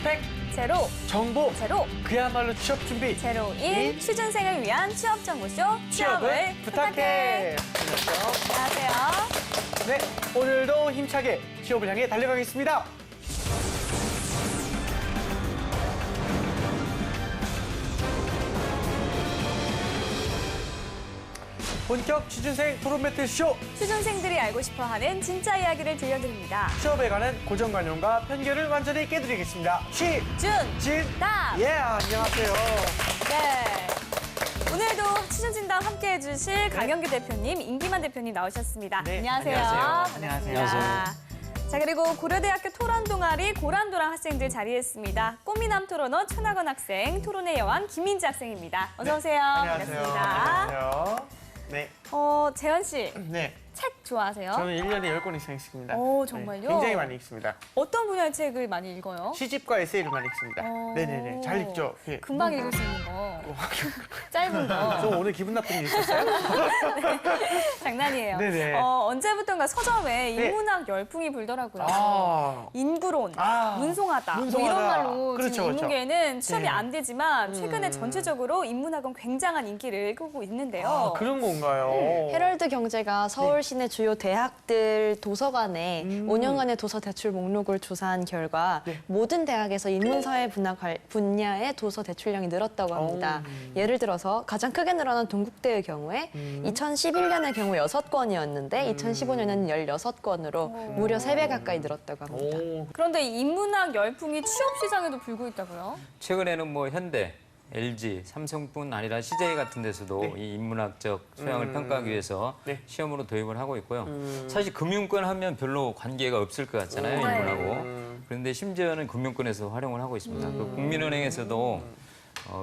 스펙 제로, 정보 제로, 그야말로 취업 준비 제로인 취준생을 위한 취업 정보쇼 취업을 부탁해. 안녕하세요. 네, 오늘도 힘차게 취업을 향해 달려가겠습니다. 본격 취준생 토론 배틀 쇼. 취준생들이 알고 싶어하는 진짜 이야기를 들려드립니다. 취업에 관한 고정관념과 편견을 완전히 깨드리겠습니다. 취준담. 예, 안녕하세요. 네. 오늘도 취준진담 함께해 주실 강영규 대표님, 임기만 대표님 나오셨습니다. 네, 안녕하세요. 안녕하세요. 반갑습니다. 자, 그리고 고려대학교 토론 동아리 고란도랑 학생들 자리했습니다. 꽃미남 토론원 천하건 학생, 토론의 여왕 김민지 학생입니다. 어서 오세요. 안녕하세요. 반갑습니다. 안녕하세요. 네. 재현 씨, 네. 책 좋아하세요? 저는 1년에 10권 이상 읽습니다. 오, 정말요? 네, 굉장히 많이 읽습니다. 어떤 분야의 책을 많이 읽어요? 시집과 에세이를 많이 읽습니다. 네네네. 잘 읽죠? 예. 금방 읽을 수 있는 거. 짧은 거. 저 오늘 기분 나쁜 일 있었어요? 장난이에요. 네네. 언제부턴가 서점에 네. 인문학 열풍이 불더라고요. 아. 인구론, 문송하다, 뭐 문송하다. 이런 말로 그렇죠, 지금 그렇죠. 인문계는 취업이 네. 안 되지만 최근에 전체적으로 인문학은 굉장한 인기를 끌고 있는데요. 그런 건가요? 헤럴드 경제가 서울 시내 주요 대학들 도서관에 5년간의 도서 대출 목록을 조사한 결과 모든 대학에서 인문사회 분야의 도서 대출량이 늘었다고 합니다. 예를 들어서 가장 크게 늘어난 동국대의 경우에 2011년의 경우 6건이었는데 2015년에는 16건으로 무려 3배 가까이 늘었다고 합니다. 그런데 이 인문학 열풍이 취업 시장에도 불고 있다고요? 최근에는 뭐 현대, LG, 삼성뿐 아니라 CJ 같은 데서도 이 인문학적 소양을 평가하기 위해서 시험으로 도입을 하고 있고요. 사실 금융권 하면 별로 관계가 없을 것 같잖아요, 인문하고. 그런데 심지어는 금융권에서 활용을 하고 있습니다. 그 국민은행에서도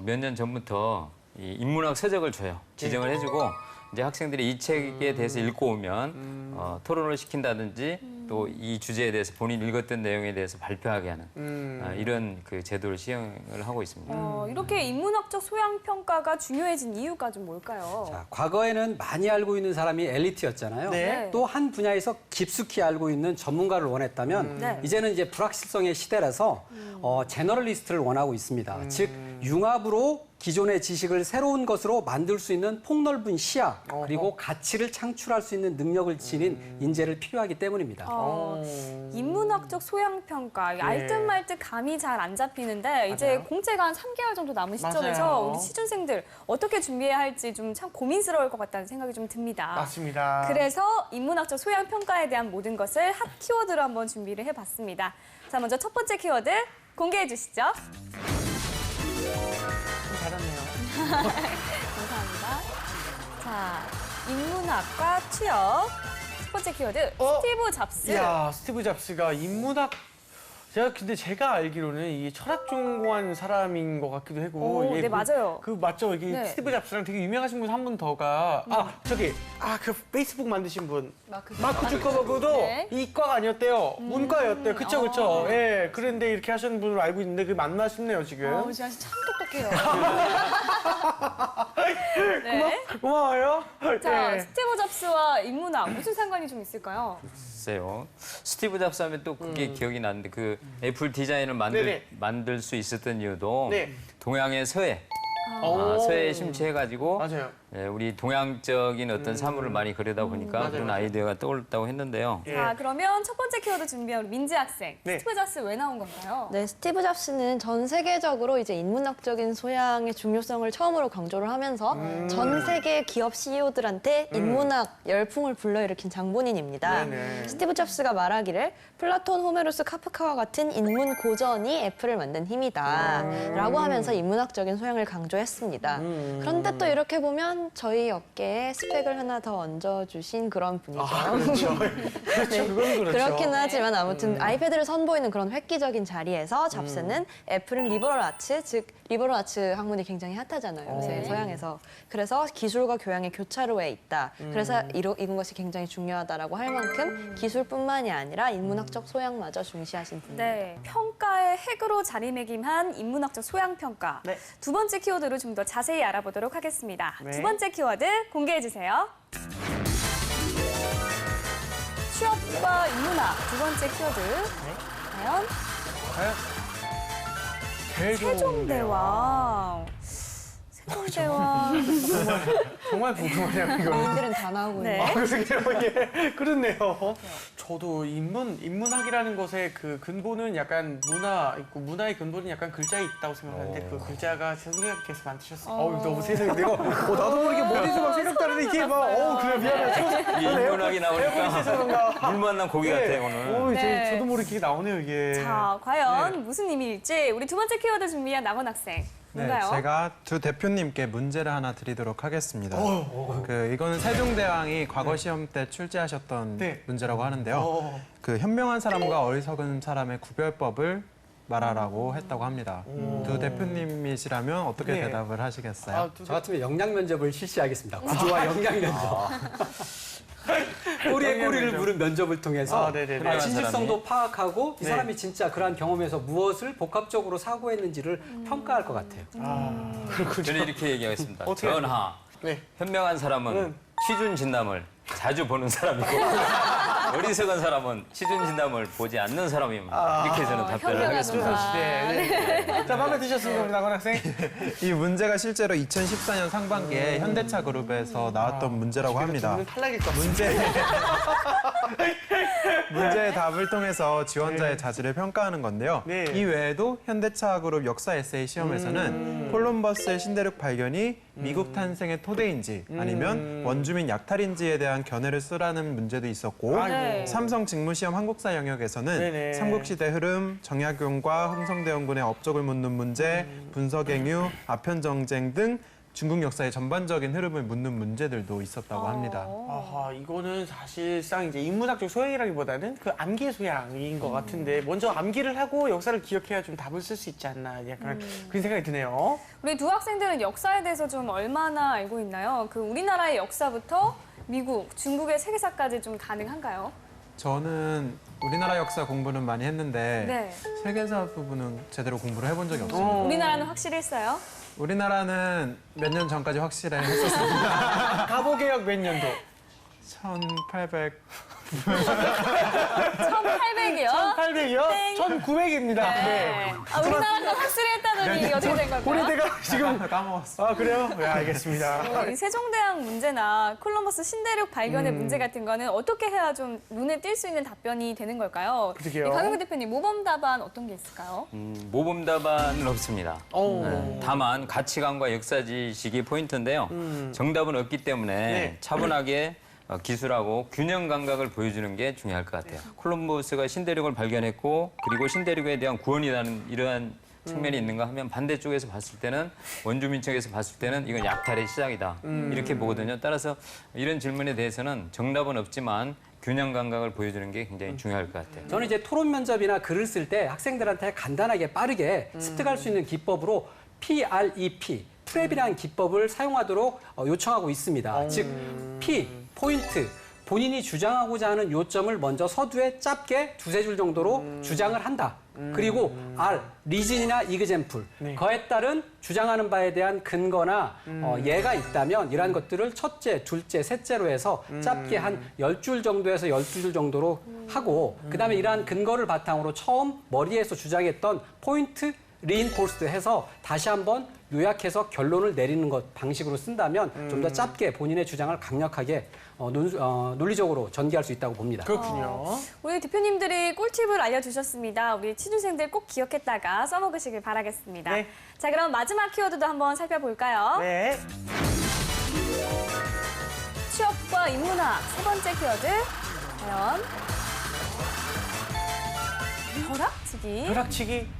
몇 년 전부터 이 인문학 서적을 줘요. 지정을 해주고 이제 학생들이 이 책에 대해서 읽고 오면 토론을 시킨다든지 또 이 주제에 대해서 본인이 읽었던 내용에 대해서 발표하게 하는 이런 그 제도를 시행을 하고 있습니다. 이렇게 인문학적 소양 평가가 중요해진 이유가 좀 뭘까요? 자, 과거에는 많이 알고 있는 사람이 엘리트였잖아요. 네. 또 한 분야에서 깊숙이 알고 있는 전문가를 원했다면 네. 이제는 이제 불확실성의 시대라서 제너럴리스트를 원하고 있습니다. 즉 융합으로 기존의 지식을 새로운 것으로 만들 수 있는 폭넓은 시야 그리고 가치를 창출할 수 있는 능력을 지닌 인재를 필요하기 때문입니다. 인문학적 소양 평가 알듯 말듯 감이 잘 안 잡히는데 이제 공채가 한 3개월 정도 남은 시점에서 맞아요. 우리 취준생들 어떻게 준비해야 할지 좀 참 고민스러울 것 같다는 생각이 좀 듭니다. 맞습니다. 그래서 인문학적 소양 평가에 대한 모든 것을 핫 키워드로 한번 준비를 해봤습니다. 자, 먼저 첫 번째 키워드 공개해 주시죠. 잘하네요. 감사합니다. 자, 인문학과 취업. 첫 번째 키워드 스티브 잡스. 야, 스티브 잡스가 인문학 근데 제가 알기로는 이게 철학 전공한 사람인 것 같기도 하고. 오, 네, 맞아요. 맞죠. 이게 네. 스티브 잡스랑 되게 유명하신 분 한 분 더가 그 페이스북 만드신 분 마크 주커버그도 네. 이과가 아니었대요. 문과였대요. 그쵸. 예, 그런데 이렇게 하시는 분을 알고 있는데 그 맞나 싶네요 지금. 지아 씨 참 똑똑해요. 네. 고마워요. 자, 예. 스티브 잡스와 인문학 무슨 상관이 좀 있을까요? 글쎄요. 스티브 잡스 하면 또 그게 기억이 나는데 그 애플 디자인을 네네. 만들 수 있었던 이유도 네. 동양의 서해, 오. 서해에 심취해가지고 맞아요. 우리 동양적인 어떤 사물을 많이 그리다 보니까 그런 아이디어가 떠올랐다고 했는데요. 예. 자, 그러면 첫 번째 키워드 준비한 우리 민지 학생. 네. 스티브 잡스 왜 나온 건가요? 네, 스티브 잡스는 전 세계적으로 이제 인문학적인 소양의 중요성을 처음으로 강조를 하면서 전 세계 기업 CEO들한테 인문학 열풍을 불러일으킨 장본인입니다. 네네. 스티브 잡스가 말하기를 플라톤, 호메로스, 카프카와 같은 인문 고전이 애플을 만든 힘이다 라고 하면서 인문학적인 소양을 강조했습니다. 그런데 또 이렇게 보면 저희 어깨에 스펙을 하나 더 얹어주신 그런 분이죠. 그렇죠. 그렇죠. 그건 그렇죠. 그렇긴 하지만 아무튼 아이패드를 선보이는 그런 획기적인 자리에서 잡스는 애플은 리버럴 아츠, 즉 리버럴 아츠 학문이 굉장히 핫하잖아요, 요새 서양에서. 그래서 기술과 교양의 교차로에 있다. 그래서 이런 것이 굉장히 중요하다라고 할 만큼 기술뿐만이 아니라 인문학적 소양마저 중시하신 분입니다. 네, 평가의 핵으로 자리매김한 인문학적 소양 평가. 네. 두 번째 키워드로 좀 더 자세히 알아보도록 하겠습니다. 네. 두 번째 키워드 공개해 주세요. 취업과 인문학 두 번째 키워드. 과연? 세종대왕. 세종대왕. 정말 궁금하네요, 이거. 노인들은 다 나오고 네. 있는. 그러게요. 예, 그렇네요. 저도 인문학이라는 것의 그 근본은 약간 문화 있고 문화의 근본은 약간 글자에 있다고 생각하는데 그 글자가 세종대왕께서 만드셨어요. 너무 세상에 내가 나도 모르게 머리에서 막 생각나는데 이게 막 그래 미안해. 이 인문학이 나오니까 물 만난 고기 같아요, 오늘. 네. 저도 모르게 이게 나오네요, 이게. 자, 과연 무슨 의미일지 우리 두 번째 키워드 준비한 낙원 학생. 네, 뭔가요? 제가 두 대표님께 문제를 하나 드리도록 하겠습니다. 이거는 세종대왕이 과거 시험 때 출제하셨던 네. 문제라고 하는데요. 그 현명한 사람과 어리석은 사람의 구별법을 말하라고 했다고 합니다. 두 대표님이시라면 어떻게 네. 대답을 하시겠어요? 저 같으면 영양 면접을 실시하겠습니다. 구조와 영양 면접. 꼬리에 꼬리를 물은 면접을 통해서 네네네. 진실성도 파악하고 이 네. 사람이 진짜 그러한 경험에서 무엇을 복합적으로 사고했는지를 평가할 것 같아요. 저는 이렇게 얘기하겠습니다. 어떻게 전하, 네. 현명한 사람은 취준진담을 자주 보는 사람이고 어리석은 사람은 취준진담을 보지 않는 사람입니다. 이렇게 저는 답변을 하겠습니다. 네. 자, 마음에 드셨습니까, 우리 낙원 학생? 이 문제가 실제로 2014년 상반기에 현대차 그룹에서 나왔던 문제라고 합니다. 오늘 탈락일 것 같아요. 문제의 답을 통해서 지원자의 자질을 평가하는 건데요. 네. 이 외에도 현대차 그룹 역사 에세이 시험에서는 콜럼버스의 신대륙 발견이 미국 탄생의 토대인지 아니면 원주민 약탈인지에 대한 견해를 쓰라는 문제도 있었고 네. 삼성 직무시험 한국사 영역에서는 네네. 삼국시대 흐름, 정약용과 흥성대원군의 업적을 묻는 문제, 분서갱유, 아편정쟁 등 중국 역사의 전반적인 흐름을 묻는 문제들도 있었다고 합니다. 아하, 이거는 사실상 이제 인문학적 소양이라기보다는 그 암기 소양인 것 같은데 먼저 암기를 하고 역사를 기억해야 좀 답을 쓸 수 있지 않나 약간 그런 생각이 드네요. 우리 두 학생들은 역사에 대해서 좀 얼마나 알고 있나요? 그 우리나라의 역사부터 미국, 중국의 세계사까지 좀 가능한가요? 저는 우리나라 역사 공부는 많이 했는데 네. 세계사 부분은 제대로 공부를 해본 적이 없습니다. 우리나라는 확실했어요? 우리나라는 몇 년 전까지 확실히 했었습니다. 가보개혁 몇 년도? 1800 1800이요? 1800이요? 땡. 1900입니다. 네. 아, 우리나라가 확실히 했다더니 어떻게 된 걸까요? 우리 대가 지금 까먹었어요. 그래요? 네, 알겠습니다. 이 세종대왕 문제나 콜럼버스 신대륙 발견의 문제 같은 거는 어떻게 해야 좀 눈에 띌 수 있는 답변이 되는 걸까요? 그러게요. 강용구 대표님, 모범 답안 어떤 게 있을까요? 모범 답안은 없습니다. 오. 네, 다만 가치관과 역사 지식이 포인트인데요. 정답은 없기 때문에 네. 차분하게 기술하고 균형 감각을 보여주는 게 중요할 것 같아요. 콜럼버스가 신대륙을 발견했고 그리고 신대륙에 대한 구원이라는 이러한 측면이 있는가 하면 반대쪽에서 봤을 때는 원주민 측에서 봤을 때는 이건 약탈의 시작이다. 이렇게 보거든요. 따라서 이런 질문에 대해서는 정답은 없지만 균형 감각을 보여주는 게 굉장히 중요할 것 같아요. 저는 이제 토론 면접이나 글을 쓸 때 학생들한테 간단하게 빠르게 습득할 수 있는 기법으로 PREP, 프랩이라는 기법을 사용하도록 요청하고 있습니다. 즉, P, 포인트, 본인이 주장하고자 하는 요점을 먼저 서두에 짧게 두세 줄 정도로 주장을 한다. 그리고 R, 리즌이나 이그젬플, 그에 따른 주장하는 바에 대한 근거나 예가 있다면 이러한 것들을 첫째, 둘째, 셋째로 해서 짧게 한 10줄 정도에서 12줄 정도로 하고 그다음에 이러한 근거를 바탕으로 처음 머리에서 주장했던 포인트, 리인포스트 해서 다시 한번 요약해서 결론을 내리는 것 방식으로 쓴다면 좀 더 짧게 본인의 주장을 강력하게 논리적으로 전개할 수 있다고 봅니다. 그렇군요. 우리 대표님들이 꿀팁을 알려주셨습니다. 우리 취준생들 꼭 기억했다가 써먹으시길 바라겠습니다. 네. 자, 그럼 마지막 키워드도 한번 살펴볼까요? 네. 취업과 인문학 세 번째 키워드. 과연 벼락치기. 벼락치기.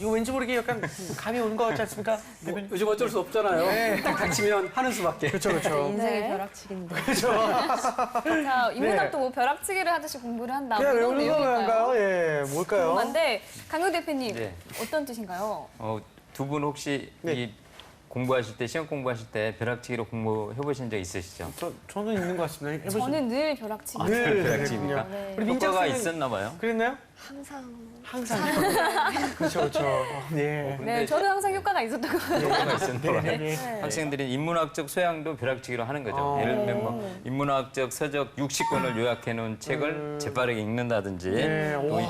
이거 왠지 모르게 약간 감이 오는 것 같지 않습니까? 대표님? 요즘 어쩔 수 없잖아요. 딱 닥치면 하는 수밖에. 그렇죠, 그렇죠. 인생의 네. 벼락치기인데. 자, 인문학도 뭐 벼락치기를 하듯이 공부를 한다. 그냥 이런 외우는 내용일까요? 건가요? 예, 뭘까요? 궁금한데 강효 대표님 네. 어떤 뜻인가요? 두 분 혹시 네. 이 공부하실 때 시험 공부하실 때 벼락치기로 공부해 보신 적 있으시죠? 저는 있는 것 같습니다. 해보시죠. 저는 늘 벼락치기. 늘 벼락치기입니까? 그랬군요. 우리 민작 효과가 씨는 있었나 봐요. 그랬나요? 항상. 그렇죠, 그렇죠. 예. 네, 저는 항상 효과가 있었던 것 같아요. 효과가 있었나 봐요. 네. 학생들이 인문학적 소양도 벼락치기로 하는 거죠. 예를 들면 뭐 인문학적 서적 60권을 요약해 놓은 책을 재빠르게 읽는다든지 네, 또 와.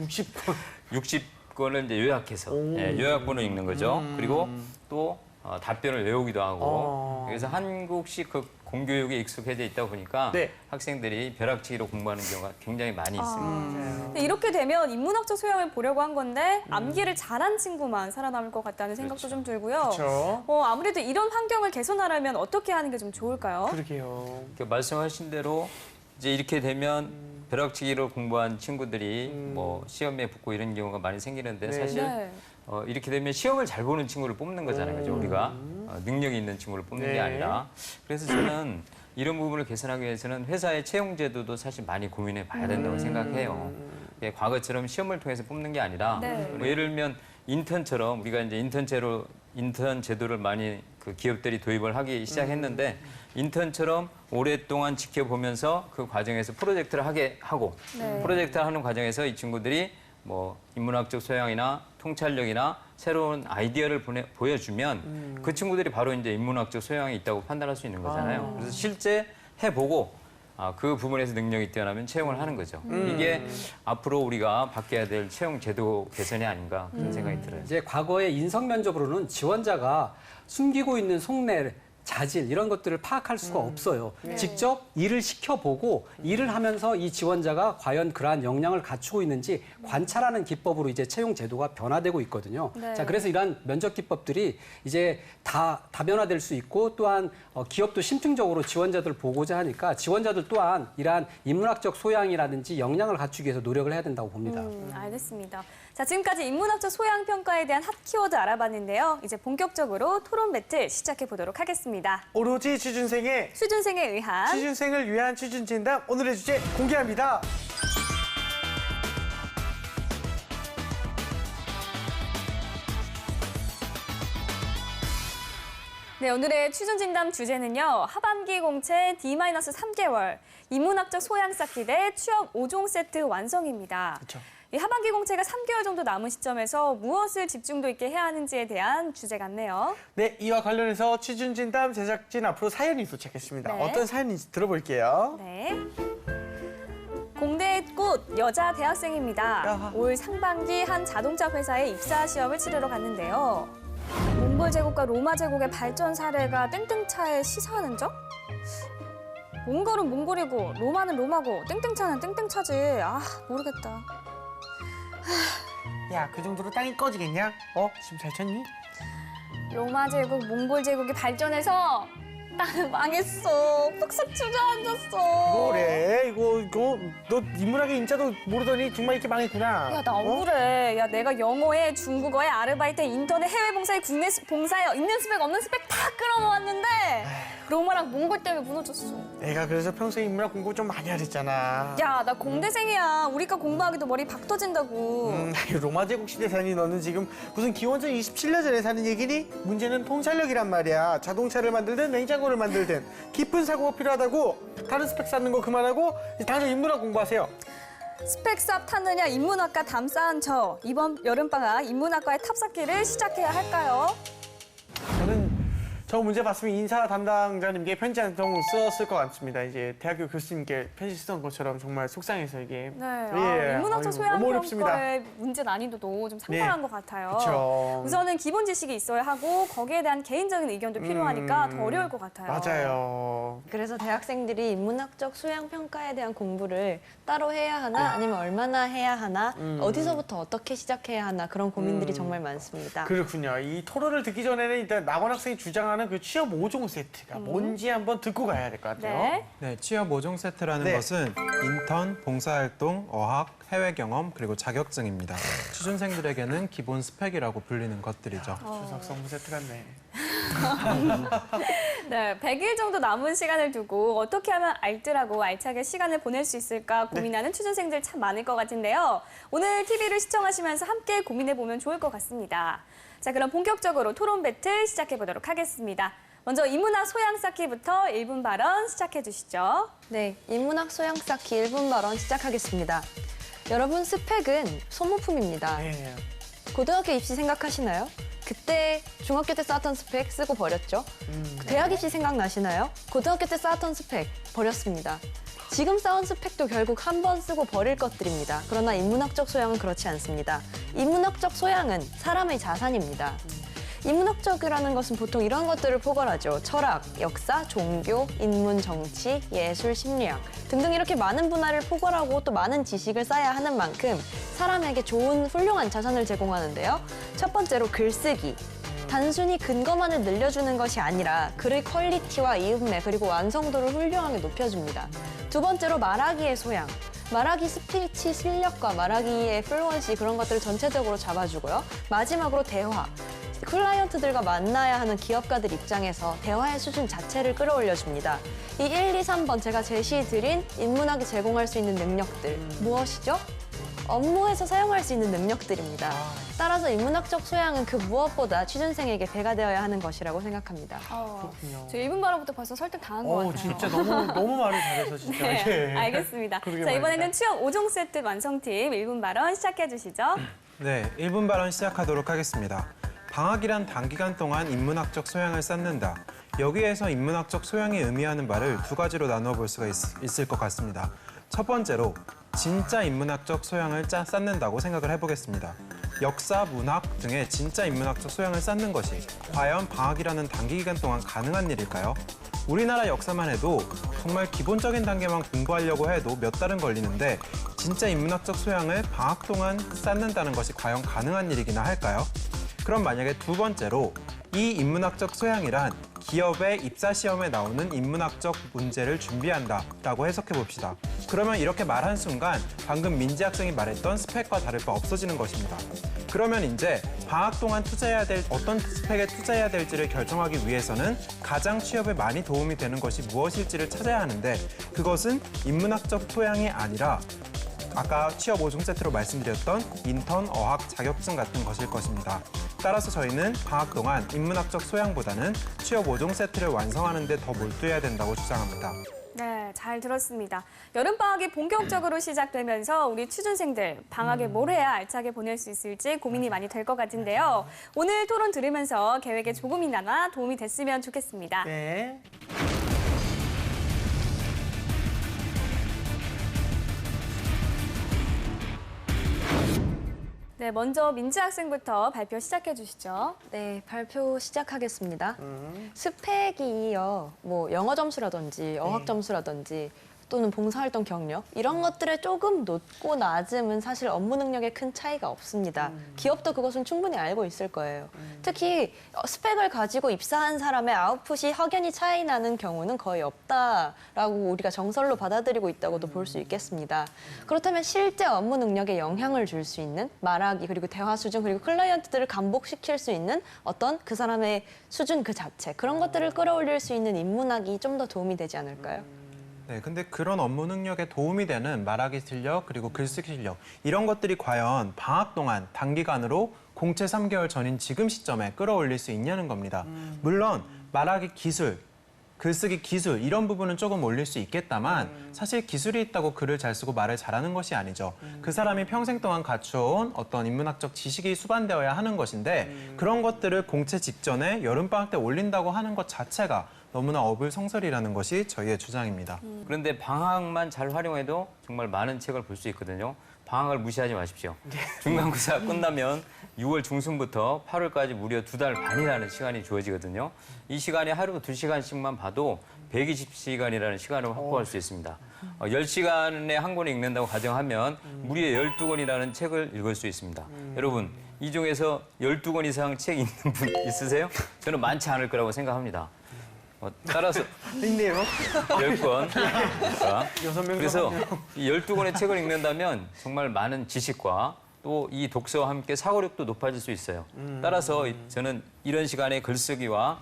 60권. 60 거를 이제 요약해서 요약본을 읽는 거죠. 그리고 또 답변을 외우기도 하고 그래서 한국식 그 공교육에 익숙해져 있다 보니까 네. 학생들이 벼락치기로 공부하는 경우가 굉장히 많이 있습니다. 근데 이렇게 되면 인문학적 소양을 보려고 한 건데 암기를 잘한 친구만 살아남을 것 같다는 생각도 좀 들고요. 그렇죠. 아무래도 이런 환경을 개선하려면 어떻게 하는 게 좀 좋을까요? 그러게요. 말씀하신 대로 이제 이렇게 되면 벼락치기로 공부한 친구들이 뭐 시험에 붙고 이런 경우가 많이 생기는데 네. 사실 네. 이렇게 되면 시험을 잘 보는 친구를 뽑는 거잖아요. 그죠? 우리가 능력이 있는 친구를 뽑는 네. 게 아니라. 그래서 저는 이런 부분을 개선하기 위해서는 회사의 채용 제도도 사실 많이 고민해 봐야 된다고 생각해요. 예, 과거처럼 시험을 통해서 뽑는 게 아니라 네. 뭐 예를 들면 인턴처럼 우리가 이제 인턴 제도를 많이 그 기업들이 도입을 하기 시작했는데 인턴처럼 오랫동안 지켜보면서 그 과정에서 프로젝트를 하게 하고 네. 프로젝트를 하는 과정에서 이 친구들이 뭐 인문학적 소양이나 통찰력이나 새로운 아이디어를 보여주면 그 친구들이 바로 이제 인문학적 소양이 있다고 판단할 수 있는 거잖아요. 그래서 실제 해보고 그 부분에서 능력이 뛰어나면 채용을 하는 거죠. 이게 앞으로 우리가 바뀌어야 될 채용 제도 개선이 아닌가 그런 생각이 들어요. 이제 과거의 인성 면접으로는 지원자가 숨기고 있는 속내, 자질 이런 것들을 파악할 수가 없어요. 직접 일을 시켜보고 일을 하면서 이 지원자가 과연 그러한 역량을 갖추고 있는지 관찰하는 기법으로 이제 채용 제도가 변화되고 있거든요. 네. 자, 그래서 이러한 면접 기법들이 이제 다 다변화될 수 있고 또한 기업도 심층적으로 지원자들을 보고자 하니까 지원자들 또한 이러한 인문학적 소양이라든지 역량을 갖추기 위해서 노력을 해야 된다고 봅니다. 알겠습니다. 자, 지금까지 인문학적 소양 평가에 대한 핫 키워드 알아봤는데요. 이제 본격적으로 토론 배틀 시작해 보도록 하겠습니다. 오로지 취준생의 취준생에 의한 취준생을 위한 취준 진담 오늘의 주제 공개합니다. 네, 오늘의 취준 진담 주제는요. 하반기 공채 D-3개월 인문학적 소양 쌓기 대 취업 5종 세트 완성입니다. 그렇죠. 이 하반기 공채가 3개월 정도 남은 시점에서 무엇을 집중도 있게 해야 하는지에 대한 주제 같네요. 네, 이와 관련해서 취준 진담 제작진 앞으로 사연이 도착했습니다. 네. 어떤 사연인지 들어볼게요. 네. 공대의 꽃 여자 대학생입니다. 야하. 올 상반기 한 자동차 회사에 입사 시험을 치르러 갔는데요. 몽골 제국과 로마 제국의 발전 사례가 땡땡차에 시사하는 점? 몽골은 몽골이고 로마는 로마고 땡땡차는 땡땡차지. 모르겠다. 야, 그 정도로 땅이 꺼지겠냐? 지금 잘 쳤니? 로마 제국, 몽골 제국이 발전해서 나는 망했어. 푹석 주저앉았어. 뭐래? 이거 너 인문학의 인자도 모르더니 정말 이렇게 망했구나. 야, 나 억울해. 야, 내가 영어에 중국어에 아르바이트에 인터넷 해외 봉사에 국내 봉사에 있는 스펙 없는 스펙 다 끌어모았는데 로마랑 몽골 때문에 무너졌어. 내가 그래서 평소에 인문학 공부 좀 많이 하랬잖아. 야, 나 공대생이야. 우리과 공부하기도 머리 박 터진다고. 로마 제국 시대 사니 너는 지금 무슨 기원전 27년 전에 사는 얘기니? 문제는 통찰력이란 말이야. 자동차를 만들든 냉장고를 만들든 깊은 사고가 필요하다고. 다른 스펙 쌓는 거 그만하고 당장 인문학 공부하세요. 스펙 쌉 탔느냐 인문학과 담 쌓은 저. 이번 여름방학 인문학과의 탑쌓기를 시작해야 할까요? 저는 저 문제 봤으면 인사 담당자님께 편지 한 통 썼을 것 같습니다. 이제 대학교 교수님께 편지 쓰던 것처럼 정말 속상해서 이게. 네, 예, 인문학적 아이고, 소양 너무 어렵습니다. 평가의 문제 난이도도 좀 상당한 네. 것 같아요. 그쵸. 우선은 기본 지식이 있어야 하고 거기에 대한 개인적인 의견도 필요하니까 더 어려울 것 같아요. 맞아요. 그래서 대학생들이 인문학적 소양 평가에 대한 공부를 따로 해야 하나 아니면 얼마나 해야 하나 어디서부터 어떻게 시작해야 하나 그런 고민들이 정말 많습니다. 그렇군요. 이 토론을 듣기 전에는 일단 남원 학생이 주장하는 그 취업 5종 세트가 뭔지 한번 듣고 가야 될 것 같아요. 네. 네, 취업 5종 세트라는 네. 것은 인턴, 봉사활동, 어학, 해외 경험, 그리고 자격증입니다. 취준생들에게는 기본 스펙이라고 불리는 것들이죠. 추석 선물 세트 같네. 네, 100일 정도 남은 시간을 두고 어떻게 하면 알뜰하고 알차게 시간을 보낼 수 있을까 고민하는 취준생들 참 많을 것 같은데요. 오늘 TV를 시청하시면서 함께 고민해보면 좋을 것 같습니다. 자, 그럼 본격적으로 토론 배틀 시작해 보도록 하겠습니다. 먼저 인문학 소양 쌓기부터 1분 발언 시작해 주시죠. 네, 인문학 소양 쌓기 1분 발언 시작하겠습니다. 여러분, 스펙은 소모품입니다. 네. 고등학교 입시 생각하시나요? 그때 중학교 때 쌓았던 스펙 쓰고 버렸죠. 대학 입시 생각나시나요? 고등학교 때 쌓았던 스펙 버렸습니다. 지금 쌓은 스펙도 결국 한 번 쓰고 버릴 것들입니다. 그러나 인문학적 소양은 그렇지 않습니다. 인문학적 소양은 사람의 자산입니다. 인문학적이라는 것은 보통 이런 것들을 포괄하죠. 철학, 역사, 종교, 인문, 정치, 예술, 심리학 등등 이렇게 많은 분야를 포괄하고 또 많은 지식을 쌓아야 하는 만큼 사람에게 좋은 훌륭한 자산을 제공하는데요. 첫 번째로 글쓰기. 단순히 근거만을 늘려주는 것이 아니라 글의 퀄리티와 이음매 그리고 완성도를 훌륭하게 높여줍니다. 두 번째로 말하기의 소양. 말하기 스피치 실력과 말하기의 플루언시 그런 것들을 전체적으로 잡아주고요. 마지막으로 대화. 클라이언트들과 만나야 하는 기업가들 입장에서 대화의 수준 자체를 끌어올려줍니다. 이 1, 2, 3번 제가 제시해드린 인문학이 제공할 수 있는 능력들 무엇이죠? 업무에서 사용할 수 있는 능력들입니다. 따라서 인문학적 소양은 그 무엇보다 취준생에게 배가 되어야 하는 것이라고 생각합니다. 그렇군요. 저 1분 발언부터 벌써 설득 당한 것 같아요. 진짜 너무 말을 잘해서 진짜. 네, 예. 알겠습니다. 그러게 자, 이번에는 말입니다. 취업 5종 세트 완성팀 1분 발언 시작해 주시죠. 네, 1분 발언 시작하도록 하겠습니다. 방학이란 단기간 동안 인문학적 소양을 쌓는다. 여기에서 인문학적 소양이 의미하는 바를 두 가지로 나누어 볼 수가 있을 것 같습니다. 첫 번째로 진짜 인문학적 소양을 쌓는다고 생각을 해보겠습니다. 역사, 문학 등의 진짜 인문학적 소양을 쌓는 것이 과연 방학이라는 단기 기간 동안 가능한 일일까요? 우리나라 역사만 해도 정말 기본적인 단계만 공부하려고 해도 몇 달은 걸리는데 진짜 인문학적 소양을 방학 동안 쌓는다는 것이 과연 가능한 일이기나 할까요? 그럼 만약에 두 번째로 이 인문학적 소양이란 기업의 입사 시험에 나오는 인문학적 문제를 준비한다라고 해석해 봅시다. 그러면 이렇게 말한 순간 방금 민지 학생이 말했던 스펙과 다를 바 없어지는 것입니다. 그러면 이제 방학 동안 투자해야 될 어떤 스펙에 투자해야 될지를 결정하기 위해서는 가장 취업에 많이 도움이 되는 것이 무엇일지를 찾아야 하는데 그것은 인문학적 소양이 아니라 아까 취업 5종 세트로 말씀드렸던 인턴, 어학, 자격증 같은 것일 것입니다. 따라서 저희는 방학 동안 인문학적 소양보다는 취업 5종 세트를 완성하는 데 더 몰두해야 된다고 주장합니다. 네, 잘 들었습니다. 여름방학이 본격적으로 시작되면서 우리 취준생들 방학에 뭘 해야 알차게 보낼 수 있을지 고민이 많이 될 것 같은데요. 오늘 토론 들으면서 계획에 조금이나마 도움이 됐으면 좋겠습니다. 네. 네, 먼저 민지 학생부터 발표 시작해 주시죠. 네, 발표 시작하겠습니다. 스펙이요, 뭐 영어 점수라든지 어학 점수라든지 또는 봉사활동 경력 이런 것들에 조금 높고 낮음은 사실 업무 능력에 큰 차이가 없습니다. 기업도 그것은 충분히 알고 있을 거예요. 특히 스펙을 가지고 입사한 사람의 아웃풋이 확연히 차이 나는 경우는 거의 없다라고 우리가 정설로 받아들이고 있다고도 볼 수 있겠습니다. 그렇다면 실제 업무 능력에 영향을 줄 수 있는 말하기 그리고 대화 수준 그리고 클라이언트들을 감복시킬 수 있는 어떤 그 사람의 수준 그 자체 그런 것들을 끌어올릴 수 있는 인문학이 좀 더 도움이 되지 않을까요? 네, 근데 그런 업무 능력에 도움이 되는 말하기 실력 그리고 글쓰기 실력 이런 것들이 과연 방학 동안 단기간으로 공채 3개월 전인 지금 시점에 끌어올릴 수 있냐는 겁니다. 물론 말하기 기술, 글쓰기 기술 이런 부분은 조금 올릴 수 있겠다만 사실 기술이 있다고 글을 잘 쓰고 말을 잘하는 것이 아니죠. 그 사람이 평생 동안 갖춰온 어떤 인문학적 지식이 수반되어야 하는 것인데 그런 것들을 공채 직전에 여름방학 때 올린다고 하는 것 자체가 너무나 어불성설이라는 것이 저희의 주장입니다. 그런데 방학만 잘 활용해도 정말 많은 책을 볼 수 있거든요. 방학을 무시하지 마십시오. 중간고사 끝나면 6월 중순부터 8월까지 무려 2달 반이라는 시간이 주어지거든요. 이 시간에 하루 2시간씩만 봐도 120시간이라는 시간을 확보할 수 있습니다. 10시간에 한 권을 읽는다고 가정하면 무려 12권이라는 책을 읽을 수 있습니다. 여러분, 이 중에서 12권 이상 책 읽는 분 있으세요? 저는 많지 않을 거라고 생각합니다. 따라서 있네요. 10권. 여섯 명도 그래서 하네요. 이 12권의 책을 읽는다면 정말 많은 지식과 또 이 독서와 함께 사고력도 높아질 수 있어요. 따라서 저는 이런 시간에 글쓰기와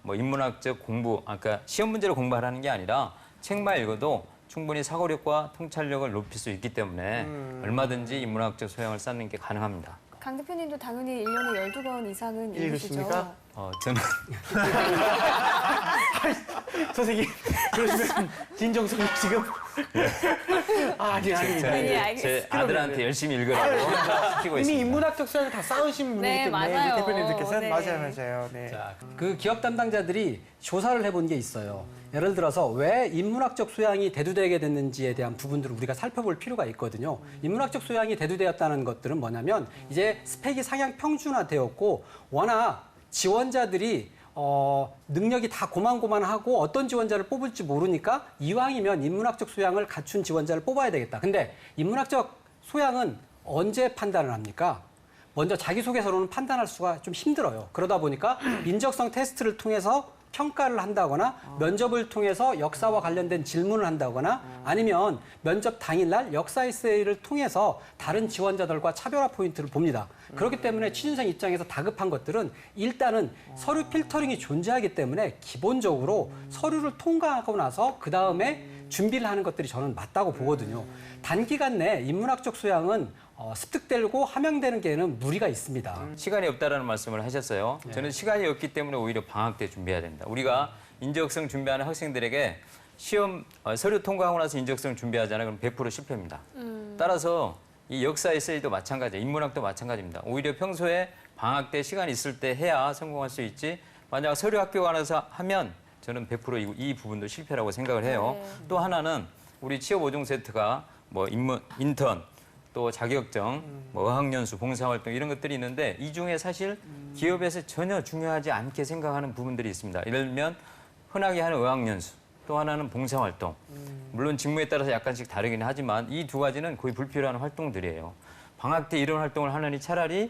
뭐 인문학적 공부, 아까 시험 문제를 공부하라는 게 아니라 책만 읽어도 충분히 사고력과 통찰력을 높일 수 있기 때문에 얼마든지 인문학적 소양을 쌓는 게 가능합니다. 강 대표님도 당연히 1년에 12권 이상은 읽으시죠? 읽으십니까? 저는 선생님 그러시면 진정성이 지금 아니 저는 네, 이제 알겠습니다. 제 아들한테 열심히 읽으라고 시키고 이미 있습니다. 인문학적 수양을 다 쌓으신 분이기 네, 때문에 맞아요. 우리 대표님들께서 네. 맞아요. 네. 자, 그 기업 담당자들이 조사를 해본 게 있어요. 예를 들어서 왜 인문학적 소양이 대두되게 됐는지에 대한 부분들을 우리가 살펴볼 필요가 있거든요. 인문학적 소양이 대두되었다는 것들은 뭐냐면 이제 스펙이 상향 평준화되었고 워낙 지원자들이 능력이 다 고만고만하고 어떤 지원자를 뽑을지 모르니까 이왕이면 인문학적 소양을 갖춘 지원자를 뽑아야 되겠다. 근데 인문학적 소양은 언제 판단을 합니까? 먼저 자기소개서로는 판단할 수가 좀 힘들어요. 그러다 보니까 인적성 테스트를 통해서 평가를 한다거나 면접을 통해서 역사와 관련된 질문을 한다거나 아니면 면접 당일날 역사 에세이를 통해서 다른 지원자들과 차별화 포인트를 봅니다. 그렇기 때문에 취준생 입장에서 다급한 것들은 일단은 서류 필터링이 존재하기 때문에 기본적으로 서류를 통과하고 나서 그다음에 준비를 하는 것들이 저는 맞다고 보거든요. 단기간 내 인문학적 소양은 습득되고 함양되는 게는 무리가 있습니다. 시간이 없다라는 말씀을 하셨어요. 저는 시간이 없기 때문에 오히려 방학 때 준비해야 됩니다. 우리가 인적성 준비하는 학생들에게 시험 서류 통과하고 나서 인적성 준비하잖아요. 그럼 100% 실패입니다. 따라서 이 역사 에세이도 마찬가지예요. 인문학도 마찬가지입니다. 오히려 평소에 방학 때 시간 있을 때 해야 성공할 수 있지. 만약 서류 합격 안 해서 하면 저는 100% 이 부분도 실패라고 생각을 해요. 또 하나는 우리 취업 5종 세트가 뭐 인턴 또 자격증, 뭐 어학연수, 봉사활동 이런 것들이 있는데 이 중에 사실 기업에서 전혀 중요하지 않게 생각하는 부분들이 있습니다. 예를 들면 흔하게 하는 어학연수, 또 하나는 봉사활동. 물론 직무에 따라서 약간씩 다르긴 하지만 이 두 가지는 거의 불필요한 활동들이에요. 방학 때 이런 활동을 하느니 차라리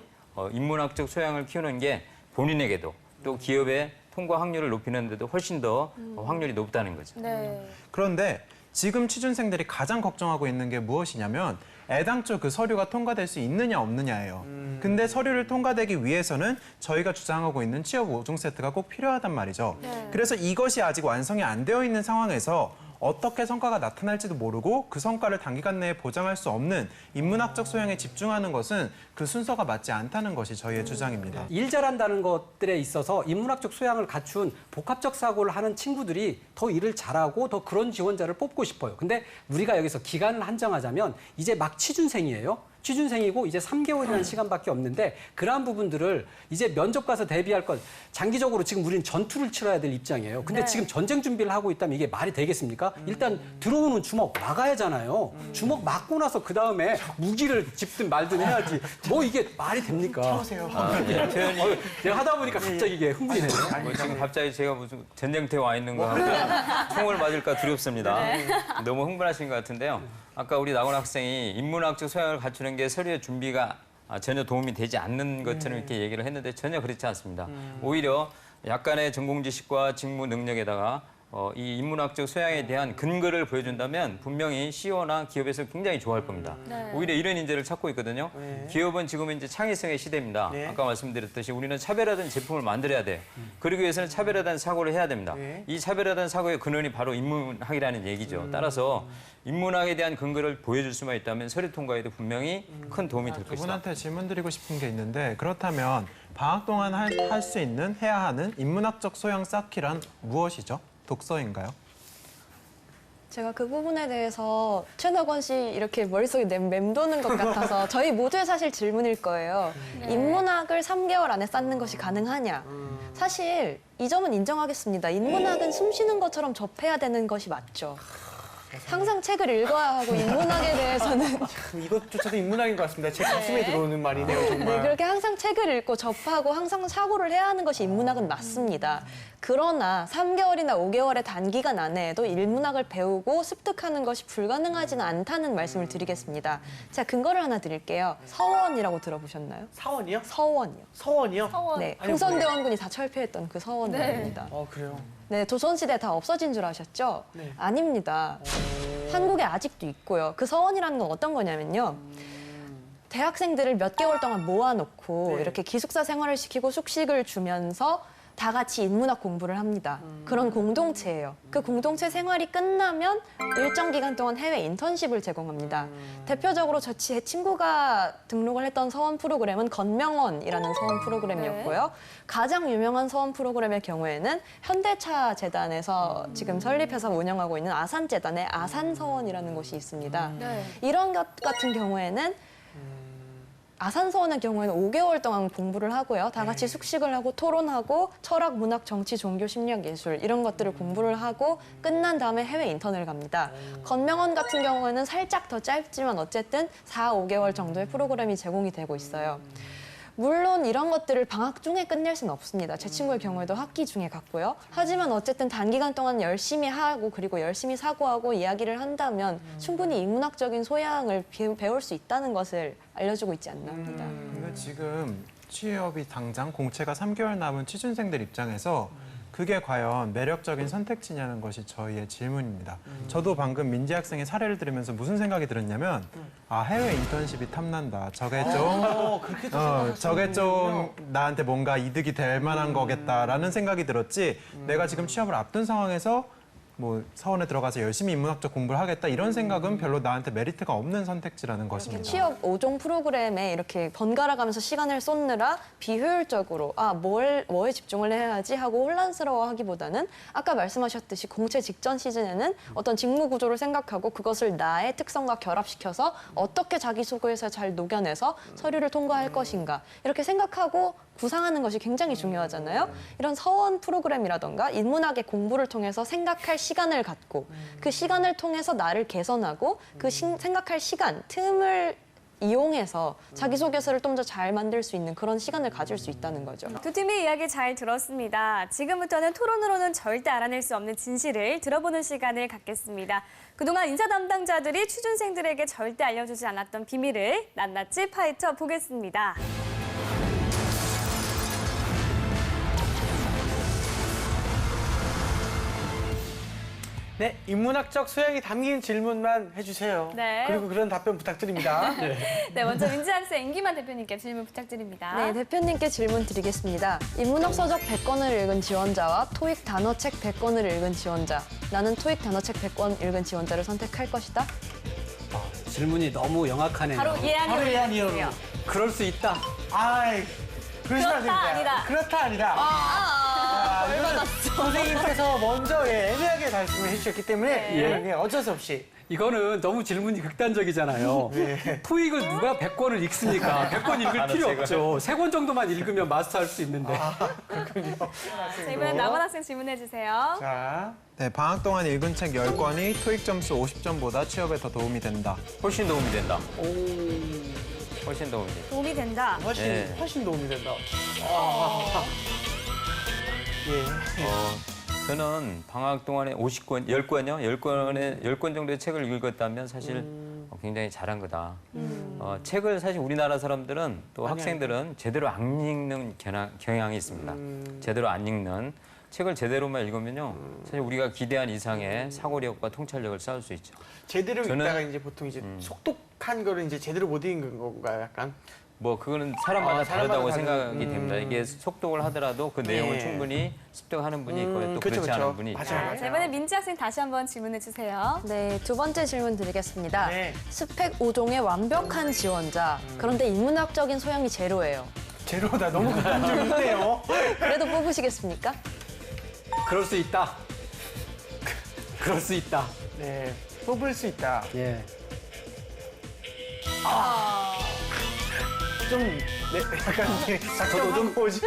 인문학적 소양을 키우는 게 본인에게도 또 기업의 통과 확률을 높이는 데도 훨씬 더 확률이 높다는 거죠. 네. 그런데 지금 취준생들이 가장 걱정하고 있는 게 무엇이냐면 애당초 그 서류가 통과될 수 있느냐 없느냐예요. 근데 서류를 통과되기 위해서는 저희가 주장하고 있는 취업 5종 세트가 꼭 필요하단 말이죠. 그래서 이것이 아직 완성이 안 되어 있는 상황에서 어떻게 성과가 나타날지도 모르고 그 성과를 단기간 내에 보장할 수 없는 인문학적 소양에 집중하는 것은 그 순서가 맞지 않다는 것이 저희의 주장입니다. 일 잘한다는 것들에 있어서 인문학적 소양을 갖춘 복합적 사고를 하는 친구들이 더 일을 잘하고 더 그런 지원자를 뽑고 싶어요. 근데 우리가 여기서 기간을 한정하자면 이제 막 취준생이에요. 취준생이고 이제 3개월이라는 시간밖에 없는데 그러한 부분들을 이제 면접 가서 대비할 것 장기적으로 지금 우리는 전투를 치러야 될 입장이에요. 근데 지금 전쟁 준비를 하고 있다면 이게 말이 되겠습니까? 일단 들어오는 주먹 막아야잖아요. 주먹 맞고 나서 그다음에 무기를 짚든 말든 해야지. 뭐 이게 말이 됩니까? 참으세요. 제가 하다 보니까 갑자기 이게 흥분이 되네요. 뭐 지금 갑자기 제가 무슨 전쟁터에 와 있는 거 하고 총을 맞을까 두렵습니다. 너무 흥분하신 것 같은데요. 아까 우리 나훈 학생이 인문학적 소양을 갖추는 게 서류의 준비가 전혀 도움이 되지 않는 것처럼 이렇게 얘기를 했는데 전혀 그렇지 않습니다. 오히려 약간의 전공 지식과 직무 능력에다가 이 인문학적 소양에 대한 근거를 보여준다면 분명히 CEO나 기업에서 굉장히 좋아할 겁니다. 오히려 이런 인재를 찾고 있거든요. 기업은 지금 이제 창의성의 시대입니다. 아까 말씀드렸듯이 우리는 차별화된 제품을 만들어야 돼요. 그러기 위해서는 차별화된 사고를 해야 됩니다. 이 차별화된 사고의 근원이 바로 인문학이라는 얘기죠. 따라서 인문학에 대한 근거를 보여줄 수만 있다면 서류 통과에도 분명히 큰 도움이 될 것이다. 그분한테 질문 드리고 싶은 게 있는데 그렇다면 방학 동안 할 수 있는 해야 하는 인문학적 소양 쌓기란 무엇이죠? 독서인가요? 제가 그 부분에 대해서 최덕원 씨 이렇게 머릿속에 맴도는 것 같아서 저희 모두의 사실 질문일 거예요. 인문학을 3개월 안에 쌓는 것이 가능하냐? 사실 이 점은 인정하겠습니다. 인문학은 숨 쉬는 것처럼 접해야 되는 것이 맞죠. 항상 책을 읽어야 하고 인문학에 대해서는 이것조차도 인문학인 것 같습니다. 제 가슴에 들어오는 말이네요, 네, 정말. 그렇게 항상 책을 읽고 접하고 항상 사고를 해야 하는 것이 인문학은 맞습니다. 그러나 3개월이나 5개월의 단기간 안에도 인문학을 배우고 습득하는 것이 불가능하지는 않다는 말씀을 드리겠습니다. 제가 근거를 하나 드릴게요. 서원이라고 들어보셨나요? 사원이요? 서원이요. 서원이요? 서원. 네, 아니, 흥선대원군이 다 철폐했던 그 서원입니다. 그래요. 네, 조선시대 다 없어진 줄 아셨죠? 네. 아닙니다. 한국에 아직도 있고요. 그 서원이라는 건 어떤 거냐면요. 대학생들을 몇 개월 동안 모아놓고 네. 이렇게 기숙사 생활을 시키고 숙식을 주면서 다 같이 인문학 공부를 합니다. 그런 공동체예요. 그 공동체 생활이 끝나면 일정 기간 동안 해외 인턴십을 제공합니다. 대표적으로 제 친구가 등록을 했던 서원 프로그램은 건명원이라는 서원 프로그램이었고요. 가장 유명한 서원 프로그램의 경우에는 현대차 재단에서 지금 설립해서 운영하고 있는 아산재단의 아산서원이라는 곳이 있습니다. 네. 이런 것 같은 경우에는 아산서원의 경우에는 5개월 동안 공부를 하고요. 다 같이 숙식을 하고 토론하고 철학, 문학, 정치, 종교, 심리학, 예술 이런 것들을 공부를 하고 끝난 다음에 해외 인턴을 갑니다. 건명원 같은 경우에는 살짝 더 짧지만 어쨌든 4, 5개월 정도의 프로그램이 제공이 되고 있어요. 물론 이런 것들을 방학 중에 끝낼 수는 없습니다. 제 친구의 경우에도 학기 중에 갔고요. 하지만 어쨌든 단기간 동안 열심히 하고 그리고 열심히 사고하고 이야기를 한다면 충분히 인문학적인 소양을 배울 수 있다는 것을 알려주고 있지 않나 합니다. 근데 지금 취업이 당장 공채가 3개월 남은 취준생들 입장에서 그게 과연 매력적인 선택지냐는 것이 저희의 질문입니다. 저도 방금 민지 학생의 사례를 들으면서 무슨 생각이 들었냐면 아 해외 인턴십이 탐난다. 저게 좀 그렇게 저게 좀 나한테 뭔가 이득이 될 만한 거겠다라는 생각이 들었지. 내가 지금 취업을 앞둔 상황에서 뭐 서원에 들어가서 열심히 인문학적 공부를 하겠다 이런 생각은 별로 나한테 메리트가 없는 선택지라는 것입니다. 취업 5종 프로그램에 이렇게 번갈아 가면서 시간을 쏟느라 비효율적으로 뭐에 집중을 해야지 하고 혼란스러워하기보다는 아까 말씀하셨듯이 공채 직전 시즌에는 어떤 직무 구조를 생각하고 그것을 나의 특성과 결합시켜서 어떻게 자기소개서 잘 녹여내서 서류를 통과할 것인가 이렇게 생각하고 구상하는 것이 굉장히 중요하잖아요. 이런 서원 프로그램이라던가 인문학의 공부를 통해서 생각할 시간을 갖고 그 시간을 통해서 나를 개선하고 그 생각할 시간, 틈을 이용해서 자기소개서를 좀 더 잘 만들 수 있는 그런 시간을 가질 수 있다는 거죠. 두 팀의 이야기 잘 들었습니다. 지금부터는 토론으로는 절대 알아낼 수 없는 진실을 들어보는 시간을 갖겠습니다. 그동안 인사 담당자들이 취준생들에게 절대 알려주지 않았던 비밀을 낱낱이 파헤쳐 보겠습니다. 네, 인문학적 소양이 담긴 질문만 해주세요. 네. 그리고 그런 답변 부탁드립니다. 네, 먼저 민지 학생 임기만 대표님께 질문 부탁드립니다. 네, 대표님께 질문 드리겠습니다. 인문학 서적 100권을 읽은 지원자와 토익 단어책 100권을 읽은 지원자. 나는 토익 단어책 100권 읽은 지원자를 선택할 것이다. 질문이 너무 영악하네요. 바로 예안이요. 바로 예안이요. 그럴 수 있다. 아이, 그러시면 안 그렇다, 됩니다. 아니다. 그렇다, 아니다. 이거는 선생님께서 먼저 애매하게 말씀을 해주셨기 때문에 어쩔 수 없이. 이거는 너무 질문이 극단적이잖아요. 토익을 누가 100권을 읽습니까? 100권 읽을 필요 없죠. 3권 정도만 읽으면 마스터할 수 있는데. 자, 이번엔 남원 학생 질문해 주세요. 자, 네, 방학 동안 읽은 책 10권이 토익 점수 50점보다 취업에 더 도움이 된다. 훨씬 도움이 된다. 훨씬 도움이 된다. 도움이 된다. 훨씬 도움이 된다. 저는 방학 동안에 50권, 10권이요? 10권 정도의 책을 읽었다면 사실 굉장히 잘한 거다. 책을 사실 우리나라 사람들은 또 학생들은 제대로 안 읽는 경향이 있습니다. 제대로 안 읽는. 책을 제대로만 읽으면요. 사실 우리가 기대한 이상의 사고력과 통찰력을 쌓을 수 있죠. 제대로 저는- 읽다가 이제 보통 이제 속독한 거를 이제 제대로 못 읽은 건가요, 약간? 뭐 그거는 사람마다 다르다고 사람마다 생각이 됩니다. 이게 속독을 하더라도 그 내용을 충분히 습득하는 분이 있고 또 그쵸, 그렇지 그쵸. 않은 분이 있죠. 맞아요. 자, 이번엔 민지 학생 다시 한번 질문해 주세요. 네, 두 번째 질문 드리겠습니다. 네. 스펙 5종의 완벽한 지원자. 그런데 인문학적인 소양이 제로예요. 제로다. 너무 극단적인데요. 그래도 뽑으시겠습니까? 그럴 수 있다. 그럴 수 있다. 네, 뽑을 수 있다. 예. 좀, 네, 약간 저도 좀- 보지.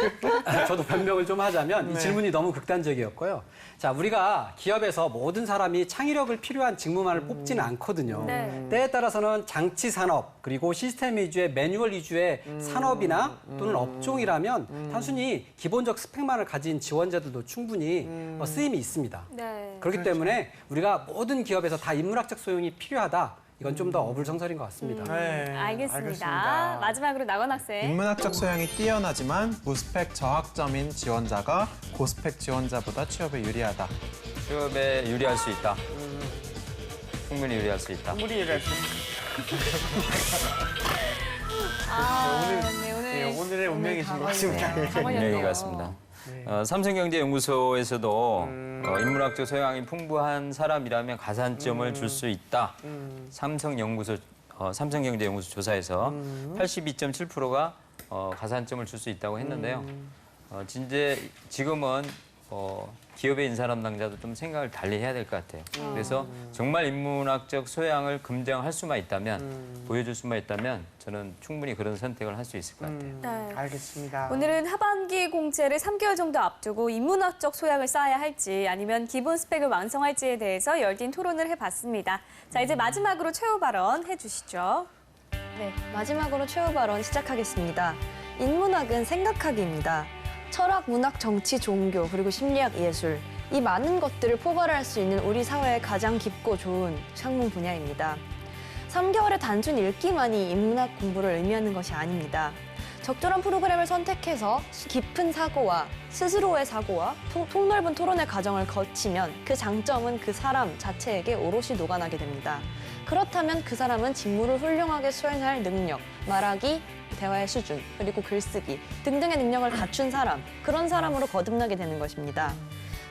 저도 변명을 좀 하자면 이 질문이 너무 극단적이었고요. 자, 우리가 기업에서 모든 사람이 창의력을 필요한 직무만을 뽑지는 않거든요. 네. 때에 따라서는 장치 산업 그리고 시스템 위주의 매뉴얼 위주의 산업이나 또는 업종이라면 단순히 기본적 스펙만을 가진 지원자들도 충분히 쓰임이 있습니다. 네. 그렇기 때문에 우리가 모든 기업에서 다 인문학적 소용이 필요하다. 이건 좀 더 어불성설인 것 같습니다. 네, 알겠습니다. 마지막으로 낙원 학생. 인문학적 소양이 뛰어나지만 무스펙 저학점인 지원자가 고스펙 지원자보다 취업에 유리하다. 취업에 유리할 수 있다. 충분히 유리할 수 있다. 우리 얘기할 수 아, 네, 오늘 오늘의 운명이신 것 같습니다. 정말 분명히 였네요. 같습니다. 삼성경제연구소에서도 인문학적 소양이 풍부한 사람이라면 가산점을 줄 수 있다. 삼성경제연구소 조사에서 82.7%가 가산점을 줄 수 있다고 했는데요. 지금은 기업의 인사 담당자도 좀 생각을 달리 해야 될 것 같아요. 그래서 정말 인문학적 소양을 검증할 수만 있다면, 보여줄 수만 있다면 저는 충분히 그런 선택을 할 수 있을 것 같아요. 네. 알겠습니다. 오늘은 하반기 공채를 3개월 정도 앞두고 인문학적 소양을 쌓아야 할지 아니면 기본 스펙을 완성할지에 대해서 열띤 토론을 해봤습니다. 자, 이제 마지막으로 최후 발언 해주시죠. 네, 마지막으로 최후 발언 시작하겠습니다. 인문학은 생각하기입니다. 철학, 문학, 정치, 종교, 그리고 심리학, 예술 이 많은 것들을 포괄할 수 있는 우리 사회의 가장 깊고 좋은 학문 분야입니다. 3개월의 단순 읽기만이 인문학 공부를 의미하는 것이 아닙니다. 적절한 프로그램을 선택해서 깊은 사고와 스스로의 사고와 폭넓은 토론의 과정을 거치면 그 장점은 그 사람 자체에게 오롯이 녹아나게 됩니다. 그렇다면 그 사람은 직무를 훌륭하게 수행할 능력, 말하기, 대화의 수준, 그리고 글쓰기 등등의 능력을 갖춘 사람, 그런 사람으로 거듭나게 되는 것입니다.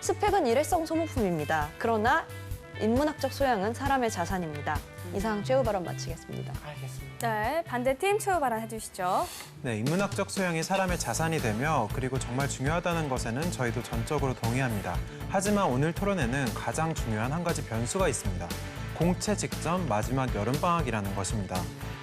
스펙은 일회성 소모품입니다. 그러나 인문학적 소양은 사람의 자산입니다. 이상 최후 발언 마치겠습니다. 알겠습니다. 네, 반대팀 최후 발언 해주시죠. 네, 인문학적 소양이 사람의 자산이 되며 그리고 정말 중요하다는 것에는 저희도 전적으로 동의합니다. 하지만 오늘 토론에는 가장 중요한 한 가지 변수가 있습니다. 공채 직전 마지막 여름방학이라는 것입니다.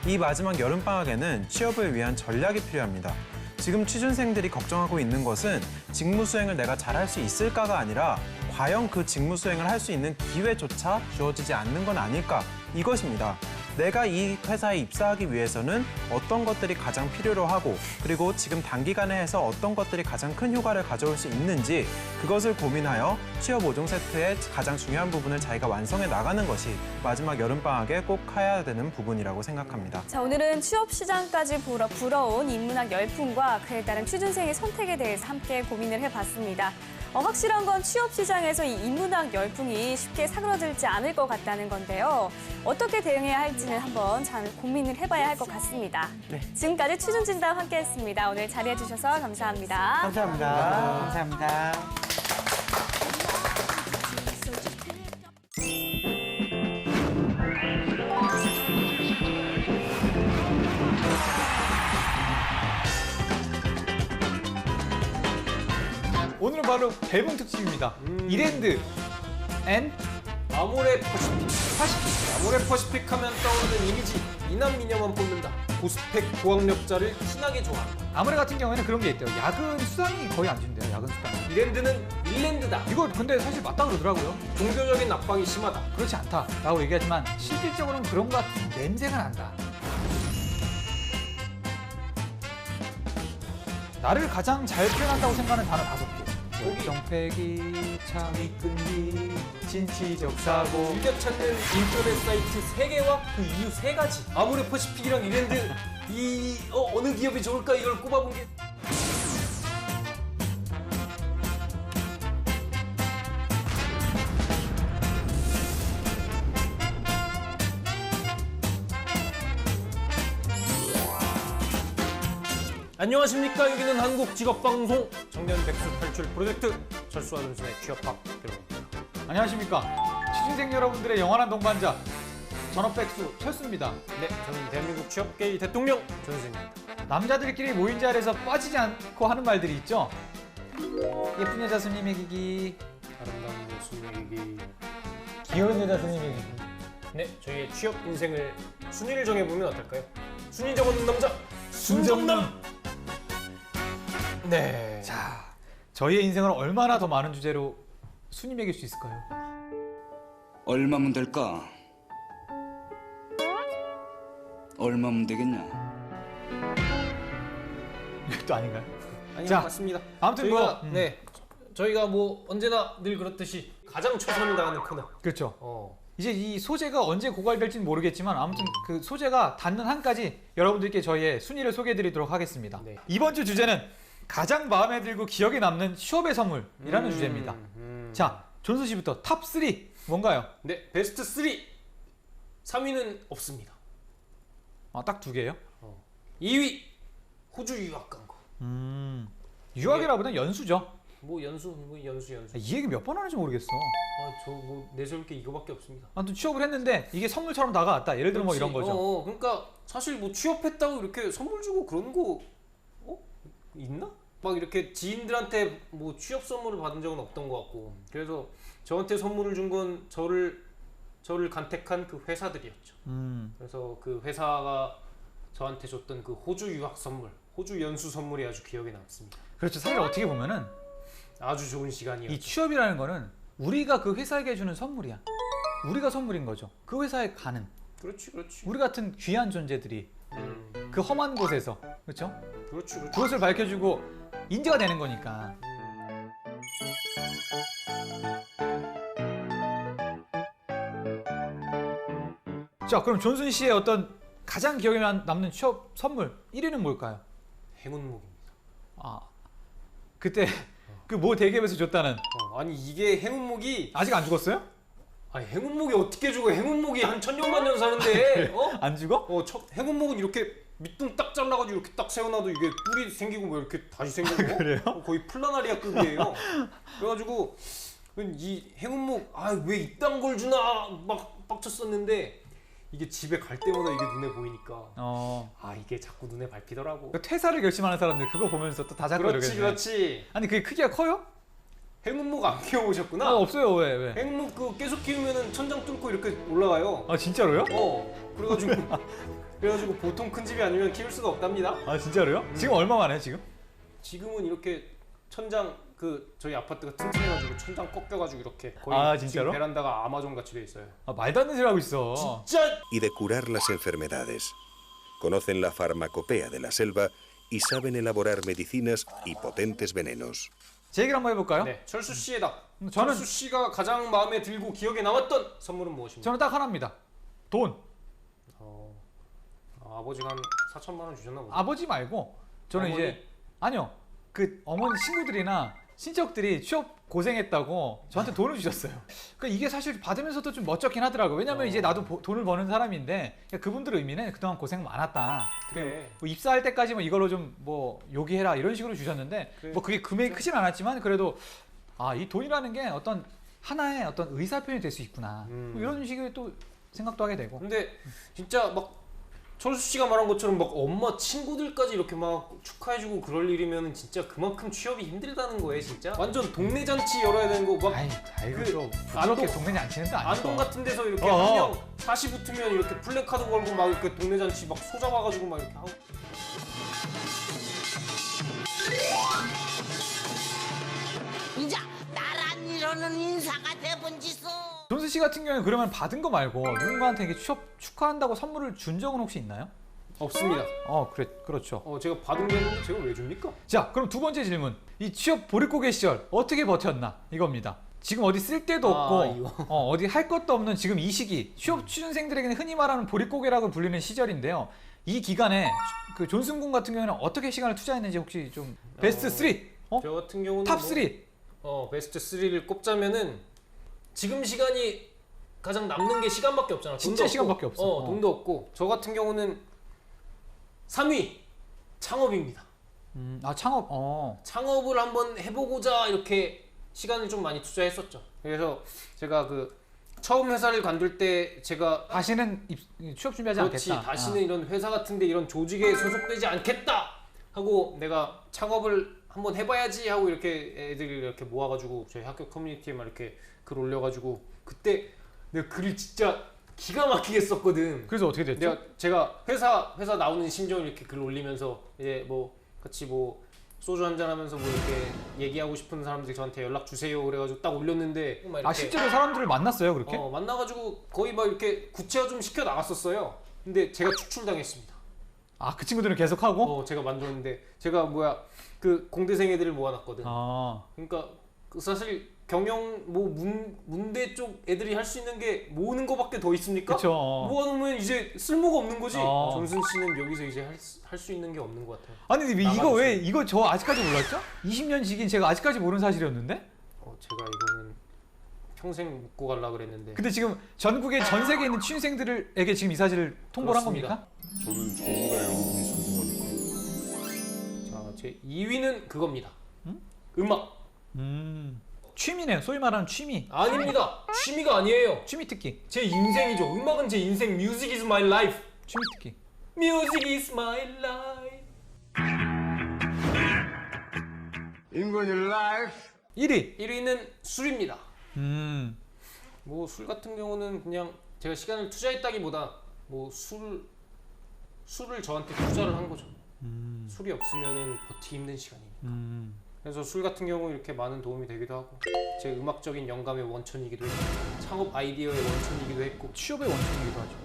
이 마지막 여름방학에는 취업을 위한 전략이 필요합니다. 지금 취준생들이 걱정하고 있는 것은 직무 수행을 내가 잘할 수 있을까가 아니라 과연 그 직무 수행을 할 수 있는 기회조차 주어지지 않는 건 아닐까, 이것입니다. 내가 이 회사에 입사하기 위해서는 어떤 것들이 가장 필요로 하고, 그리고 지금 단기간에 해서 어떤 것들이 가장 큰 효과를 가져올 수 있는지, 그것을 고민하여 취업 5종 세트의 가장 중요한 부분을 자기가 완성해 나가는 것이 마지막 여름방학에 꼭 해야 되는 부분이라고 생각합니다. 자, 오늘은 취업 시장까지 불어온 인문학 열풍과 그에 따른 취준생의 선택에 대해서 함께 고민을 해봤습니다. 확실한 건 취업 시장에서 이 인문학 열풍이 쉽게 사그러들지 않을 것 같다는 건데요. 어떻게 대응해야 할지는 한번 잘 고민을 해봐야 할 것 같습니다. 네. 지금까지 취준진담 함께했습니다. 오늘 자리해주셔서 감사합니다. 감사합니다. 감사합니다. 오늘은 바로 개봉 특집입니다. 이랜드 앤 아모레 퍼시픽. 아모레 퍼시픽 하면 떠오르는 이미지. 이남 미녀만 뽑는다. 고스펙 고학력자를 티나게 좋아한다. 아모레 같은 경우에는 그런 게 있대요. 야근 수당이 거의 안 준대요. 야근 수당. 이랜드는 일랜드다. 이거 근데 사실 맞다 그러더라고요. 종교적인 압박이 심하다. 그렇지 않다라고 얘기하지만 실질적으로는 그런 것 같은 냄새가 난다. 나를 가장 잘 표현한다고 생각하는 단어 5개. 정패기, 참이 끈기, 진취적 사고. 즐겨 찾는 인터넷 사이트 3개와 그 이유 3가지. 아모레 퍼시픽이랑 이랜드 어느 기업이 좋을까 이걸 꼽아본 게. 안녕하십니까. 여기는 한국직업방송 청년 백수 탈출 프로젝트 철수하는 순의 취업학 들어옵니다. 안녕하십니까. 취준생 여러분들의 영원한 동반자 전업백수 철수입니다. 네, 저는 대한민국 취업계의 대통령 전수입니다. 남자들끼리 모인 자리에서 빠지지 않고 하는 말들이 있죠. 예쁜 여자 순위 매기기, 아름다운 예수님에게. 귀여운 여자 순위 매기기. 네, 저희의 취업 인생을 순위를 정해보면 어떨까요? 순위 적어놓은 남자 순정남. 네. 자, 저희의 인생을 얼마나 더 많은 주제로 순위 매길 수 있을까요? 얼마면 될까? 얼마면 되겠냐? 이것도 아닌가요? 아니, 자, 맞습니다. 아무튼 저희가 뭐, 네, 저희가 뭐 언제나 늘 그렇듯이 가장 최선을 다하는 코너. 그렇죠. 이제 이 소재가 언제 고갈될지는 모르겠지만 아무튼 그 소재가 닿는 한까지 여러분들께 저희의 순위를 소개해드리도록 하겠습니다. 네. 이번 주 주제는 가장 마음에 들고 기억에 남는 취업의 선물이라는 주제입니다. 자, 존수 씨부터 탑 3 뭔가요? 네, 베스트 3. 3위는 없습니다. 딱 2개예요? 2위 호주 유학 간 거. 유학이라보다는 연수죠. 뭐 연수. 이 얘기 몇 번 하는지 모르겠어. 저 뭐 내세울 게 이거밖에 없습니다. 아무튼 취업을 했는데 이게 선물처럼 다가왔다. 예를 들어 뭐 이런 그렇지. 거죠. 그러니까 사실 뭐 취업했다고 이렇게 선물 주고 그런 거 있나? 막 이렇게 지인들한테 뭐 취업 선물을 받은 적은 없던 것 같고, 그래서 저한테 선물을 준 건 저를 간택한 그 회사들이었죠. 그래서 그 회사가 저한테 줬던 그 호주 유학 선물, 호주 연수 선물이 아주 기억에 남습니다. 그렇죠. 사실 어떻게 보면은 아주 좋은 시간이었죠. 이 취업이라는 거는 우리가 그 회사에게 주는 선물이야. 우리가 선물인 거죠. 그 회사에 가는. 그렇지. 우리 같은 귀한 존재들이 그 험한 곳에서, 그렇죠? 그렇지. 그것을 밝혀주고 인재가 되는 거니까. 자, 그럼 존슨 씨의 어떤 가장 기억에 남는 취업 선물 1위는 뭘까요? 행운목입니다. 그때 그 모 대기업에서 줬다는. 아니 이게 행운목이 아직 안 죽었어요? 아니 행운목이 어떻게 죽어? 행운목이 한 천년만 년 사는데 안 죽어? 행운목은 이렇게 밑둥 딱 잘라가지고 이렇게 딱 세워놔도 이게 뿔이 생기고 뭐 이렇게 다시 생기고 그래요? 거의 플라나리아급이에요. 그래가지고 이 행운목 왜 이딴 걸 주나 막 빡쳤었는데, 이게 집에 갈 때마다 이게 눈에 보이니까 이게 자꾸 눈에 밟히더라고. 그 퇴사를 결심하는 사람들 그거 보면서 또 다 잡고 그러겠네. 그렇지. 아니 그게 크기가 커요? 행운목 안 키워보셨구나? 없어요. 왜? 행운목 그 계속 키우면은 천장 뚫고 이렇게 올라가요. 아 진짜로요? 그래가지고 보통 큰 집이 아니면 키울 수가 없답니다. 아 진짜로요? 지금 얼마만 해 지금? 지금은 이렇게 천장 저희 아파트가 튼튼해가지고 천장 꺾여가지고 이렇게 거의 진짜로? 지금 베란다가 아마존 같이 돼 있어요. 말도 안 되는 소리 하고 있어. 진짜 y de curar las enfermedades. Conocen la farmacopea de la selva y saben elaborar medicinas y potentes venenos. 제 얘기를 한번 해볼까요? 네, 철수 씨에다. 저는- 철수 씨가 가장 마음에 들고 기억에 남았던 선물은 무엇입니까? 저는 딱 하나입니다. 돈. 아버지가 한 4천만 원 주셨나 보네. 아버지 말고 저는 어머니? 이제 아니요. 그 어머니 친구들이나 친척들이 취업 고생했다고 저한테 돈을 주셨어요. 그러니까 이게 사실 받으면서도 좀 멋쩍긴 하더라고요. 왜냐면 이제 나도 돈을 버는 사람인데 그러니까 그분들 의미는 그동안 고생 많았다. 그래. 뭐 입사할 때까지 뭐 이걸로 좀 뭐 요기해라 이런 식으로 주셨는데 그래. 뭐 그게 금액이 크진 않았지만 그래도 이 돈이라는 게 어떤 하나의 어떤 의사 표현이 될 수 있구나. 뭐 이런 식의 또 생각도 하게 되고. 근데 진짜 막 철수 씨가 말한 것처럼 막 엄마 친구들까지 이렇게 막 축하해주고 그럴 일이면 진짜 그만큼 취업이 힘들다는 거예요, 진짜. 완전 동네 잔치 열어야 되는 거 막 또 부드럽게 동네 잔치는 또 아니고. 안동 같은 데서 이렇게 한 명 다시 붙으면 이렇게 플래카드 걸고 막 이렇게 동네 잔치 막 소 잡아가지고 막 이렇게 하고. 이제 나란 이러는 인사가 돼본지소. 존슨 씨 같은 경우는 그러면 받은 거 말고 누군가한테 이게 취업 축하한다고 선물을 준 적은 혹시 있나요? 없습니다. 그렇죠. 제가 받은 게 있는데 제가 왜 줍니까? 자, 그럼 두 번째 질문. 이 취업 보릿고개 시절 어떻게 버텼나 이겁니다. 지금 어디 쓸 데도 없고 어디 할 것도 없는 지금 이 시기 취업 취준생들에게는 흔히 말하는 보릿고개라고 불리는 시절인데요. 이 기간에 그 존슨 군 같은 경우는 어떻게 시간을 투자했는지 혹시 좀 베스트 3? 저 같은 경우는 탑 3? 베스트 3를 꼽자면은 지금 시간이 가장 남는 게 시간밖에 없잖아. 진짜 돈도 시간밖에 없고. 없어. 돈도 없고. 저 같은 경우는 3위 창업입니다. 창업. 창업을 한번 해보고자 이렇게 시간을 좀 많이 투자했었죠. 그래서 제가 그 처음 회사를 관둘 때 제가 다시는 취업 준비하지 그렇지, 않겠다. 다시는 이런 회사 같은데 이런 조직에 소속되지 않겠다 하고 내가 창업을 한번 해봐야지 하고 이렇게 애들이 이렇게 모아가지고 저희 학교 커뮤니티에 막 이렇게 글 올려가지고 그때 내가 글을 진짜 기가 막히게 썼거든. 그래서 어떻게 됐죠? 제가 회사 나오는 심정을 이렇게 글 올리면서 이제 뭐 같이 뭐 소주 한잔 하면서 뭐 이렇게 얘기하고 싶은 사람들이 저한테 연락 주세요 그래가지고 딱 올렸는데 막 이렇게 실제로 사람들을 만났어요 그렇게? 만나가지고 거의 막 이렇게 구체화 좀 시켜 나갔었어요. 근데 제가 추출당했습니다. 그 친구들은 계속 하고? 제가 만들었는데 제가 그 공대생 애들을 모아놨거든. 그러니까 사실 경영 뭐 문대 쪽 애들이 할 수 있는 게 모으는 거밖에 더 있습니까? 그쵸. 모아놓으면 이제 쓸모가 없는 거지. 존슨 씨는 여기서 이제 할 수 있는 게 없는 것 같아요. 아니 근데 이거 저 아직까지 몰랐죠? 20년 지긴 제가 아직까지 모르는 사실이었는데? 제가 이거는 평생 묻고 가려고 그랬는데. 근데 지금 전국의 전 세계에 있는 취준생들에게 지금 이 사실을 통보를 한 겁니까? 저는 전문가 연구이 소중하니까. 자, 제 2위는 그겁니다. 음악. 취미네요. 소위 말하는 취미. 아닙니다. 취미가 아니에요. 취미 특기. 제 인생이죠. 음악은 제 인생. Music is my life. 취미 특기. Music is my life. 인간의 라이프 1위. 1위는 술입니다. 음. 뭐 술 같은 경우는 그냥 제가 시간을 투자했다기보다 뭐 술을 저한테 투자를 한 거죠. 술이 없으면은 버티기 힘든 시간이니까. 그래서 술 같은 경우 이렇게 많은 도움이 되기도 하고 제 음악적인 영감의 원천이기도 했고 창업 아이디어의 원천이기도 했고 취업의 원천이기도 하죠.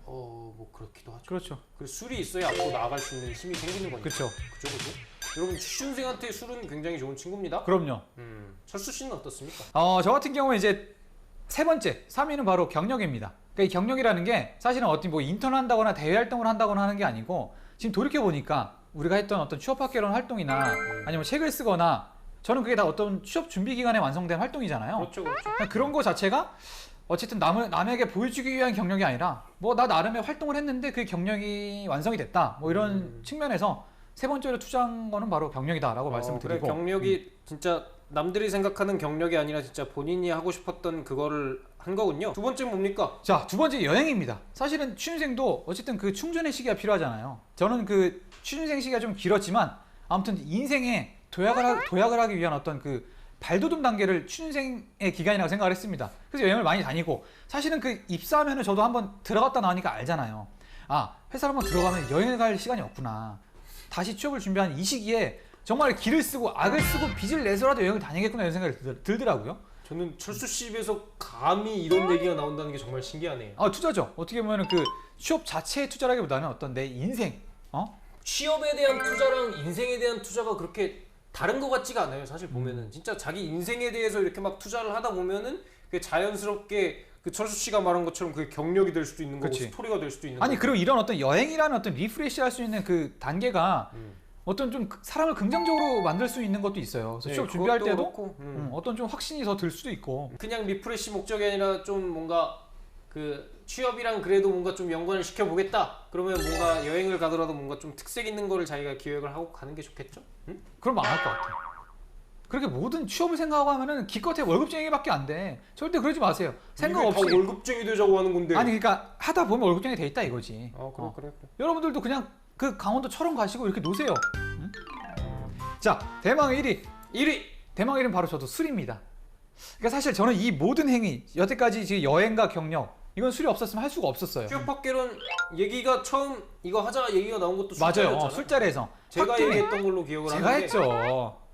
뭐 그렇기도 하죠. 그렇죠. 그리고 술이 있어야 앞으로 나아갈 수 있는 힘이 생기는 거니까. 그렇죠. 그죠. 여러분 취준생한테 술은 굉장히 좋은 친구입니다. 그럼요. 철수 씨는 어떻습니까? 저 같은 경우에 이제 세 번째, 3위는 바로 경력입니다. 그러니까 이 경력이라는 게 사실은 어떤 뭐 인턴 한다거나 대외 활동을 한다거나 하는 게 아니고 지금 돌이켜 보니까 우리가 했던 어떤 취업학개론 활동이나 아니면 책을 쓰거나 저는 그게 다 어떤 취업 준비 기간에 완성된 활동이잖아요. 그렇죠. 그러니까 그런 거 자체가 어쨌든 남에게 보여주기 위한 경력이 아니라 뭐 나 나름의 활동을 했는데 그 경력이 완성이 됐다. 뭐 이런 측면에서 세 번째로 투자한 거는 바로 경력이다라고 말씀을 드리고. 그래, 경력이 진짜 남들이 생각하는 경력이 아니라 진짜 본인이 하고 싶었던 그거를 한 거군요. 두 번째는 뭡니까? 자, 두 번째 여행입니다. 사실은 취준생도 어쨌든 그 충전의 시기가 필요하잖아요. 저는 그 취준생 시기가 좀 길었지만 아무튼 인생에 도약을 하기 위한 어떤 그 발돋움 단계를 취준생의 기간이라고 생각을 했습니다. 그래서 여행을 많이 다니고 사실은 그 입사하면은 저도 한번 들어갔다 나오니까 알잖아요. 아, 회사를 한번 들어가면 여행을 갈 시간이 없구나. 다시 취업을 준비한 이 시기에 정말 기를 쓰고 악을 쓰고 빚을 내서라도 여행을 다니겠구나 이런 생각이 들더라고요. 저는 철수 씨 입에서 감히 이런 얘기가 나온다는 게 정말 신기하네요. 투자죠. 어떻게 보면 그 취업 자체의 투자라기보다는 어떤 내 인생, 취업에 대한 투자랑 인생에 대한 투자가 그렇게 다른 것 같지가 않아요. 사실 보면은 진짜 자기 인생에 대해서 이렇게 막 투자를 하다 보면은 그게 자연스럽게 그 철수 씨가 말한 것처럼 그게 경력이 될 수도 있는 거고 스토리가 될 수도 있는 거고. 그리고 이런 어떤 여행이라는 어떤 리프레시 할 수 있는 그 단계가 어떤 좀 사람을 긍정적으로 만들 수 있는 것도 있어요. 그래서 취업 준비할 때도 어떤 좀 확신이 더 들 수도 있고. 그냥 리프레시 목적이 아니라 좀 뭔가 그 취업이랑 그래도 뭔가 좀 연관을 시켜보겠다. 그러면 뭔가 여행을 가더라도 뭔가 좀 특색 있는 거를 자기가 기획을 하고 가는 게 좋겠죠? 응? 그럼 안 할 것 같아요. 그렇게 모든 취업을 생각하고 하면은 기껏해 월급쟁이밖에 안 돼. 절대 그러지 마세요. 생각 없이. 다 월급쟁이 되자고 하는 건데. 아니 그러니까 하다 보면 월급쟁이 돼 있다 이거지. 그래. 여러분들도 그냥 그 강원도 철원 가시고 이렇게 노세요. 응? 자, 대망의 1위. 대망의 1위는 바로 저도 술입니다. 그러니까 사실 저는 이 모든 행위, 여태까지 지금 여행과 경력, 이건 술이 없었으면 할 수가 없었어요. 취업학개론 얘기가 처음 이거 하자 얘기가 나온 것도 맞아요. 술자리였잖아요. 술자리에서. 제가 얘기했던 걸로 기억을 하는데. 제가 했죠.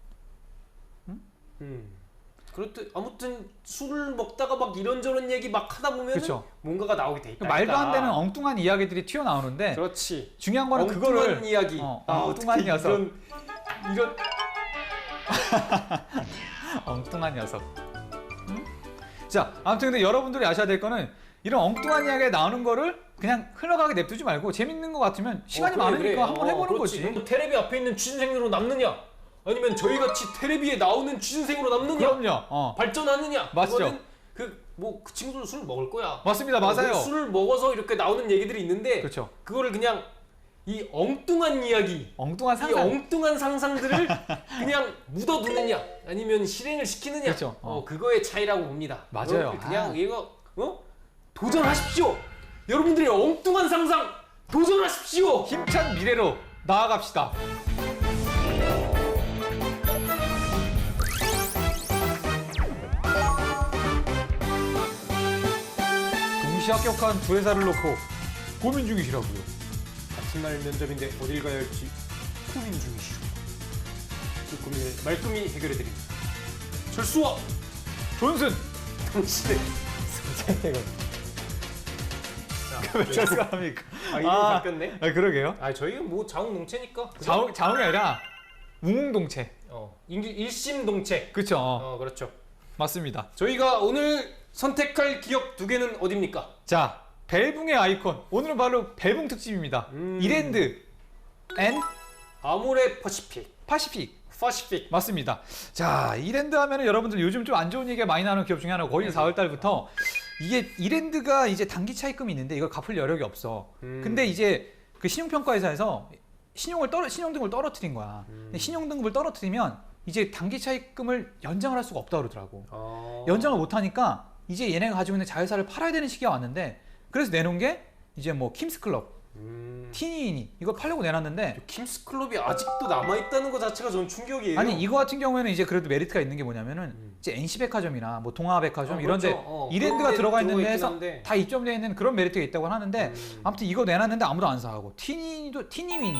그렇듯 아무튼 술을 먹다가 막 이런저런 얘기 막 하다 보면 그쵸. 뭔가가 나오게 돼 있다. 말도 안 되는 엉뚱한 이야기들이 튀어나오는데 그렇지. 중요한 거는 엉뚱한 그거를 이야기. 엉뚱한 녀석. 이런 엉뚱한 녀석. 자, 아무튼 근데 여러분들이 아셔야 될 거는 이런 엉뚱한 이야기가 나오는 거를 그냥 흘러가게 냅두지 말고 재밌는 거 같으면 시간이 많으니까 한번 해보는 거지. 너 테레비 앞에 있는 취준생으로 남느냐? 아니면 저희같이 테레비에 나오는 취준생으로 남느냐? 그럼요. 발전하느냐? 맞죠. 그 친구들 술 먹을 거야. 맞습니다. 맞아요. 술을 먹어서 이렇게 나오는 얘기들이 있는데 그렇죠. 그거를 그냥 이 엉뚱한 이야기, 엉뚱한 상상. 이 엉뚱한 상상들을 그냥 묻어두느냐, 아니면 실행을 시키느냐, 그렇죠. 그거의 차이라고 봅니다. 맞아요. 그냥 이거 도전하십시오. 여러분들의 엉뚱한 상상 도전하십시오. 힘찬 미래로 나아갑시다. 동시 합격한 두 회사를 놓고 고민 중이시라고요. 같은 날 면접인데 어딜 가야 할지 고민 중이시오. 그 고민을 말끔히 해결해드립니다. 철수와 존슨. 당신의 선택은. 왜 철수가 합니까? 이름이 바뀌었네. 그러게요. 저희가 뭐 자웅동체니까. 자웅이 아니라 웅웅동체. 일심동체. 그렇죠. 그렇죠. 맞습니다. 저희가 오늘 선택할 기업 두 개는 어디입니까? 자, 벨붕의 아이콘. 오늘은 바로 벨붕 특집입니다. 이랜드 앤 아모레 퍼시픽. 파시픽. 맞습니다. 자, 이랜드 하면은 여러분들 요즘 좀 안 좋은 얘기가 많이 나오는 기업 중에 하나가 거의 4월 달부터 이게 이랜드가 이제 단기 차입금이 있는데 이걸 갚을 여력이 없어. 근데 이제 그 신용평가회사에서 신용등급을 떨어뜨린 거야. 근데 신용등급을 떨어뜨리면 이제 단기 차입금을 연장을 할 수가 없다고 그러더라고. 연장을 못 하니까 이제 얘네가 가지고 있는 자회사를 팔아야 되는 시기가 왔는데 그래서 내놓은 게 이제 뭐 킴스클럽, 티니니 이거 팔려고 내놨는데 킴스클럽이 아직도 남아있다는 것 자체가 저는 충격이에요. 아니 이거 같은 경우에는 이제 그래도 메리트가 있는 게 뭐냐면은 이제 NC백화점이나 뭐 동아백화점 이런데 그렇죠. 이랜드가 그런 들어가 있는 경우가 데에서 있긴 한데. 다 입점되어 있는 그런 메리트가 있다고 하는데 아무튼 이거 내놨는데 아무도 안 사고 티니도 티니미니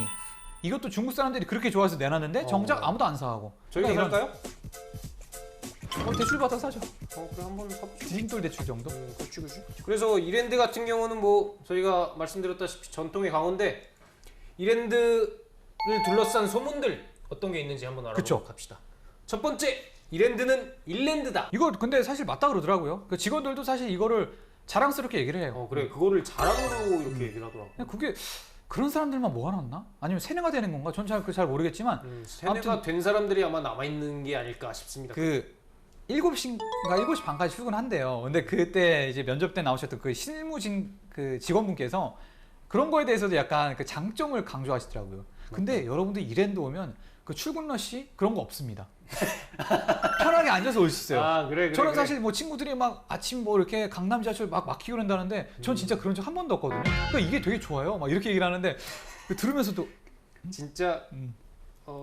이것도 중국 사람들이 그렇게 좋아해서 내놨는데 정작 아무도 안 사고 저희가 그러니까 살까요? 대출 받아 사죠. 그래 한번 사보죠. 디딤돌 대출 정도? 그렇지. 그래서 이랜드 같은 경우는 뭐 저희가 말씀드렸다시피 전통의 강호인데 이랜드를 둘러싼 소문들 어떤 게 있는지 한번 알아보도록 합시다. 첫 번째, 이랜드는 일랜드다. 이거 근데 사실 맞다 그러더라고요. 그 직원들도 사실 이거를 자랑스럽게 얘기를 해요. 그래 그거를 자랑으로 이렇게 얘기를 하더라고. 그게 그런 사람들만 모아놨나? 아니면 세뇌가 되는 건가? 전 잘 모르겠지만 세뇌가 된 사람들이 아마 남아있는 게 아닐까 싶습니다. 그 7시인가 7시 반까지 출근한대요. 근데 그때 이제 면접 때 나오셨던 그 실무진 그 직원분께서 그런 거에 대해서도 약간 그 장점을 강조하시더라고요. 근데 여러분들 이랜드 오면 그 출근 러시 그런 거 없습니다. 편하게 앉아서 올 수 있어요. 그래. 저는 사실 뭐 친구들이 막 아침 뭐 이렇게 강남 지하철 막 막히고 그런다는데 전 진짜 그런 적 한 번도 없거든요. 그러니까 이게 되게 좋아요. 막 이렇게 얘기를 하는데 들으면서도 진짜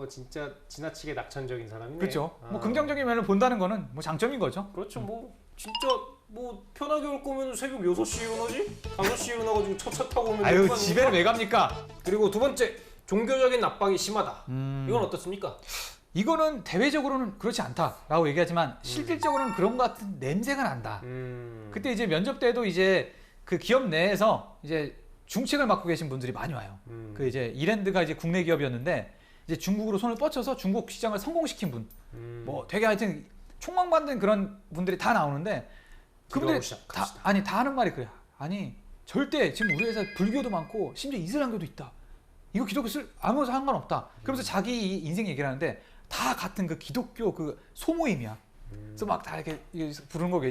진짜 지나치게 낙천적인 사람이네. 그렇죠. 뭐 긍정적인 면을 본다는 거는 뭐 장점인 거죠. 그렇죠. 뭐 진짜 뭐 편하게 올 거면 새벽 6시에 일어나지? 5시에 일어나가지고 첫 타고 오면 아유 될거 집에는 아닙니까? 왜 갑니까? 그리고 두 번째, 종교적인 압박이 심하다. 이건 어떻습니까? 이거는 대외적으로는 그렇지 않다라고 얘기하지만 실질적으로는 그런 것 같은 냄새가 난다. 그때 이제 면접 때도 이제 그 기업 내에서 이제 중책을 맡고 계신 분들이 많이 와요. 그 이제 이랜드가 이제 국내 기업이었는데 이제 중국으로 손을 뻗쳐서 중국 시장을 성공시킨 분, 뭐 되게 하여튼 촉망받는 그런 분들이 다 나오는데 그분들이 다 하는 말이 그래. 아니 절대 지금 우리 회사 불교도 많고 심지어 이슬람교도 있다. 이거 기독교 아무 상관없다. 그러면서 자기 인생 얘기를 하는데 다 같은 그 기독교 그 소모임이야. 그래서 막 다 이렇게 부르는 거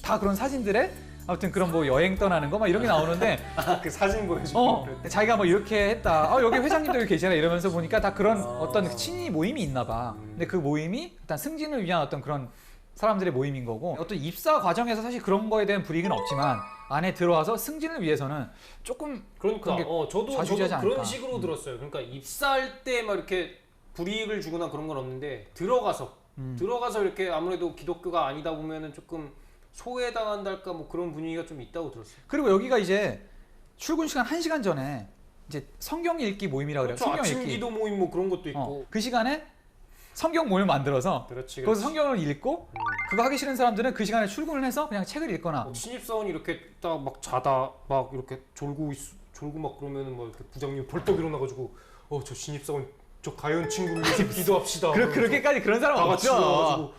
다 그런 사진들에 아무튼 그런 뭐 여행 떠나는 거 막 이런 게 나오는데 그 사진 보여주고 자기가 뭐 이렇게 했다. 여기 회장님도 여기 계시나 이러면서 보니까 다 그런 어떤 친위 모임이 있나 봐. 근데 그 모임이 일단 승진을 위한 어떤 그런 사람들의 모임인 거고 어떤 입사 과정에서 사실 그런 거에 대한 불이익은 없지만 안에 들어와서 승진을 위해서는 조금 그러니까 저도 좌지우지하지 않을까. 그런 식으로 들었어요. 그러니까 입사할 때 막 이렇게 불이익을 주거나 그런 건 없는데 들어가서 이렇게 아무래도 기독교가 아니다 보면은 조금 소외당한달까 뭐 그런 분위기가 좀 있다고 들었어요. 그리고 여기가 이제 출근 시간 1시간 전에 이제 성경 읽기 모임이라고 그래요. 성경 아침 읽기. 기도 모임 뭐 그런 것도 있고. 그 시간에 성경 모임을 만들어서 거기서 성경을 읽고 그거 하기 싫은 사람들은 그 시간에 출근을 해서 그냥 책을 읽거나 신입사원이 이렇게 딱 막 자다 막 이렇게 졸고 막 그러면은 뭐 이렇게 부장님 벌떡 일어나가지고 저 신입사원 저 가연 친구를 위해서 기도합시다. 그렇게까지 그런 사람 없죠.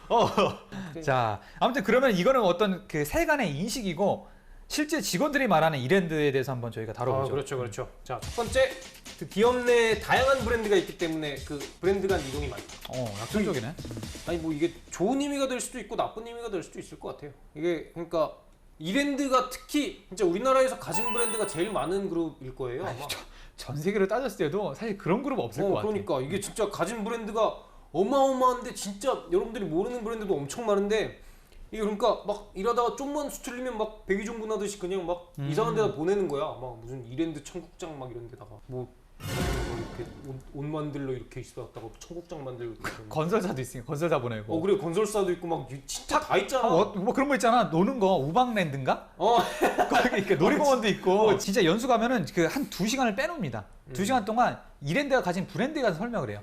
네. 자, 아무튼 그러면 이거는 어떤 그 세간의 인식이고 실제 직원들이 말하는 이랜드에 대해서 한번 저희가 다뤄보죠. 그렇죠. 자, 첫 번째, 그 기업 내에 다양한 브랜드가 있기 때문에 그 브랜드 간 이동이 많다. 약속적이네. 아니 뭐 이게 좋은 의미가 될 수도 있고 나쁜 의미가 될 수도 있을 것 같아요. 이게 그러니까 이랜드가 특히 진짜 우리나라에서 가진 브랜드가 제일 많은 그룹일 거예요. 아마. 전 세계로 따졌을 때도 사실 그런 그룹 없을 것 같아요. 그러니까 이게 진짜 가진 브랜드가 어마어마한데 진짜 여러분들이 모르는 브랜드도 엄청 많은데 이게 그러니까 막 일하다가 좀만 수틀리면 막 백의종군하듯이 그냥 막 이상한 데다 보내는 거야. 막 무슨 이랜드 청국장 막 이런 데다가 뭐 이렇게 옷 만들러 이렇게 있었다고 청국장 만들고 건설사도 있으니까 건설사 보내고. 그래 건설사도 있고 막 진짜 다 있잖아. 뭐 그런 거 있잖아. 노는 거 우방랜드인가? 거기 이렇게 놀이공원도 있고. 진짜 연수 가면은 그 한 2시간을 빼놉니다. 2시간 동안 이랜드가 가진 브랜드에 가서 설명을 해요.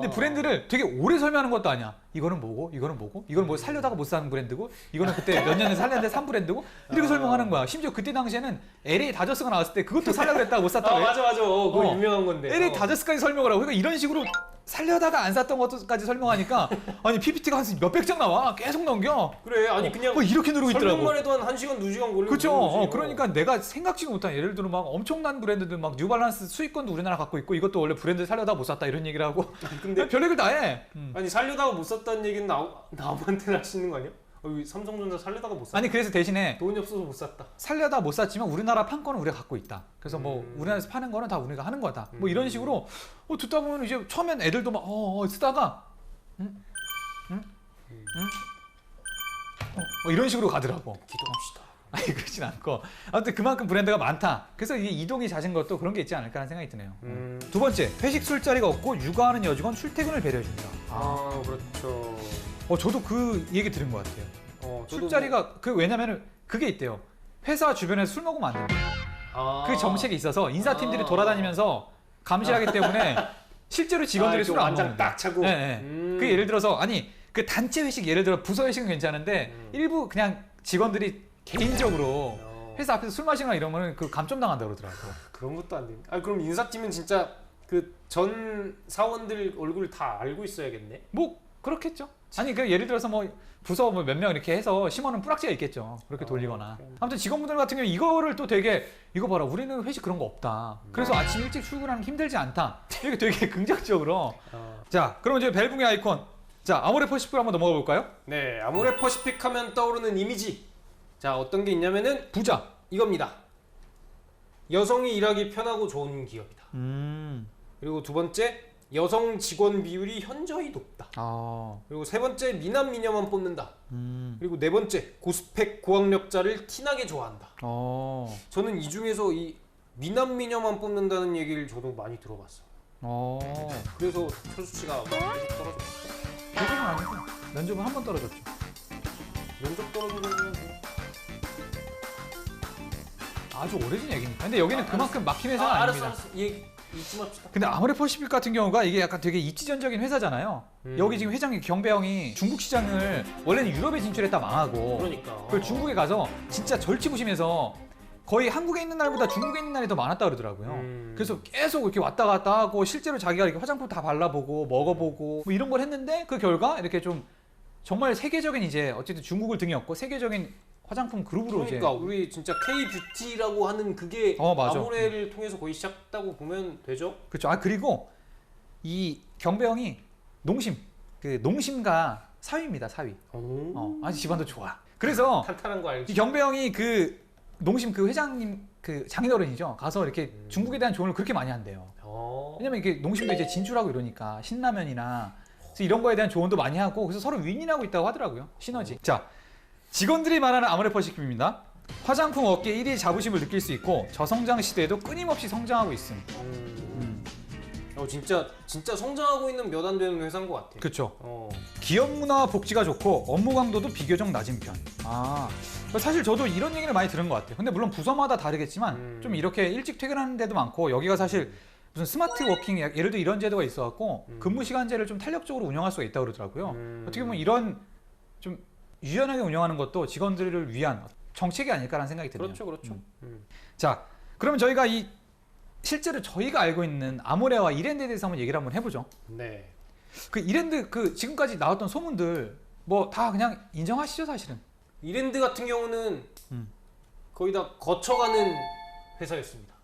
근데 브랜드를 되게 오래 설명하는 것도 아니야. 이거는 뭐고, 이거는 뭐고, 이거는 뭐 살려다가 못 사는 브랜드고, 이거는 그때 몇 년에 살렸는데 산 브랜드고 이렇게 설명하는 거야. 심지어 그때 당시에는 LA 다저스가 나왔을 때 그것도 살려고 했다가 못 샀다고 해. 맞아. 그거 유명한 건데. LA 다저스까지 설명을 하고 그러니까 이런 식으로 살려다가 안 샀던 것까지 설명하니까 아니 PPT가 한 몇백 장 나와. 계속 넘겨. 그래. 아니 그냥 이렇게 누르고 있더라고. 설명만 해도 한 1시간, 2시간 걸리고. 그렇죠. 그러니까 내가 생각지도 못한 예를 들어 막 엄청난 브랜드들 막 뉴발란스 수입권도 우리나라 갖고 있고 이것도 원래 브랜드 살려다가 못 샀다 이런 얘기를 하고 근데 별얘기를 다 해. 아니 살려다가 못 샀다는 얘기는 나한테는 할 수 있는 거 아니야? 삼성전자 살려다가 못 샀다. 아니 그래서 대신에 돈이 없어서 못 샀다. 살려다 못 샀지만 우리나라 판권은 우리가 갖고 있다. 그래서 뭐 우리나라에서 파는 거는 다 우리가 하는 거다. 뭐 이런 식으로 듣다 보면 이제 처음엔 애들도 막 쓰다가 이런 식으로 가더라고. 기도합시다. 아니 그렇진 않고 아무튼 그만큼 브랜드가 많다. 그래서 이게 이동이 잦은 것도 그런 게 있지 않을까 하는 생각이 드네요. 두 번째, 회식 술자리가 없고 육아하는 여직원 출퇴근을 배려해준다. 그렇죠. 저도 그 얘기 들은 것 같아요. 저도 술자리가 왜냐면은 그게 있대요. 회사 주변에 술 먹으면 안 된다. 그 정책이 있어서 인사팀들이 돌아다니면서 감시하기 때문에 실제로 직원들이 술을 안 완장 먹는다. 딱 차고. 네. 그 예를 들어서 그 단체 회식 예를 들어 부서 회식은 괜찮은데 일부 그냥 직원들이 개인적으로 회사 앞에서 술 마시거나 이러면 그 감점 당한다 그러더라고. 그런 것도 안 돼. 그럼 인사팀은 진짜 그 전 사원들 얼굴 다 알고 있어야겠네. 뭐 그렇겠죠. 아니 그 예를 들어서 뭐 부서 뭐 몇 명 이렇게 해서 심어놓은 뿌락지가 있겠죠. 그렇게 돌리거나. 아무튼 직원분들 같은 경우 이거를 또 되게 이거 봐라 우리는 회식 그런 거 없다. 그래서 아침 일찍 출근하는 게 힘들지 않다. 이렇게 되게 긍정적으로. 자, 그럼 이제 벨붕의 아이콘. 자, 아모레퍼시픽 한번 넘어가 볼까요? 네, 아모레퍼시픽 하면 떠오르는 이미지. 자, 어떤 게 있냐면은 부자. 이겁니다. 여성이 일하기 편하고 좋은 기업이다. 그리고 두 번째, 여성 직원 비율이 현저히 높다. 그리고 세 번째, 미남 미녀만 뽑는다. 그리고 네 번째, 고스펙 고학력자를 티나게 좋아한다. 저는 이 중에서 이 미남 미녀만 뽑는다는 얘기를 저도 많이 들어봤어요. 그래서 철수 씨가 계속 떨어졌어요. 그건 아니고 면접은 한 번 떨어졌죠. 면접 떨어지는 아주 오래전 얘기니까. 근데 여기는 그만큼 막힌 회사는 아닙니다. 알았어. 잊지 맙시다. 근데 아모레퍼시픽 같은 경우가 이게 약간 되게 입지전적인 회사잖아요. 여기 지금 회장님 경배형이 중국 시장을 원래는 유럽에 진출했다 망하고 그러니까. 그걸 중국에 가서 진짜 절치부심해서 거의 한국에 있는 날보다 중국에 있는 날이 더 많았다 그러더라고요. 그래서 계속 이렇게 왔다 갔다 하고 실제로 자기가 이렇게 화장품 다 발라보고 먹어보고 뭐 이런 걸 했는데 그 결과 이렇게 좀 정말 세계적인 이제 어쨌든 중국을 등에 업고 세계적인 화장품 그룹으로 그러니까 이제 우리 진짜 K-뷰티라고 하는 그게 맞아. 아모레를 통해서 거의 시작했다고 보면 되죠? 그렇죠. 그리고 이 경배형이 농심가 사위입니다. 사위. 아주 집안도 좋아. 그래서 탄탄한 거 알지? 이 경배형이 그 농심 그 회장님 그 장인어른이죠. 가서 이렇게 중국에 대한 조언을 그렇게 많이 한대요. 왜냐면 이게 농심도 이제 진출하고 이러니까 신라면이나 그래서 이런 거에 대한 조언도 많이 하고 그래서 서로 윈윈하고 있다고 하더라고요. 시너지. 자, 직원들이 말하는 아모레퍼시픽입니다. 화장품 업계 1위 자부심을 느낄 수 있고 저성장 시대에도 끊임없이 성장하고 있음. 진짜 성장하고 있는 몇 안 되는 회사인 것 같아요. 그렇죠. 기업 문화와 복지가 좋고 업무 강도도 비교적 낮은 편. 사실 저도 이런 얘기를 많이 들은 것 같아요. 근데 물론 부서마다 다르겠지만 좀 이렇게 일찍 퇴근하는 데도 많고 여기가 사실 무슨 스마트 워킹 예를 들어 이런 제도가 있어갖고 근무 시간제를 좀 탄력적으로 운영할 수가 있다고 그러더라고요. 어떻게 보면 이런 좀 유연하게 운영하는 것도 직원들을 위한 정책이 아닐까라는 생각이 드네요. 그렇죠. 자, 그러면 저희가 실제로 저희가 알고 있는 아모레와 이랜드에 대해서 한번 얘기를 한번 해보죠. 네. 그 이랜드 지금까지 나왔던 소문들 뭐 다 그냥 인정하시죠, 사실은? 이랜드 같은 경우는 거의 다 거쳐가는 회사였습니다.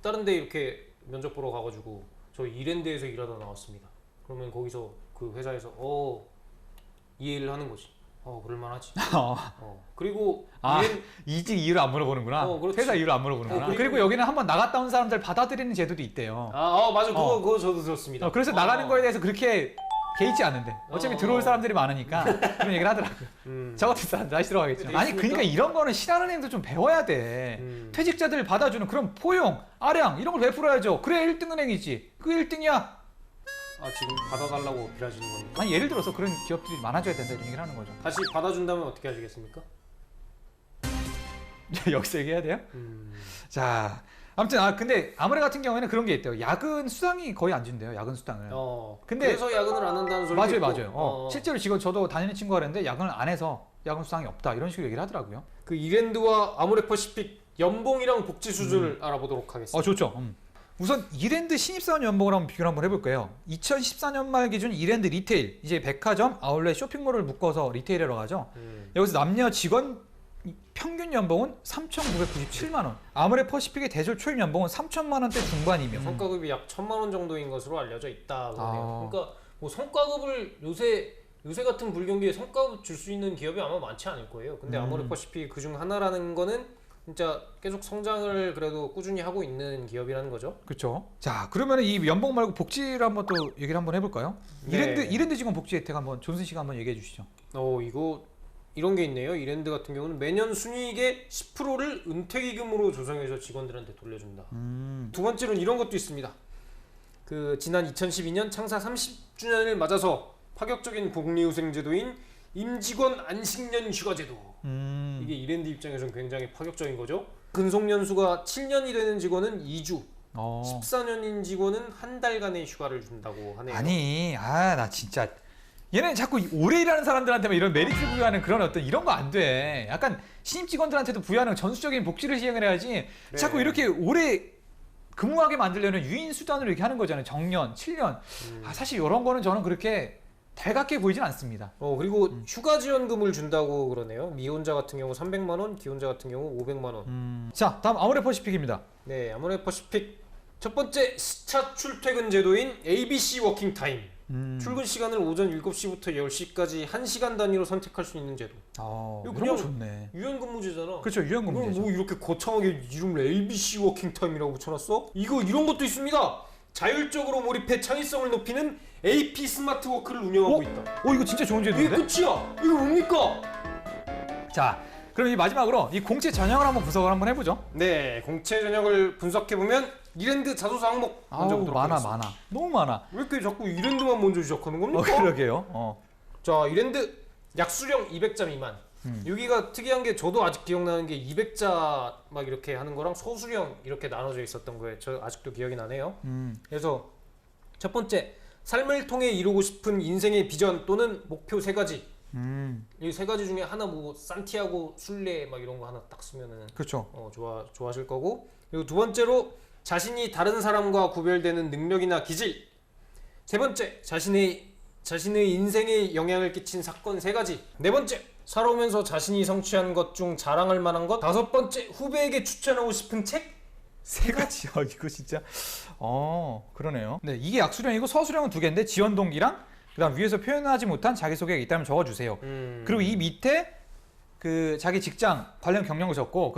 다른 데 이렇게 면접 보러 가가지고 저 이랜드에서 일하다 나왔습니다. 그러면 거기서 그 회사에서 이해를 하는 거지. 그럴만하지. 그리고 이직 이유를 안 물어보는구나. 회사 이유를 안 물어보는구나. 그리고 여기는 한번 나갔다 온 사람들 받아들이는 제도도 있대요. 맞아. 그거 저도 들었습니다. 그래서 나가는 거에 대해서 그렇게 개의치 않는데 어차피 들어올 사람들이 많으니까 그런 얘기를 하더라고요. 저 같은 사람 다시 들어가겠죠. 아니 그러니까 이런 거는 싫어하는 행도 좀 배워야 돼. 퇴직자들 받아주는 그런 포용, 아량 이런 걸 베풀어야죠. 그래 1등 은행이지. 그 1등이야. 지금 받아달라고 어필하시는 겁니까? 아니 예를 들어서 그런 기업들이 많아져야 된다 이런 얘기를 하는 거죠. 다시 받아준다면 어떻게 하시겠습니까? 여기서 얘기해야 돼요? 자, 아무튼 근데 아모레 같은 경우에는 그런 게 있대요. 야근 수당이 거의 안 준대요. 야근 수당을. 근데 그래서 야근을 안 한다는 소리. 맞아요. 실제로 지금 저도 다니는 친구가 그랬는데 야근을 안 해서 야근 수당이 없다 이런 식으로 얘기를 하더라고요. 그 이랜드와 아모레퍼시픽 연봉이랑 복지 수준을 알아보도록 하겠습니다. 좋죠. 우선 이랜드 신입사원 연봉을 한번 비교를 한번 해볼 거예요. 2014년 말 기준 이랜드 리테일, 이제 백화점, 아울렛, 쇼핑몰을 묶어서 리테일이라고 하죠. 여기서 남녀 직원 평균 연봉은 3,997만 원. 아모레퍼시픽의 대졸 초임 연봉은 3,000만 원대 중반이며 성과급이 약 1,000만 원 정도인 것으로 알려져 있다 그러네요. 그러니까 뭐 성과급을 요새 같은 불경기에 성과급 줄 수 있는 기업이 아마 많지 않을 거예요. 근데 아모레퍼시픽이 그중 하나라는 거는 진짜 계속 성장을 그래도 꾸준히 하고 있는 기업이라는 거죠. 그렇죠. 자, 그러면 이 연봉 말고 복지를 한번 또 얘기를 한번 해볼까요? 네. 이랜드 직원 복지 혜택 한번 존슨 씨가 한번 얘기해 주시죠. 이거 이런 게 있네요. 이랜드 같은 경우는 매년 순이익의 10%를 은퇴기금으로 조성해서 직원들한테 돌려준다. 두 번째로는 이런 것도 있습니다. 그 지난 2012년 창사 30주년을 맞아서 파격적인 복리후생제도인 임직원 안식년 휴가제도. 이게 이랜드 입장에서는 굉장히 파격적인 거죠. 근속연수가 7년이 되는 직원은 2주, 14년인 직원은 한 달간의 휴가를 준다고 하네요. 아니, 나 진짜 얘는 자꾸 오래 일하는 사람들한테만 이런 메리트를 부여하는 그런 어떤 이런 거 안 돼. 약간 신입 직원들한테도 부여하는 전수적인 복지를 시행을 해야지. 자꾸 이렇게 오래 근무하게 만들려는 유인 수단으로 이렇게 하는 거잖아요. 정년, 7년. 사실 이런 거는 저는 그렇게 달갑게 보이진 않습니다. 그리고 휴가 지원금을 준다고 그러네요. 미혼자 같은 경우 300만 원, 기혼자 같은 경우 500만 원. 자, 다음 아모레퍼시픽입니다. 네, 아모레퍼시픽 첫 번째 시차 출퇴근 제도인 ABC 워킹 타임. 출근 시간을 오전 7시부터 10시까지 1시간 단위로 선택할 수 있는 제도. 이거 이거 그냥 좋네. 유연근무제잖아. 그렇죠, 유연근무제죠. 뭐 이렇게 거창하게 이름을 ABC 워킹 타임이라고 붙여놨어? 이런 것도 있습니다. 자율적으로 몰입해 창의성을 높이는 AP 스마트 워크를 운영하고 있다. 이거 진짜 좋은 제도인데? 이게 끝이야. 이거 뭡니까? 자, 그럼 이 마지막으로 이 공채 전형을 한번 분석을 한번 해보죠. 네, 공채 전형을 분석해 보면 이랜드 자소서 항목 먼저 보도록 하겠습니다. 많아. 너무 많아. 왜 이렇게 자꾸 이랜드만 먼저 시작하는 겁니까? 그러게요. 자, 이랜드 약수령 200자 미만. 여기가 특이한 게 저도 아직 기억나는 게 200자 막 이렇게 하는 거랑 소수령 이렇게 나눠져 있었던 거예요. 저 아직도 기억이 나네요. 그래서 첫 번째, 삶을 통해 이루고 싶은 인생의 비전 또는 목표 3가지. 이 3가지 중에 하나 뭐 산티아고 순례 막 이런 거 하나 딱 쓰면은 그렇죠. 좋아하실 거고. 그리고 두 번째로 자신이 다른 사람과 구별되는 능력이나 기질. 세 번째, 자신의 인생에 영향을 끼친 사건 3가지. 네 번째, 살아오면서 자신이 성취한 것 중 자랑할 만한 것. 다섯 번째, 후배에게 추천하고 싶은 책. 3가지요. 이거 진짜. 그러네요. 네, 이게 약수령이고 서수령은 2개인데 지원 동기랑 그다음 위에서 표현하지 못한 자기소개가 있다면 적어주세요. 그리고 이 밑에 그 자기 직장 관련 경력을 적고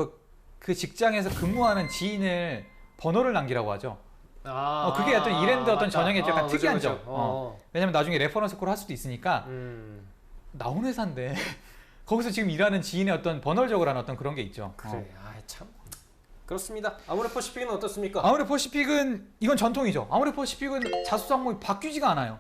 그 직장에서 근무하는 지인을 번호를 남기라고 하죠. 그게 어떤 이랜드 어떤 전형의 약간 특이한 점. 왜냐면 나중에 레퍼런스 콜을 할 수도 있으니까 나온 회사인데 거기서 지금 일하는 지인의 어떤 번호를 적으라는 어떤 그런 게 있죠. 그래, 참. 그렇습니다. 아모레퍼시픽은 어떻습니까? 아모레퍼시픽은 이건 전통이죠. 아모레퍼시픽은 자소서 항목이 바뀌지가 않아요.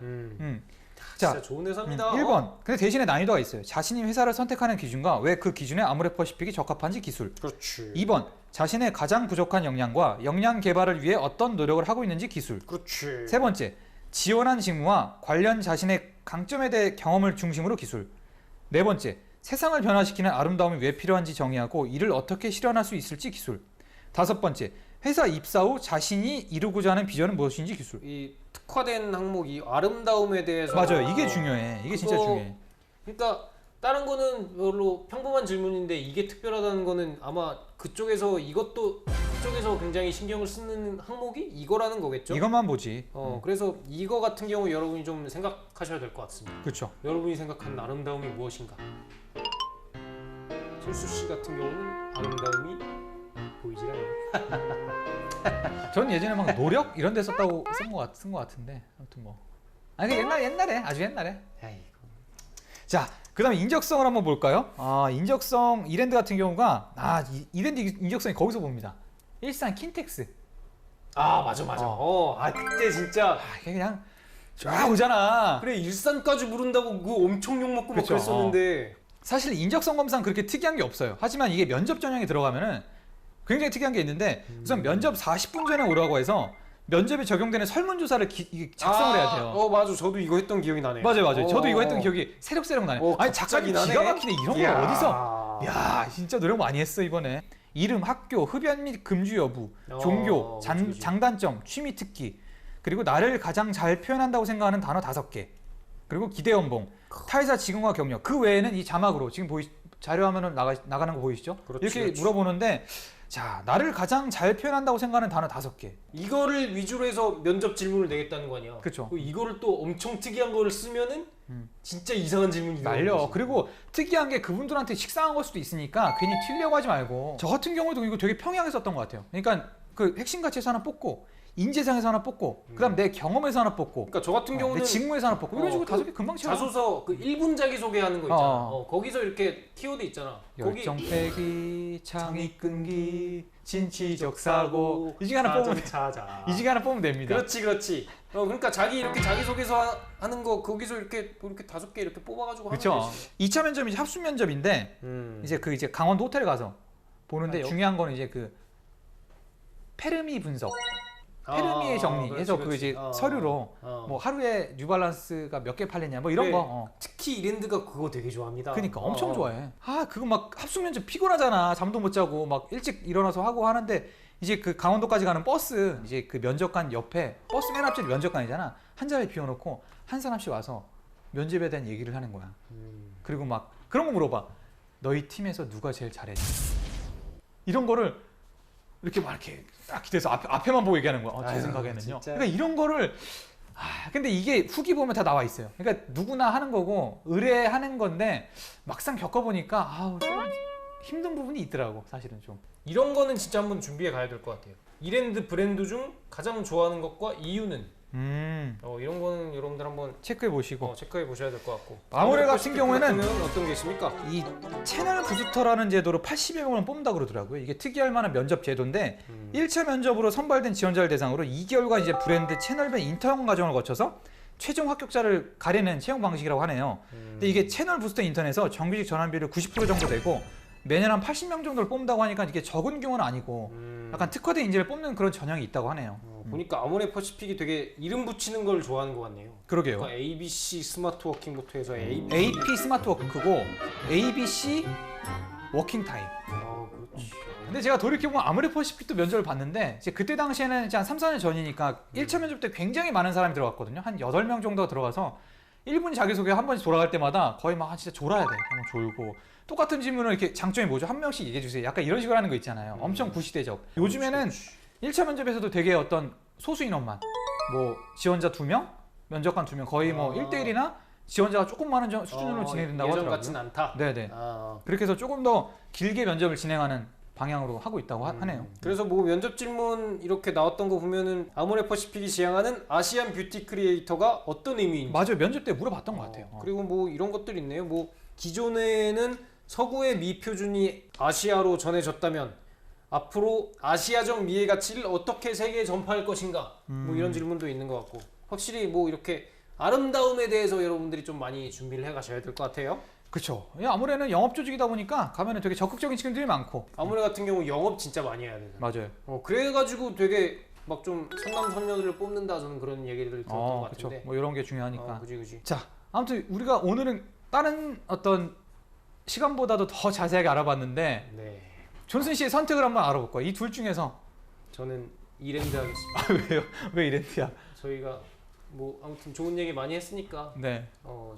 진짜 좋은 회사입니다. 1번. 근데 대신에 난이도가 있어요. 자신이 회사를 선택하는 기준과 왜 그 기준에 아모레퍼시픽이 적합한지 기술. 그렇지. 2번. 자신의 가장 부족한 역량과 역량 개발을 위해 어떤 노력을 하고 있는지 기술. 그렇지. 세 번째. 지원한 직무와 관련 자신의 강점에 대해 경험을 중심으로 기술. 네 번째. 세상을 변화시키는 아름다움이 왜 필요한지 정의하고 이를 어떻게 실현할 수 있을지 기술. 다섯 번째. 회사 입사 후 자신이 이루고자 하는 비전은 무엇인지 기술. 이 특화된 항목이 아름다움에 대해서. 맞아요. 이게 중요해. 이게 진짜 중요해. 그러니까 다른 거는 별로 평범한 질문인데 이게 특별하다는 거는 아마 그쪽에서 굉장히 신경을 쓰는 항목이 이거라는 거겠죠? 이것만 보지. 그래서 이거 같은 경우 여러분이 좀 생각하셔야 될 것 같습니다. 그렇죠. 여러분이 생각하는 아름다움이 무엇인가? 실수 씨 같은 경우는 아름다움이 보이질 않아요. 전 예전에 막 노력 이런 데 썼다고 쓴 거 같은데 아무튼 뭐. 아니 옛날에 아주 옛날에. 자, 그다음에 인적성을 한번 볼까요? 인적성 이랜드 같은 경우가 이랜드 인적성이 거기서 봅니다. 일산 킨텍스. 맞아. 그때 진짜 그냥 쫙 오잖아. 그래, 일산까지 부른다고 그거 엄청 욕먹고 막 그랬었는데. 사실 인적성 검사는 그렇게 특이한 게 없어요. 하지만 이게 면접 전형에 들어가면은 굉장히 특이한 게 있는데 우선 면접 40분 전에 오라고 해서 면접에 적용되는 설문조사를 작성을 해야 돼요. 맞아. 저도 이거 했던 기억이 나네요. 맞아요. 저도 이거 했던 기억이 새록새록 나네요. 아니 작가님 기가 막히네. 이런 거 어디서? 야, 진짜 노력 많이 했어 이번에. 이름, 학교, 흡연 및 금주 여부, 종교, 장단점, 취미 특기, 그리고 나를 가장 잘 표현한다고 생각하는 단어 5개, 그리고 기대 연봉, 타회사 직원과 경력. 그 외에는 이 자막으로 지금 자료 화면으로 나가는 거 보이시죠? 이렇게 물어보는데 자, 나를 가장 잘 표현한다고 생각하는 단어 5개. 이거를 위주로 해서 면접 질문을 내겠다는 거 아니야. 그쵸. 이거를 또 엄청 특이한 거를 쓰면은 진짜 이상한 질문이 날려. 그리고 특이한 게 그분들한테 식상한 걸 수도 있으니까 괜히 튀려고 하지 말고. 저 같은 경우도 이거 되게 평이하게 썼던 것 같아요. 그러니까 그 핵심 가치에서 하나 뽑고 인재상에서 하나 뽑고 그다음 내 경험에서 하나 뽑고 그러니까 저 같은 경우는 내 직무에서 하나 뽑고 이런 식으로 5개 금방 채워. 자소서 그 1분 자기소개하는 거 있잖아. 거기서 이렇게 키워드 있잖아. 열정 빼기, 창의 끈기, 진취적 사고 이 중에 하나 뽑으면 이 중에 하나 뽑으면 됩니다. 그렇지. 그러니까 자기 이렇게 자기소개서 하는 거 거기서 이렇게 5개 이렇게 뽑아가지고 하는 그렇죠. 거지. 2차 면접이 이제 합숙 면접인데 이제 강원도 호텔에 가서 보는데 중요한 거는 이제 그 페르미 분석. 페르미의 정리해서 그 이제 서류로 뭐 하루에 뉴발란스가 몇 개 팔렸냐 뭐 이런 거. 특히 이랜드가 그거 되게 좋아합니다. 그러니까 엄청 좋아해. 아 그거 막 합숙 면접 피곤하잖아. 잠도 못 자고 막 일찍 일어나서 하고 하는데 이제 그 강원도까지 가는 버스 이제 그 면접관 옆에 버스 맨 앞자리 면접관이잖아. 한 자리 비워놓고 한 사람씩 와서 면접에 대한 얘기를 하는 거야. 그리고 막 그런 거 물어봐. 너희 팀에서 누가 제일 잘했니? 이런 거를 이렇게 막 이렇게 딱 기대서 앞에만 보고 얘기하는 거야. 제 생각에는요. 진짜. 그러니까 이런 거를 근데 이게 후기 보면 다 나와 있어요. 그러니까 누구나 하는 거고 의뢰하는 건데 막상 겪어보니까 좀 힘든 부분이 있더라고. 사실은 좀. 이런 거는 진짜 한번 준비해 가야 될 것 같아요. 이랜드 브랜드 중 가장 좋아하는 것과 이유는 이런 거는 여러분들 한번 체크해 보시고 체크해 보셔야 될 것 같고. 아모레 같은 경우에는 어떤 게 있습니까? 이 채널 부스터라는 제도로 80여 명을 뽑는다 그러더라고요. 이게 특이할 만한 면접 제도인데 1차 면접으로 선발된 지원자를 대상으로 2개월간 이제 브랜드 채널별 인턴 과정을 거쳐서 최종 합격자를 가리는 채용 방식이라고 하네요. 근데 이게 채널 부스터 인턴에서 정규직 전환비율 90% 정도 되고 매년 한 80명 정도를 뽑는다고 하니까 이게 적은 경우는 아니고 약간 특화된 인재를 뽑는 그런 전형이 있다고 하네요. 보니까 아모레 퍼시픽이 되게 이름 붙이는 걸 좋아하는 것 같네요. 그러게요. 그러니까 ABC 스마트 워킹부터 해서 AP 스마트 워크고 ABC 워킹 타임. 그렇지. 근데 제가 돌이켜보면 아모레 퍼시픽도 면접을 봤는데 이제 그때 당시에는 이제 한 3, 4년 전이니까 1차 면접 때 굉장히 많은 사람이 들어갔거든요. 한 8명 정도가 들어가서 1분 자기소개 한 번씩 돌아갈 때마다 거의 막 진짜 졸아야 돼. 한번 졸고. 똑같은 질문을 이렇게 장점이 뭐죠? 한 명씩 얘기해 주세요. 약간 이런 식으로 하는 거 있잖아요. 엄청 구시대적. 요즘에는 1차 면접에서도 되게 어떤 소수 인원만 뭐 지원자 2명, 면접관 2명 거의 뭐 1대1이나 지원자가 조금 많은 수준으로 진행된다고 예전 하더라고요. 같진 않다. 네네. 그렇게 해서 조금 더 길게 면접을 진행하는 방향으로 하고 있다고 하네요. 그래서 뭐 면접 질문 이렇게 나왔던 거 보면은 아모레 퍼시픽이 지향하는 아시안 뷰티 크리에이터가 어떤 의미인지. 맞아요. 면접 때 물어봤던 것 같아요. 그리고 뭐 이런 것들 있네요. 뭐 기존에는 서구의 미 표준이 아시아로 전해졌다면 앞으로 아시아적 미의 가치를 어떻게 세계에 전파할 것인가 뭐 이런 질문도 있는 것 같고 확실히 뭐 이렇게 아름다움에 대해서 여러분들이 좀 많이 준비를 해 가셔야 될 것 같아요. 그렇죠. 아무래는 영업 조직이다 보니까 가면은 되게 적극적인 친구들이 많고 아모레 같은 경우 영업 진짜 많이 해야 되잖아요. 맞아요. 그래가지고 되게 막 좀 선남 선녀들을 뽑는다 저는 그런 얘기를 들었던 것 같은데. 그렇죠. 뭐 이런 게 중요하니까. 그지. 자, 아무튼 우리가 오늘은 다른 어떤 시간보다도 더 자세하게 알아봤는데 네. 존슨 씨의 선택을 한번 알아볼 거예요. 이 둘 중에서 저는 이랜드 하겠습니다. 왜요? 왜 이랜드야? 저희가 뭐 아무튼 좋은 얘기 많이 했으니까 네.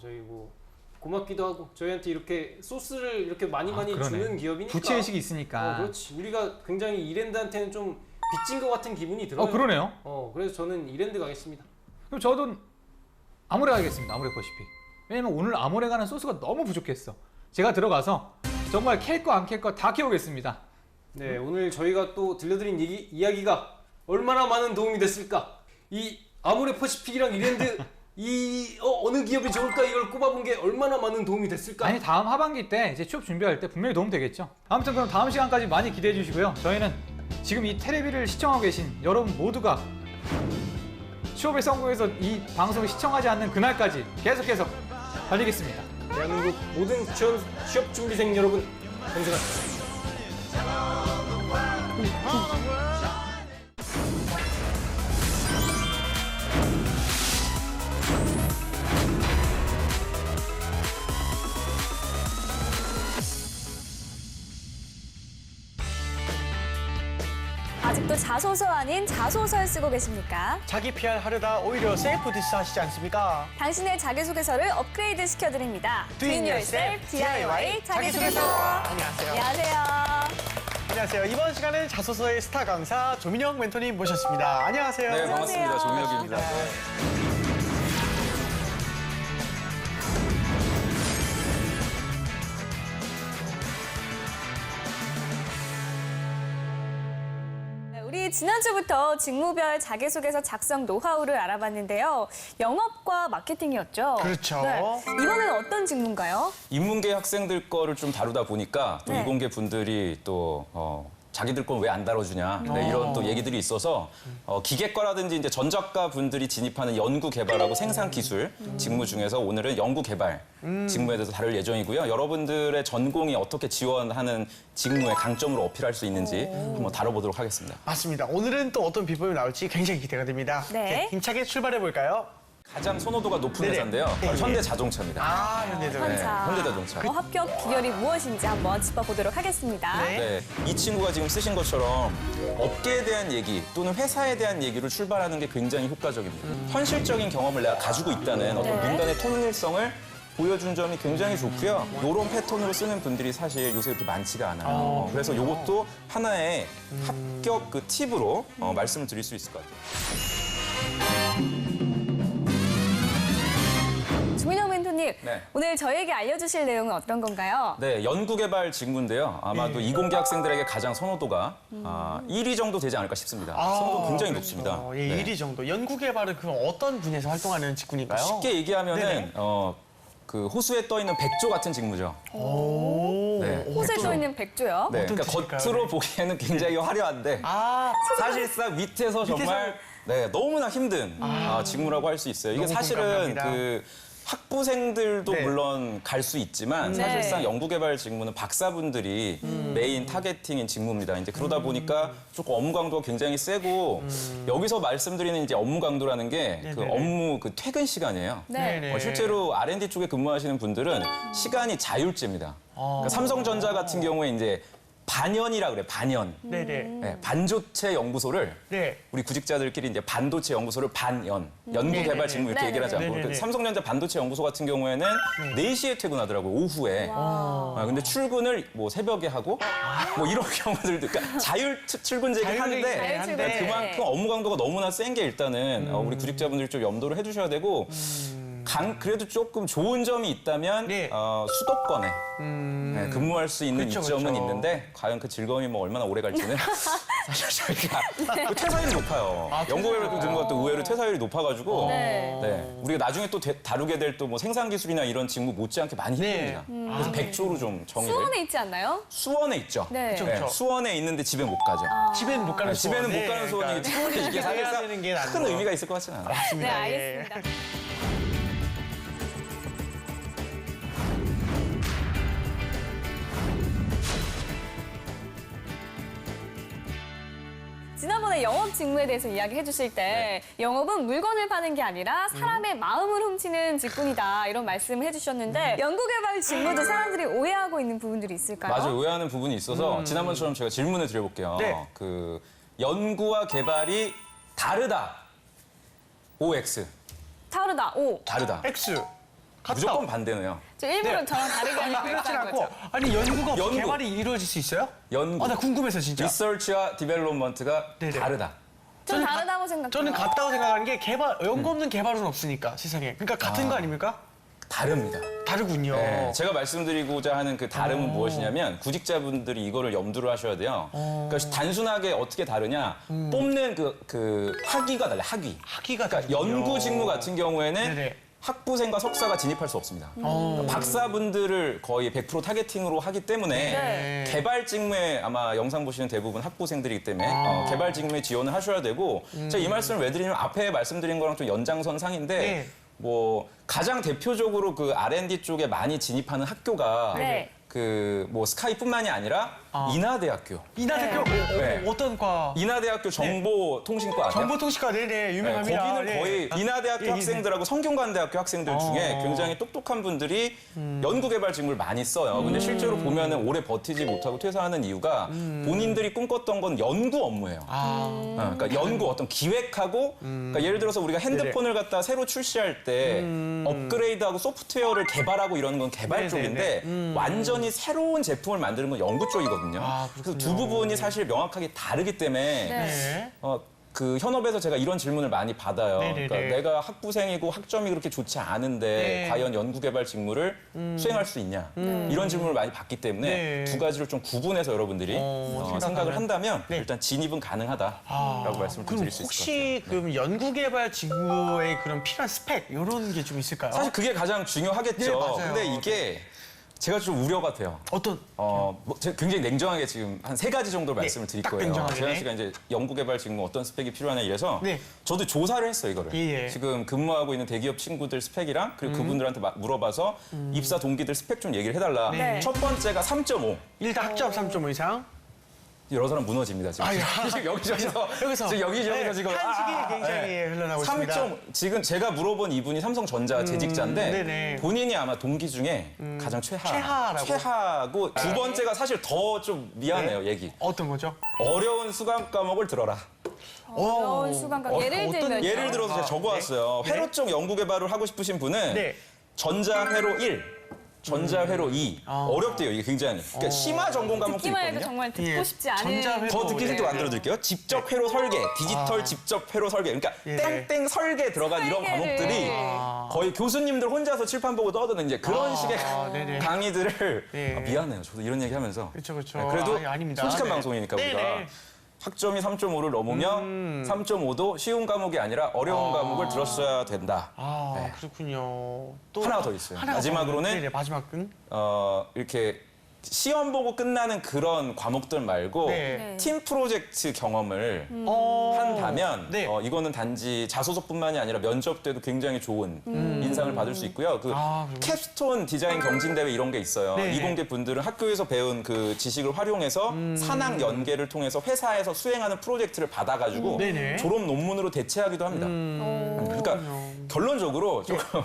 저희 뭐 고맙기도 하고 저희한테 이렇게 소스를 이렇게 많이 그러네. 주는 기업이니까 부채의식이 있으니까. 그렇지. 우리가 굉장히 이랜드한테는 좀 빚진 것 같은 기분이 들어요. 그러네요. 그래서 저는 이랜드 가겠습니다. 그럼 저도 아모레 가겠습니다. 아모레 퍼시픽. 왜냐면 오늘 아모레 가는 소스가 너무 부족했어. 제가 들어가서 정말 캘 거 안 캘 거 다 캐오겠습니다. 네, 오늘 저희가 또 들려드린 이야기가 얼마나 많은 도움이 됐을까? 이 아모레 퍼시픽이랑 이랜드 어느 기업이 좋을까 이걸 꼽아본 게 얼마나 많은 도움이 됐을까? 아니 다음 하반기 때 이제 취업 준비할 때 분명히 도움 되겠죠. 아무튼 그럼 다음 시간까지 많이 기대해 주시고요. 저희는 지금 이 텔레비를 시청하고 계신 여러분 모두가 취업에 성공해서 이 방송을 시청하지 않는 그날까지 계속해서 달리겠습니다. 대한민국 모든 취업 준비생 여러분 감사합니다. 아직도 자소서 아닌 자소설 쓰고 계십니까? 자기 PR 하려다 오히려 셀프 디스 하시지 않습니까? 당신의 자기소개서를 업그레이드 시켜드립니다. Do it yourself DIY 자기소개서. 안녕하세요. 안녕하세요. 안녕하세요. 이번 시간은 자소서의 스타 강사 조민영 멘토님 모셨습니다. 안녕하세요. 네, 반갑습니다. 조민혁입니다. 우리 지난주부터 직무별 자기소개서 작성 노하우를 알아봤는데요. 영업과 마케팅이었죠. 그렇죠. 이번에는 어떤 직무인가요? 인문계 학생들 거를 좀 다루다 보니까 또 네. 이공계 분들이 또 자기들 건 왜 안 다뤄주냐 이런 또 얘기들이 있어서 기계과라든지 이제 전작가 분들이 진입하는 연구 개발하고 생산 기술 직무 중에서 오늘은 연구 개발 직무에 대해서 다룰 예정이고요. 여러분들의 전공이 어떻게 지원하는 직무의 강점으로 어필할 수 있는지 한번 다뤄보도록 하겠습니다. 맞습니다. 오늘은 또 어떤 비법이 나올지 굉장히 기대가 됩니다. 네. 힘차게 출발해 볼까요? 가장 선호도가 높은 네네. 회사인데요. 바로 네. 현대자동차입니다. 현차. 현대자동차. 합격 비결이 무엇인지 한번 짚어보도록 하겠습니다. 네, 이 친구가 지금 쓰신 것처럼 업계에 대한 얘기 또는 회사에 대한 얘기로 출발하는 게 굉장히 효과적입니다. 현실적인 경험을 내가 가지고 있다는 어떤 문단의 통일성을 보여준 점이 굉장히 좋고요. 이런 패턴으로 쓰는 분들이 사실 요새 그렇게 많지가 않아요. 그래서 이것도 하나의 합격 그 팁으로 말씀을 드릴 수 있을 것 같아요. 조민영 멘토님, 네. 오늘 저희에게 알려주실 내용은 어떤 건가요? 네, 연구개발 직무인데요. 아마도 이공계 학생들에게 가장 선호도가 1위 정도 되지 않을까 싶습니다. 선호도 굉장히 높습니다. 예, 네. 1위 정도. 연구 개발은 그럼 어떤 분야에서 활동하는 직군인가요? 쉽게 얘기하면은 네네. 그 호수에 떠 있는 백조 같은 직무죠. 오. 네. 호수에 떠 있는 백조요. 네, 어떤 그러니까 뜻일까요? 겉으로 네. 보기에는 굉장히 화려한데 사실상 밑에서 정말 너무나 힘든 직무라고 할 수 있어요. 이게 너무 사실은 공감합니다. 그 학부생들도 네. 물론 갈 수 있지만 네. 사실상 연구개발 직무는 박사분들이 메인 타겟팅인 직무입니다. 이제 그러다 보니까 조금 업무 강도가 굉장히 세고 여기서 말씀드리는 이제 업무 강도라는 게 그 네네네. 업무 그 퇴근 시간이에요. 네네. 실제로 R&D 쪽에 근무하시는 분들은 시간이 자율제입니다. 그러니까 삼성전자 같은 경우에 이제 반연이라 그래, 반연. 네네. 네, 반도체 연구소를 네. 우리 구직자들끼리 이제 반도체 연구소를 반연, 연구개발 직무 이렇게 네네네. 얘기를 하지 않고 네네네. 그 삼성전자 반도체 연구소 같은 경우에는 4시에 퇴근하더라고요, 오후에. 근데 출근을 뭐 새벽에 하고 뭐 이런 경우들도 그러니까 출근제긴 한데 자율출근. 네, 그만큼 업무 강도가 너무나 센 게 일단은 우리 구직자분들이 좀 염두를 해주셔야 되고 그래도 조금 좋은 점이 있다면 네. 수도권에 네, 근무할 수 있는 그쵸, 이점은 그쵸. 있는데 과연 그 즐거움이 뭐 얼마나 오래 갈지는 사실 저희가 그 퇴사율이 높아요. 연구개발 근무가 또 의외로 퇴사율이 높아가지고 네, 우리가 나중에 또 다루게 될 또 뭐 생산 기술이나 이런 직무 못지않게 많이 힘듭니다. 그래서 백조로 좀 정의를. 수원에 있지 않나요? 수원에 있죠. 네. 그쵸, 네, 그쵸. 수원에 있는데 집에 못 가죠. 집에는 못 가는 수원. 집에는 못 가는 수원이기 때문에 이게 해야 되는 사실상 게 낫죠. 큰 의미가 있을 것 같지는 않아요. 네, 알겠습니다. 지난번에 영업 직무에 대해서 이야기해 주실 때 영업은 물건을 파는 게 아니라 사람의 마음을 훔치는 직군이다 이런 말씀을 해주셨는데 연구개발 직무도 사람들이 오해하고 있는 부분들이 있을까요? 맞아요. 오해하는 부분이 있어서 지난번처럼 제가 질문을 드려볼게요. 네. 그 연구와 개발이 다르다. OX. 다르다. 오. 다르다. X. 같다. 무조건 반대네요. 저 일부러 네. 저랑 다르게 하니까 그렇진 그랬다는 않고 거죠. 아니 연구가 없이 연구. 개발이 이루어질 수 있어요? 연구. 나 궁금해서 진짜. 리서치와 디벨롭먼트가 네네. 다르다. 좀 다르다고 생각해요. 저는 같다고 생각하는 게 연구 없는 개발은 없으니까 세상에. 그러니까 같은 거 아닙니까? 다릅니다. 다르군요. 네, 제가 말씀드리고자 하는 그 다름은 무엇이냐면 구직자분들이 이거를 염두를 하셔야 돼요. 그러니까 단순하게 어떻게 다르냐 뽑는 그 학위가 달라요. 학위가 그러니까 다르군요. 연구 직무 같은 경우에는 네네. 학부생과 석사가 진입할 수 없습니다. 그러니까 박사분들을 거의 100% 타겟팅으로 하기 때문에 네. 개발 직무에 아마 영상 보시는 대부분 학부생들이기 때문에 개발 직무에 지원을 하셔야 되고 제가 이 말씀을 왜 드리냐면 앞에 말씀드린 거랑 좀 연장선 상인데 네. 뭐 가장 대표적으로 그 R&D 쪽에 많이 진입하는 학교가 네. 그 뭐 스카이뿐만이 아니라 인하대학교. 인하대학교 네. 어떤 과? 인하대학교 정보통신과 아니야? 정보통신과 네네 유명합니다. 거기는 네. 거의 인하대학교 예, 학생들하고 성균관대학교 학생들 중에 굉장히 똑똑한 분들이 연구개발 직무를 많이 써요. 근데 실제로 보면은 오래 버티지 못하고 퇴사하는 이유가 본인들이 꿈꿨던 건 연구 업무예요. 그러니까 연구 어떤 기획하고 그러니까 예를 들어서 우리가 핸드폰을 갖다 새로 출시할 때 업그레이드하고 소프트웨어를 개발하고 이러는 건 개발 네네네. 쪽인데 완전히 새로운 제품을 만드는 건 연구 쪽이거든요. 있거든요. 아, 그래서 두 부분이 사실 명확하게 다르기 때문에 네. 그 현업에서 제가 이런 질문을 많이 받아요. 네네네. 그러니까 내가 학부생이고 학점이 그렇게 좋지 않은데 네. 과연 연구개발 직무를 수행할 수 있냐 이런 질문을 많이 받기 때문에 네. 두 가지를 좀 구분해서 여러분들이 생각을 한다면 네. 일단 진입은 가능하다라고 말씀을 좀 그럼 드릴 수 있을 것 같아요. 혹시 그럼 연구개발 직무에 그런 필요한 스펙 이런 게 좀 있을까요? 사실 그게 가장 중요하겠죠. 네, 맞아요. 근데 이게 제가 좀 우려가 돼요. 어떤? 제가 굉장히 냉정하게 지금 한 3가지 정도 말씀을 드릴 딱 거예요. 냉정하게. 재현 씨가 이제 연구개발 직무 어떤 스펙이 필요하냐 이래서 네. 저도 조사를 했어요, 이거를. 예. 지금 근무하고 있는 대기업 친구들 스펙이랑 그리고 그분들한테 물어봐서 입사 동기들 스펙 좀 얘기를 해달라. 네. 첫 번째가 3.5. 일단 학점 3.5 이상? 여러 사람 무너집니다, 지금. 아유. 지금 여기저기서. 지금 여기저기서 네, 지금. 한식이 굉장히 흘러나오고 있습니다. 3.5. 지금 제가 물어본 이분이 삼성전자 재직자인데 네네. 본인이 아마 동기 중에 가장 최하라고? 최하고 두 번째가 사실 더 좀 미안해요, 얘기. 어떤 거죠? 어려운 수강 과목을 들어라. 어려운 수강과 예를 들면 예를 들어서 제가 적어왔어요. 회로 쪽 연구 개발을 하고 싶으신 분은 네. 전자회로 1, 전자회로 2. 어렵대요, 이게 굉장히. 그러니까 심화 전공 과목도 듣기만 해도 있거든요. 정말 듣고 예. 싶지 않은 전자회로. 더 듣기 쉽게 만들어 드릴게요. 직접 회로 설계, 디지털 직접 회로 설계. 그러니까 예. 땡땡 설계 들어간 이런 설계를. 과목들이 거의 교수님들 혼자서 칠판 보고 떠드는 이제 그런 식의 네네. 강의들을 예. 미안해요. 저도 이런 얘기 하면서. 그렇죠. 그래도 아닙니다. 솔직한 네. 방송이니까 우리가. 네네. 학점이 3.5를 넘으면 3.5도 쉬운 과목이 아니라 어려운 과목을 들었어야 된다. 아, 그렇군요. 또 하나가 더 있어요. 하나가 마지막으로는 네네, 마지막은 이렇게 시험 보고 끝나는 그런 과목들 말고 네. 팀 프로젝트 경험을 한다면 네. 이거는 단지 자소서뿐만이 아니라 면접 때도 굉장히 좋은 인상을 받을 수 있고요. 그 그럼요. 캡스톤 디자인 경진대회 이런 게 있어요. 네. 이공계 분들은 학교에서 배운 그 지식을 활용해서 산학 연계를 통해서 회사에서 수행하는 프로젝트를 받아가지고 네네. 졸업 논문으로 대체하기도 합니다. 그러니까 결론적으로 조금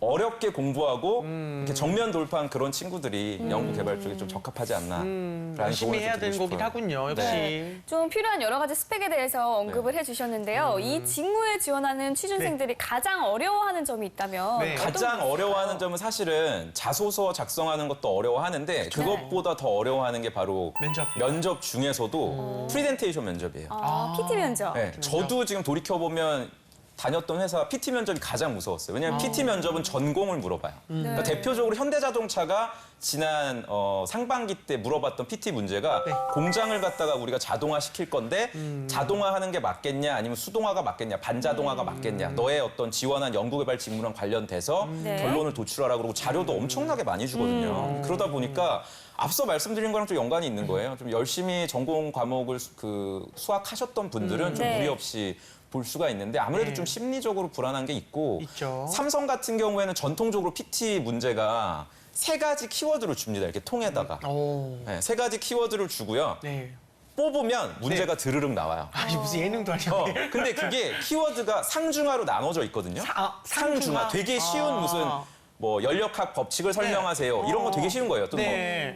어렵게 공부하고 이렇게 정면 돌파한 그런 친구들이 연구 개발 쪽에 좀 적합하지 않나라는 열심히 조언을 해야 좀 되는 드리고 거긴 싶어요. 하군요. 역시. 네. 좀 필요한 여러 가지 스펙에 대해서 언급을 해주셨는데요. 이 직무에 지원하는 취준생들이 가장 어려워하는 점이 있다면 네. 어떤 가장 게 있을까요? 어려워하는 점은 사실은 자소서 작성하는 것도 어려워하는데 그것보다 더 어려워하는 게 바로 면접 중에서도 프리젠테이션 면접이에요. PT 면접. 네, 저도 지금 돌이켜보면 다녔던 회사 PT 면접이 가장 무서웠어요. 왜냐하면 PT 면접은 전공을 물어봐요. 그러니까 대표적으로 현대자동차가 지난 상반기 때 물어봤던 PT 문제가 공장을 갖다가 우리가 자동화 시킬 건데 자동화하는 게 맞겠냐 아니면 수동화가 맞겠냐 반자동화가 맞겠냐 너의 어떤 지원한 연구개발 직무랑 관련돼서 결론을 도출하라 그러고 자료도 엄청나게 많이 주거든요. 그러다 보니까 앞서 말씀드린 거랑 좀 연관이 있는 거예요. 좀 열심히 전공 과목을 수학하셨던 분들은 좀 무리 없이 볼 수가 있는데 아무래도 좀 심리적으로 불안한 게 있고 삼성 같은 경우에는 전통적으로 PT 문제가 3가지 키워드를 줍니다. 이렇게 통에다가. 네, 3가지 키워드를 주고요. 뽑으면 문제가 드르륵 나와요. 아니 무슨 예능도 아니고. 근데 그게 키워드가 상중하로 나눠져 있거든요. 상중하. 되게 쉬운 무슨 뭐 연력학 법칙을 설명하세요. 이런 거 되게 쉬운 거예요. 또 뭐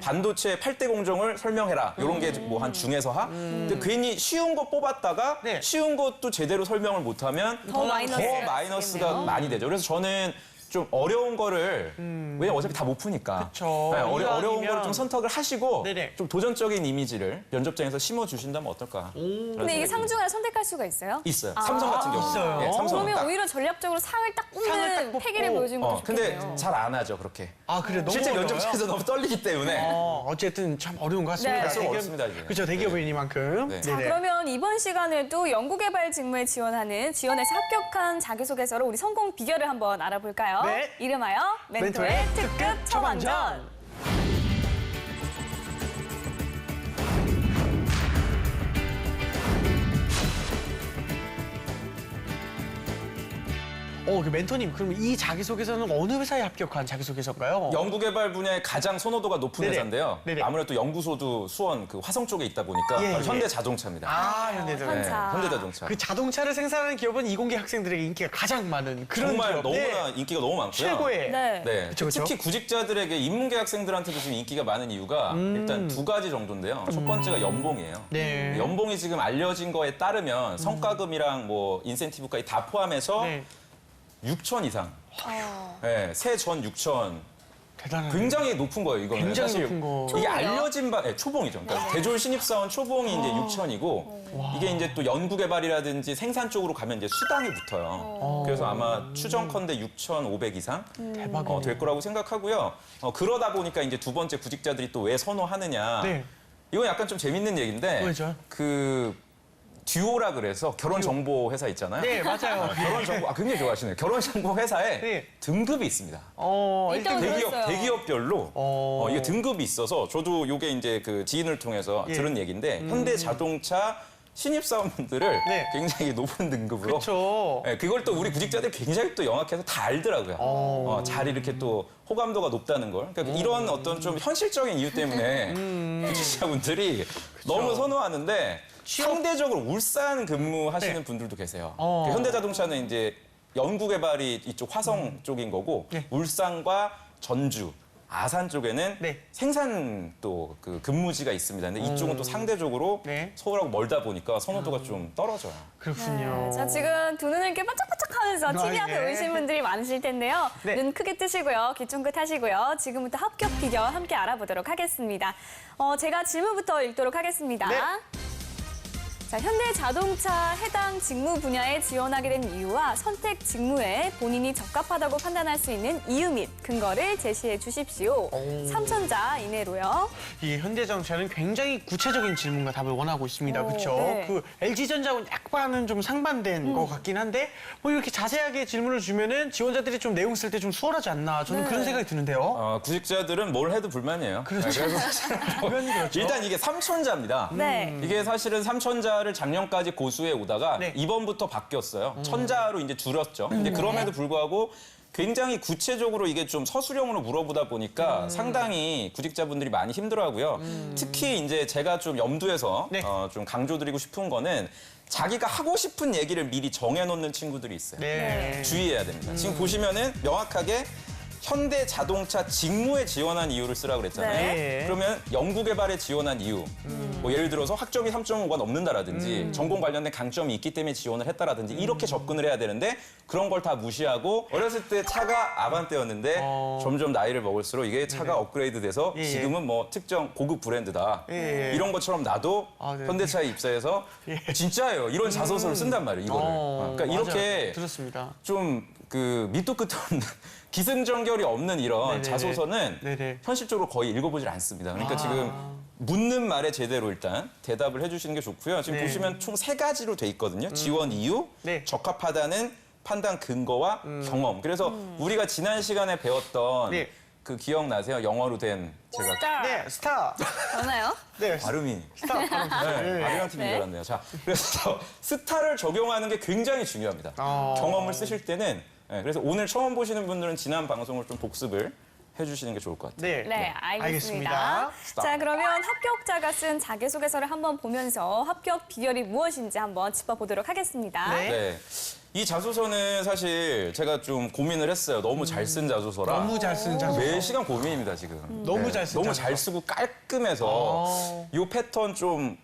반도체 8대 공정을 설명해라. 이런 게 뭐 한 중에서 근데 괜히 쉬운 거 뽑았다가 쉬운 것도 제대로 설명을 못하면 더 마이너스가 많이 되죠. 그래서 저는 좀 어려운 거를 왜냐면 어차피 다 못 푸니까 네, 어려운 거를 좀 선택을 하시고 좀 도전적인 이미지를 면접장에서 심어주신다면 어떨까. 근데 이게 상중하를 선택할 수가 있어요? 있어요. 삼성 같은 경우. 있어요. 네, 삼성은 그러면 딱. 오히려 전략적으로 상을 딱 뽑는 패기를 보여주는 것도 근데 좋겠네요. 잘 안 하죠, 그렇게. 아, 그래 너무 실제 어려워요? 면접장에서 너무 떨리기 때문에. 어쨌든 참 어려운 것 같습니다. 할수록 어렵습니다, 이게. 그렇죠. 대기업이니만큼. 네. 자, 그러면 이번 시간에도 연구개발 직무에 지원해서 합격한 자기소개서로 우리 성공 비결을 한번 알아볼까요? 네. 이름하여 멘토의 특급 처방전. 그 멘토님, 그럼 이 자기소개서는 어느 회사에 합격한 자기소개서인가요? 연구개발 분야의 가장 선호도가 높은 회사인데요. 아무래도 연구소도 수원 그 화성 쪽에 있다 보니까 바로 현대자동차입니다. 현대자동차. 현대자동차. 그 자동차를 생산하는 기업은 이공계 학생들에게 인기가 가장 많은 그런 정말 기업. 너무나 인기가 너무 많고요. 최고의. 네. 그쵸, 그쵸? 특히 구직자들에게 인문계 학생들한테도 지금 인기가 많은 이유가 일단 2가지 정도인데요. 첫 번째가 연봉이에요. 네. 연봉이 지금 알려진 거에 따르면 성과금이랑 뭐 인센티브까지 다 포함해서 6천 이상. 네, 세전 6천. 대단하네요. 굉장히 높은 거예요, 이거는. 굉장히 사실 높은 거. 이게 초봉이요? 알려진 바, 네, 초봉이죠. 그러니까 대졸 신입사원 초봉이 이제 6천이고 이게 이제 또 연구개발이라든지 생산 쪽으로 가면 이제 수당이 붙어요. 그래서 아마 추정컨대 6,500 이상 될 거라고 생각하고요. 그러다 보니까 이제 두 번째 구직자들이 또 왜 선호하느냐. 네. 이건 약간 좀 재밌는 얘기인데 뭐죠? 그 듀오라 그래서 결혼 정보 회사 있잖아요. 네, 맞아요. 결혼 정보 굉장히 좋아하시네요. 결혼 정보 회사에 네. 등급이 있습니다. 일단 들었어요. 대기업별로 이게 등급이 있어서 저도 이게 이제 그 지인을 통해서 들은 얘기인데 현대자동차 신입사원분들을 네. 굉장히 높은 등급으로 그렇죠. 네, 그걸 또 우리 구직자들이 굉장히 또 영악해서 다 알더라고요. 잘 이렇게 또 호감도가 높다는 걸. 그러니까 이런 어떤 좀 현실적인 이유 때문에 구직자분들이 너무 선호하는데 상대적으로 울산 근무하시는 네. 분들도 계세요. 그 현대자동차는 이제 연구개발이 이쪽 화성 쪽인 거고 네. 울산과 전주, 아산 쪽에는 네. 생산 또 그 근무지가 있습니다. 근데 이쪽은 또 상대적으로 네. 서울하고 멀다 보니까 선호도가 좀 떨어져요. 그렇군요. 자, 지금 두 눈을 이렇게 반짝반짝하면서 TV 앞에 예. 오신 분들이 많으실 텐데요. 네. 눈 크게 뜨시고요. 귀 쫑긋 하시고요. 지금부터 합격 비결 함께 알아보도록 하겠습니다. 제가 질문부터 읽도록 하겠습니다. 네. 자, 현대자동차 해당 직무 분야에 지원하게 된 이유와 선택 직무에 본인이 적합하다고 판단할 수 있는 이유 및 근거를 제시해 주십시오. 3천자 이내로요. 이 현대자동차는 굉장히 구체적인 질문과 답을 원하고 있습니다. 그렇죠? 네. 그 LG전자하고는 약간은 좀 상반된 것 같긴 한데 뭐 이렇게 자세하게 질문을 주면은 지원자들이 좀 내용 쓸 때 좀 수월하지 않나 저는 그런 생각이 드는데요. 구직자들은 뭘 해도 불만이에요. 그렇죠. 그래서 사실 뭐 그렇죠. 일단 이게 3천자입니다. 네. 이게 사실은 3천자를 작년까지 고수해 오다가 네. 이번부터 바뀌었어요. 천자로 이제 줄였죠. 근데 그럼에도 불구하고 굉장히 구체적으로 이게 좀 서술형으로 물어보다 보니까 상당히 구직자분들이 많이 힘들어하고요. 특히 이제 제가 좀 염두에서 네. 좀 강조드리고 싶은 거는 자기가 하고 싶은 얘기를 미리 정해놓는 친구들이 있어요. 네. 주의해야 됩니다. 지금 보시면은 명확하게 현대자동차 직무에 지원한 이유를 쓰라고 그랬잖아요. 네. 그러면 연구개발에 지원한 이유, 뭐 예를 들어서 학점이 3.5가 넘는다라든지 전공 관련된 강점이 있기 때문에 지원을 했다라든지 이렇게 접근을 해야 되는데 그런 걸 다 무시하고 어렸을 때 차가 아반떼였는데 점점 나이를 먹을수록 이게 차가 업그레이드돼서 예, 예. 지금은 뭐 특정 고급 브랜드다. 예, 예. 이런 것처럼 나도 아, 네. 현대차에 입사해서 진짜예요. 이런 자소서를 쓴단 말이에요. 이거를. 그러니까 맞아요. 이렇게 들었습니다. 좀 그 밑도 끝도 없는 기승전결이 없는 이런 네네네. 자소서는 네네. 현실적으로 거의 읽어보질 않습니다. 그러니까 지금 묻는 말에 제대로 일단 대답을 해주시는 게 좋고요. 지금 네. 보시면 총 3가지로 돼 있거든요. 지원 이유, 네. 적합하다는 판단 근거와 경험. 그래서 우리가 지난 시간에 배웠던 네. 그 기억나세요? 영어로 된 제가 네, 스타. 맞나요? 네, 발음이 스타. 네, 아리랑 팀인 줄 알았네요. 자, 그래서 스타를 적용하는 게 굉장히 중요합니다. 경험을 쓰실 때는 그래서 오늘 처음 보시는 분들은 지난 방송을 좀 복습을 해주시는 게 좋을 것 같아요. 네. 네, 알겠습니다. 알겠습니다. 자, 그러면 합격자가 쓴 자기소개서를 한번 보면서 합격 비결이 무엇인지 한번 짚어보도록 하겠습니다. 네. 네. 이 자소서는 사실 제가 좀 고민을 했어요. 너무 잘 쓴 자소서라. 너무 잘 쓴 자소서. 매 시간 고민입니다, 지금. 너무 잘 쓴 너무 자소서. 잘 쓰고 깔끔해서 이 패턴 좀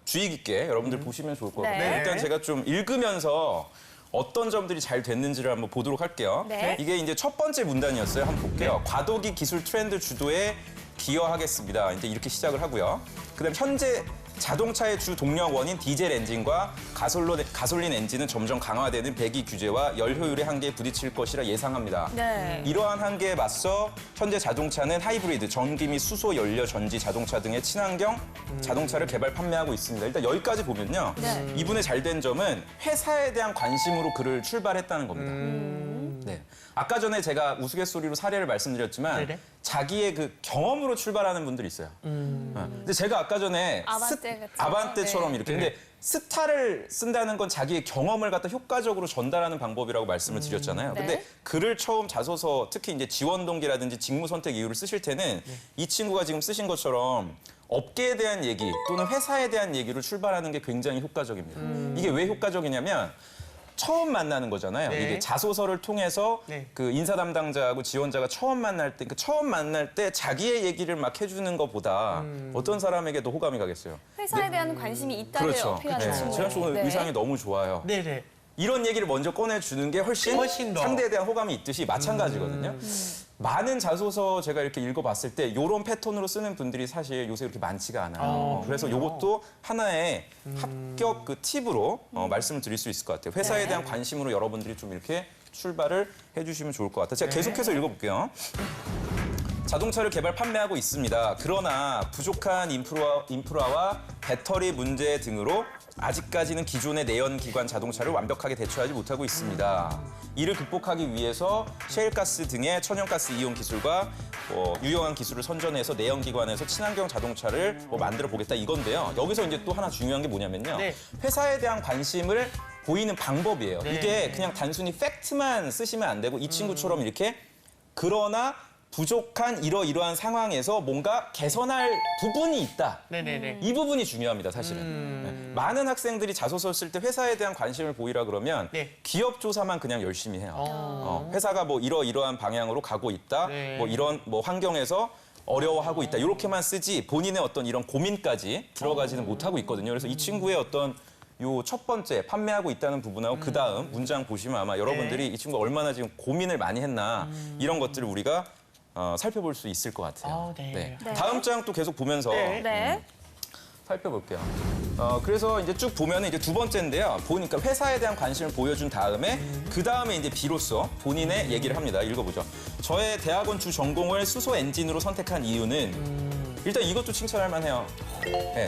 주의 깊게 여러분들 보시면 좋을 것 같아요. 네. 일단 제가 좀 읽으면서 어떤 점들이 잘 됐는지를 한번 보도록 할게요. 네. 이게 이제 첫 번째 문단이었어요. 한번 볼게요. 과도기 기술 트렌드 주도에 기여하겠습니다. 이제 이렇게 시작을 하고요. 그다음 현재 자동차의 주 동력 원인 디젤 엔진과 가솔린 엔진은 점점 강화되는 배기 규제와 열 효율의 한계에 부딪힐 것이라 예상합니다. 네. 이러한 한계에 맞서 현재 자동차는 하이브리드, 전기 및 수소 연료 전지 자동차 등의 친환경 자동차를 개발 판매하고 있습니다. 일단 여기까지 보면요. 네. 이분의 잘된 점은 회사에 대한 관심으로 글을 출발했다는 겁니다. 네. 아까 전에 제가 우스갯소리로 사례를 말씀드렸지만 네네. 자기의 그 경험으로 출발하는 분들이 있어요. 근데 제가 아까 전에 아반떼 같은 아반떼처럼 네. 이렇게 근데 스타를 쓴다는 건 자기의 경험을 갖다 효과적으로 전달하는 방법이라고 말씀을 드렸잖아요. 네. 근데 글을 처음 자소서 특히 이제 지원 동기라든지 직무 선택 이유를 쓰실 때는 이 친구가 지금 쓰신 것처럼 업계에 대한 얘기 또는 회사에 대한 얘기로 출발하는 게 굉장히 효과적입니다. 이게 왜 효과적이냐면 처음 만나는 거잖아요. 네. 이게 자소서를 통해서 네. 그 인사 담당자하고 지원자가 처음 만날 때, 그 처음 만날 때 자기의 얘기를 막 해주는 것보다 어떤 사람에게도 호감이 가겠어요. 회사에 대한 관심이 있다를 그렇죠. 어필하는 친구. 제가 오늘 네. 의상이 너무 좋아요. 네네. 이런 얘기를 먼저 꺼내주는 게 훨씬 더. 상대에 대한 호감이 있듯이 마찬가지거든요. 많은 자소서 제가 이렇게 읽어봤을 때 이런 패턴으로 쓰는 분들이 사실 요새 그렇게 많지가 않아요. 그래서 이것도 하나의 합격 그 팁으로 말씀을 드릴 수 있을 것 같아요. 회사에 대한 관심으로 여러분들이 좀 이렇게 출발을 해주시면 좋을 것 같아요. 제가 계속해서 읽어볼게요. 자동차를 개발 판매하고 있습니다. 그러나 부족한 인프라와 배터리 문제 등으로 아직까지는 기존의 내연기관 자동차를 완벽하게 대처하지 못하고 있습니다. 이를 극복하기 위해서 셰일가스 등의 천연가스 이용 기술과 유용한 기술을 선전해서 내연기관에서 친환경 자동차를 만들어 보겠다 이건데요. 여기서 이제 또 하나 중요한 게 뭐냐면요. 회사에 대한 관심을 보이는 방법이에요. 이게 그냥 단순히 팩트만 쓰시면 안 되고 이 친구처럼 이렇게 그러나 부족한 이러이러한 상황에서 뭔가 개선할 부분이 있다. 이 부분이 중요합니다, 사실은. 많은 학생들이 자소서 쓸 때 회사에 대한 관심을 보이라 그러면 기업 조사만 그냥 열심히 해요. 회사가 뭐 이러이러한 방향으로 가고 있다. 뭐 이런 뭐 환경에서 어려워하고 있다. 이렇게만 쓰지 본인의 어떤 이런 고민까지 들어가지는 못하고 있거든요. 그래서 이 친구의 어떤 요 첫 번째 판매하고 있다는 부분하고 그 다음 문장 보시면 아마 여러분들이 이 친구가 얼마나 지금 고민을 많이 했나 이런 것들을 우리가 살펴볼 수 있을 것 같아요. 다음 장 또 계속 보면서 살펴볼게요. 그래서 이제 쭉 보면 이제 두 번째인데요. 보니까 회사에 대한 관심을 보여준 다음에 그 다음에 이제 비로소 본인의 얘기를 합니다. 읽어보죠. 저의 대학원 주 전공을 수소 엔진으로 선택한 이유는 일단 이것도 칭찬할 만해요.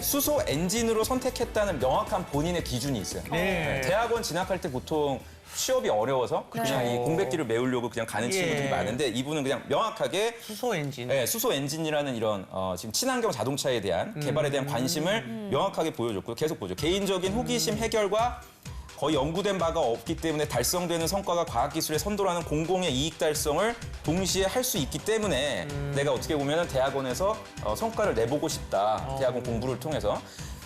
수소 엔진으로 선택했다는 명확한 본인의 기준이 있어요. 대학원 진학할 때 보통 취업이 어려워서 그냥 이 공백기를 메우려고 그냥 가는 친구들이 많은데 이분은 그냥 명확하게 수소 엔진. 수소 엔진이라는 이런 지금 친환경 자동차에 대한 개발에 대한 관심을 명확하게 보여줬고요. 계속 보죠. 개인적인 호기심 해결과 거의 연구된 바가 없기 때문에 달성되는 성과가 과학기술에 선도라는 공공의 이익 달성을 동시에 할 수 있기 때문에 내가 어떻게 보면 대학원에서 성과를 내보고 싶다. 대학원 공부를 통해서.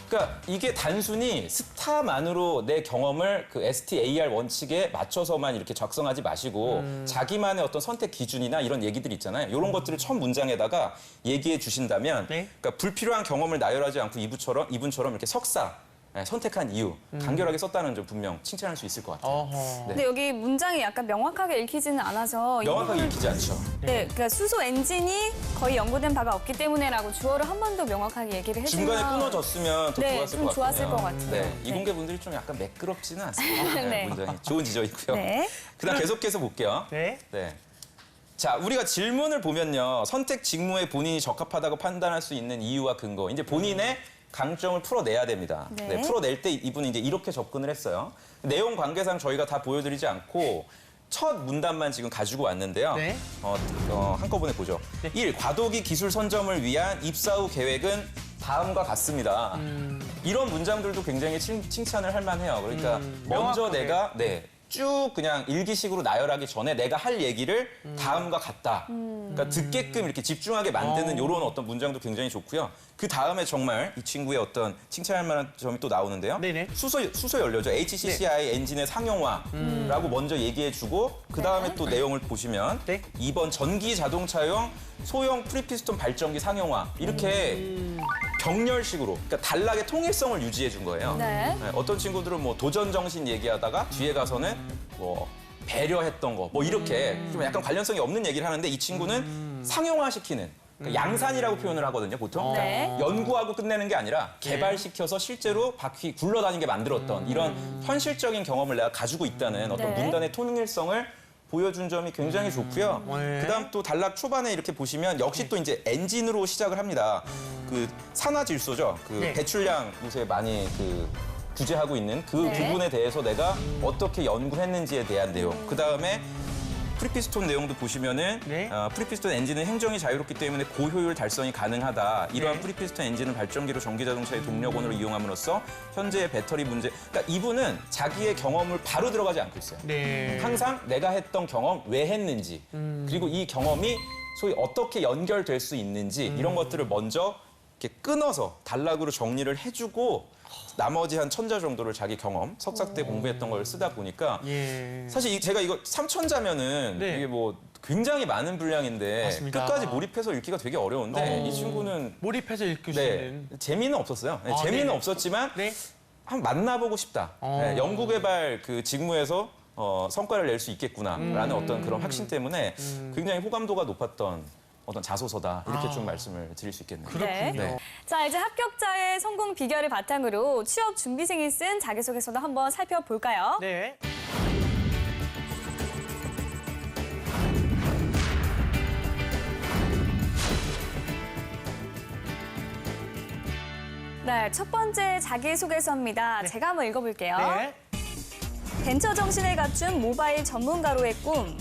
그러니까 이게 단순히 스타만으로 내 경험을 그 STAR 원칙에 맞춰서만 이렇게 작성하지 마시고 자기만의 어떤 선택 기준이나 이런 얘기들이 있잖아요. 이런 것들을 첫 문장에다가 얘기해 주신다면 그러니까 불필요한 경험을 나열하지 않고 이분처럼 이렇게 석사 선택한 이유 간결하게 썼다는 점 분명 칭찬할 수 있을 것 같아요. 근데 여기 문장이 약간 명확하게 읽히지는 않아서 명확하게 읽히지 않죠. 그러니까 수소 엔진이 거의 연구된 바가 없기 때문에라고 주어를 한 번 더 명확하게 얘기를 해주면 중간에 끊어졌으면 더 좋았을 좀 것 좋았을 같아요. 것 같아요. 이공계 분들이 좀 약간 매끄럽지는 않습니다. 네. 문장이 좋은 지적이고요. 그다음 계속해서 볼게요. 자, 우리가 질문을 보면요. 선택 직무에 본인이 적합하다고 판단할 수 있는 이유와 근거. 이제 본인의 강점을 풀어내야 됩니다. 풀어낼 때 이분은 이제 이렇게 접근을 했어요. 내용 관계상 저희가 다 보여드리지 않고 첫 문단만 지금 가지고 왔는데요. 한꺼번에 보죠. 1. 과도기 기술 선점을 위한 입사 후 계획은 다음과 같습니다. 이런 문장들도 굉장히 칭찬을 할 만해요. 그러니까 먼저 내가 쭉 그냥 일기식으로 나열하기 전에 내가 할 얘기를 다음과 같다. 그러니까 듣게끔 이렇게 집중하게 만드는 이런 어떤 문장도 굉장히 좋고요. 그 다음에 정말 이 친구의 어떤 칭찬할 만한 점이 또 나오는데요. 수소 연료죠. HCCI 엔진의 상용화라고 먼저 얘기해주고 그 다음에 또 내용을 보시면 2번 전기 자동차용 소형 프리피스톤 발전기 상용화 이렇게 병렬식으로 그러니까 단락의 통일성을 유지해 준 거예요. 어떤 친구들은 뭐 도전 정신 얘기하다가 뒤에 가서는 뭐 배려했던 거 뭐 이렇게 좀 약간 관련성이 없는 얘기를 하는데 이 친구는 상용화시키는 그러니까 양산이라고 표현을 하거든요, 보통. 그러니까 연구하고 끝내는 게 아니라 개발시켜서 실제로 바퀴 굴러다니게 만들었던 이런 현실적인 경험을 내가 가지고 있다는 어떤 문단의 통일성을 보여준 점이 굉장히 좋고요. 그다음 또 단락 초반에 이렇게 보시면 역시 또 이제 엔진으로 시작을 합니다. 그 산화 질소죠. 그 배출량 요새 많이 그 규제하고 있는 그 부분에 대해서 내가 어떻게 연구했는지에 대한 내용. 그다음에 프리피스톤 내용도 보시면은 프리피스톤 엔진은 행정이 자유롭기 때문에 고효율 달성이 가능하다. 이러한 프리피스톤 엔진을 발전기로 전기자동차의 동력원으로 이용함으로써 현재의 배터리 문제. 그러니까 이분은 자기의 경험을 바로 들어가지 않고 있어요. 항상 내가 했던 경험 왜 했는지 그리고 이 경험이 소위 어떻게 연결될 수 있는지 이런 것들을 먼저 이렇게 끊어서 단락으로 정리를 해주고 나머지 한 1000자 정도를 자기 경험, 석사 때 공부했던 걸 쓰다 보니까 사실 제가 이거 3000자면은 이게 뭐 굉장히 많은 분량인데 맞습니다. 끝까지 몰입해서 읽기가 되게 어려운데 이 친구는 몰입해서 읽을 수 있는 재미는 없었어요. 재미는 없었지만 한번 만나보고 싶다. 네, 연구개발 그 직무에서 성과를 낼 수 있겠구나라는 어떤 그런 확신 때문에 굉장히 호감도가 높았던 어떤 자소서다 이렇게 좀 말씀을 드릴 수 있겠네요. 네. 자, 이제 합격자의 성공 비결을 바탕으로 취업 준비생이 쓴 자기소개서도 한번 살펴볼까요? 네. 네, 첫 번째 자기소개서입니다. 제가 한번 읽어볼게요. 네. 벤처 정신을 갖춘 모바일 전문가로의 꿈.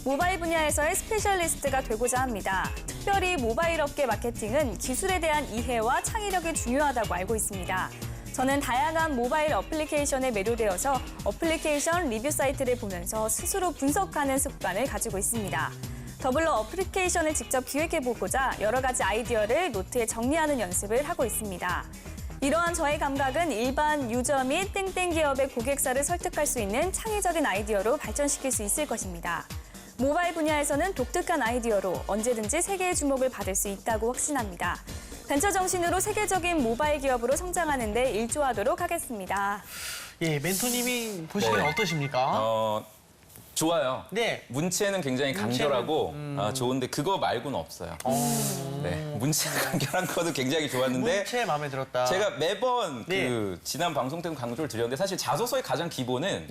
모바일 분야에서의 스페셜리스트가 되고자 합니다. 특별히 모바일 업계 마케팅은 기술에 대한 이해와 창의력이 중요하다고 알고 있습니다. 저는 다양한 모바일 어플리케이션에 매료되어서 어플리케이션 리뷰 사이트를 보면서 스스로 분석하는 습관을 가지고 있습니다. 더불어 어플리케이션을 직접 기획해보고자 여러 가지 아이디어를 노트에 정리하는 연습을 하고 있습니다. 이러한 저의 감각은 일반 유저 및 땡땡 기업의 고객사를 설득할 수 있는 창의적인 아이디어로 발전시킬 수 있을 것입니다. 모바일 분야에서는 독특한 아이디어로 언제든지 세계의 주목을 받을 수 있다고 확신합니다. 벤처 정신으로 세계적인 모바일 기업으로 성장하는 데 일조하도록 하겠습니다. 예, 멘토님이 보시기엔 어떠십니까? 좋아요. 네. 문체는 굉장히 간결하고 좋은데 그거 말고는 없어요. 네, 문체가 간결한 것도 굉장히 좋았는데 문체 마음에 들었다. 제가 매번 그 지난 방송 때도 강조를 드렸는데 사실 자소서의 가장 기본은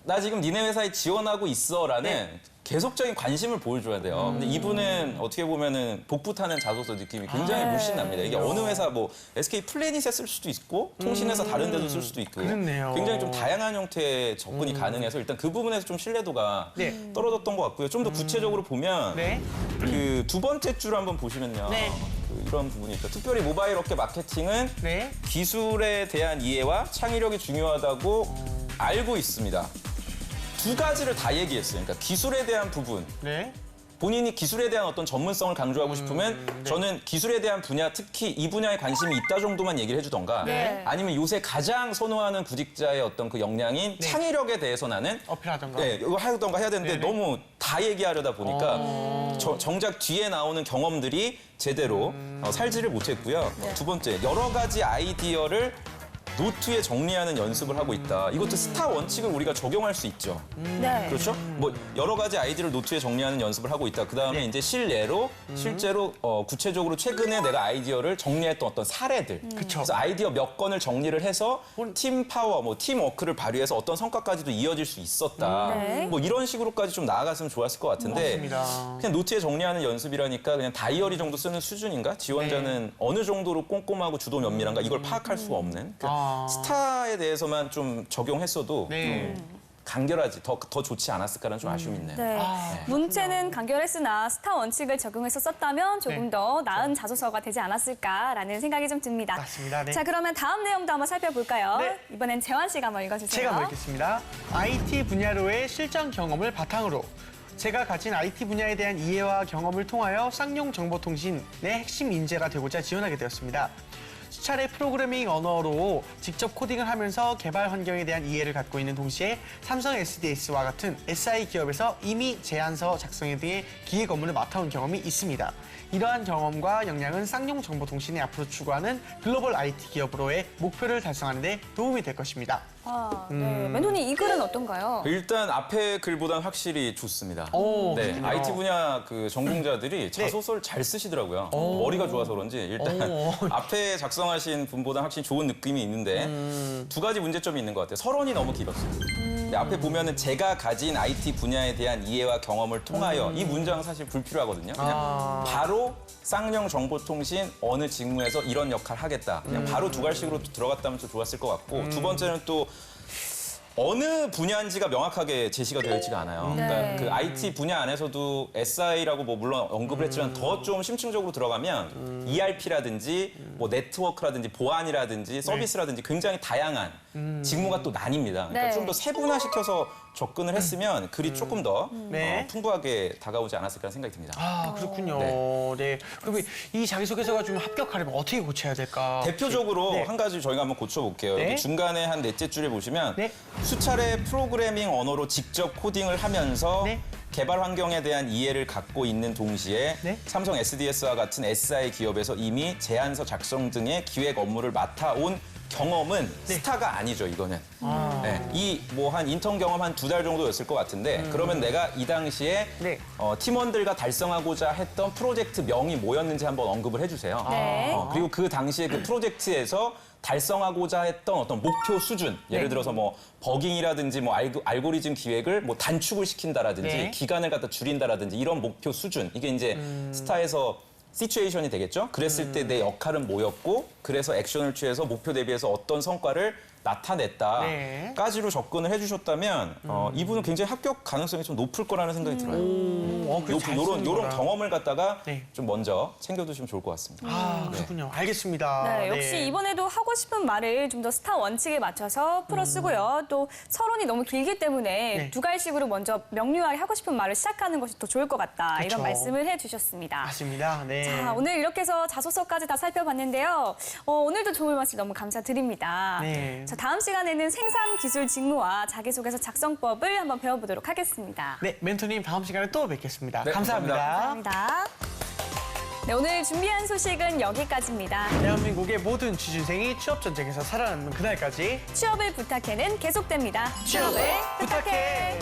나 지금 니네 회사에 지원하고 있어라는 계속적인 관심을 보여줘야 돼요. 근데 이분은 어떻게 보면은 복부 타는 자소서 느낌이 굉장히 물씬 납니다. 이게 어느 회사 뭐 SK 플래닛에 쓸 수도 있고 통신회사 다른 데도 쓸 수도 있고 그렇네요. 굉장히 좀 다양한 형태의 접근이 가능해서 일단 그 부분에서 좀 신뢰도가 떨어졌던 것 같고요. 좀 더 구체적으로 보면 그 두 번째 줄 한번 보시면요. 그 이런 부분이 있죠. 특별히 모바일 업계 마케팅은 기술에 대한 이해와 창의력이 중요하다고 알고 있습니다. 두 가지를 다 얘기했어요. 그러니까 기술에 대한 부분. 본인이 기술에 대한 어떤 전문성을 강조하고 싶으면 저는 기술에 대한 분야, 특히 이 분야에 관심이 있다 정도만 얘기를 해주던가 아니면 요새 가장 선호하는 구직자의 어떤 그 역량인 창의력에 대해서 나는 어필하던가. 이거 하던가 해야 되는데 너무 다 얘기하려다 보니까 정작 뒤에 나오는 경험들이 제대로 살지를 못했고요. 두 번째, 여러 가지 아이디어를 노트에 정리하는 연습을 하고 있다. 이것도 스타 원칙을 우리가 적용할 수 있죠. 그렇죠? 뭐 여러 가지 아이디어를 노트에 정리하는 연습을 하고 있다. 그다음에 이제 실례로 실제로 구체적으로 최근에 내가 아이디어를 정리했던 어떤 사례들. 그래서 아이디어 몇 건을 정리를 해서 팀 파워, 뭐 팀 워크를 발휘해서 어떤 성과까지도 이어질 수 있었다. 뭐 이런 식으로까지 좀 나아갔으면 좋았을 것 같은데 그냥 노트에 정리하는 연습이라니까 그냥 다이어리 정도 쓰는 수준인가? 지원자는 어느 정도로 꼼꼼하고 주도 면밀한가? 이걸 파악할 수가 없는. 스타에 대해서만 좀 적용했어도 좀 간결하지 더 좋지 않았을까라는 좀 아쉬움이 있네요. 문체는 간결했으나 스타 원칙을 적용해서 썼다면 조금 더 나은 자소서가 되지 않았을까라는 생각이 좀 듭니다. 맞습니다. 자, 그러면 다음 내용도 한번 살펴볼까요? 이번엔 재환 씨가 한번 읽어주세요. 제가 한번 읽겠습니다. IT 분야로의 실전 경험을 바탕으로 제가 가진 IT 분야에 대한 이해와 경험을 통하여 쌍용 정보통신의 핵심 인재가 되고자 지원하게 되었습니다. 수차례 프로그래밍 언어로 직접 코딩을 하면서 개발 환경에 대한 이해를 갖고 있는 동시에 삼성 SDS와 같은 SI 기업에서 이미 제안서 작성에 대해 기획 업무를 맡아온 경험이 있습니다. 이러한 경험과 역량은 쌍용 정보통신이 앞으로 추구하는 글로벌 IT 기업으로의 목표를 달성하는 데 도움이 될 것입니다. 멘토님, 이 글은 어떤가요? 일단 앞에 글보다는 확실히 좋습니다. 네, IT 분야 그 전공자들이 자소서를 잘 쓰시더라고요. 머리가 좋아서 그런지 일단 앞에 작성하신 분보다 확실히 좋은 느낌이 있는데 두 가지 문제점이 있는 것 같아요. 서론이 너무 길었어요. 근데 앞에 보면은 제가 가진 IT 분야에 대한 이해와 경험을 통하여 이 문장은 사실 불필요하거든요. 그냥 바로 쌍용 정보통신 어느 직무에서 이런 역할을 하겠다. 그냥 바로 두 갈식으로 들어갔다면 좀 좋았을 것 같고 두 번째는 또 어느 분야인지가 명확하게 제시가 되어 있지가 않아요. 그러니까 그 IT 분야 안에서도 SI라고 뭐 물론 언급을 했지만 더 좀 심층적으로 들어가면 ERP라든지 뭐 네트워크라든지 보안이라든지 서비스라든지 굉장히 다양한 직무가 또 나뉩니다. 그러니까 좀 더 세분화시켜서 접근을 했으면 글이 조금 더 풍부하게 다가오지 않았을까 생각이 듭니다. 아, 그렇군요. 네. 그럼 이 자기소개서가 좀 합격하려면 어떻게 고쳐야 될까? 대표적으로 한 가지 저희가 한번 고쳐볼게요. 여기 중간에 한 넷째 줄에 보시면 수차례 프로그래밍 언어로 직접 코딩을 하면서 개발 환경에 대한 이해를 갖고 있는 동시에 삼성 SDS와 같은 SI 기업에서 이미 제안서 작성 등의 기획 업무를 맡아온 경험은 스타가 아니죠, 이거는. 네, 이 뭐 한 인턴 경험 한 2달 정도였을 것 같은데 그러면 내가 이 당시에 팀원들과 달성하고자 했던 프로젝트 명이 뭐였는지 한번 언급을 해주세요. 네. 그리고 그 당시에 그 프로젝트에서 달성하고자 했던 어떤 목표 수준, 예를 들어서 뭐 버깅이라든지 뭐 알고리즘 기획을 뭐 단축을 시킨다라든지 기간을 갖다 줄인다라든지 이런 목표 수준, 이게 이제 스타에서 시츄에이션이 되겠죠. 그랬을 때 내 역할은 뭐였고, 그래서 액션을 취해서 목표 대비해서 어떤 성과를 나타냈다까지로 접근을 해주셨다면 이분은 굉장히 합격 가능성이 좀 높을 거라는 생각이 들어요. 이런 경험을 갖다가 좀 먼저 챙겨두시면 좋을 것 같습니다. 그렇군요. 알겠습니다. 네, 역시 이번에도 하고 싶은 말을 좀 더 스타 원칙에 맞춰서 풀어 쓰고요. 또 서론이 너무 길기 때문에 두 갈식으로 먼저 명료하게 하고 싶은 말을 시작하는 것이 더 좋을 것 같다. 그렇죠. 이런 말씀을 해주셨습니다. 맞습니다. 네. 자, 오늘 이렇게 해서 자소서까지 다 살펴봤는데요. 오늘도 좋은 말씀 너무 감사드립니다. 네. 자, 다음 시간에는 생산 기술 직무와 자기소개서 작성법을 한번 배워보도록 하겠습니다. 네, 멘토님 다음 시간에 또 뵙겠습니다. 네, 감사합니다. 감사합니다. 네, 오늘 준비한 소식은 여기까지입니다. 대한민국의 모든 취준생이 취업 전쟁에서 살아남는 그날까지 취업을 부탁해는 계속됩니다. 취업을 부탁해.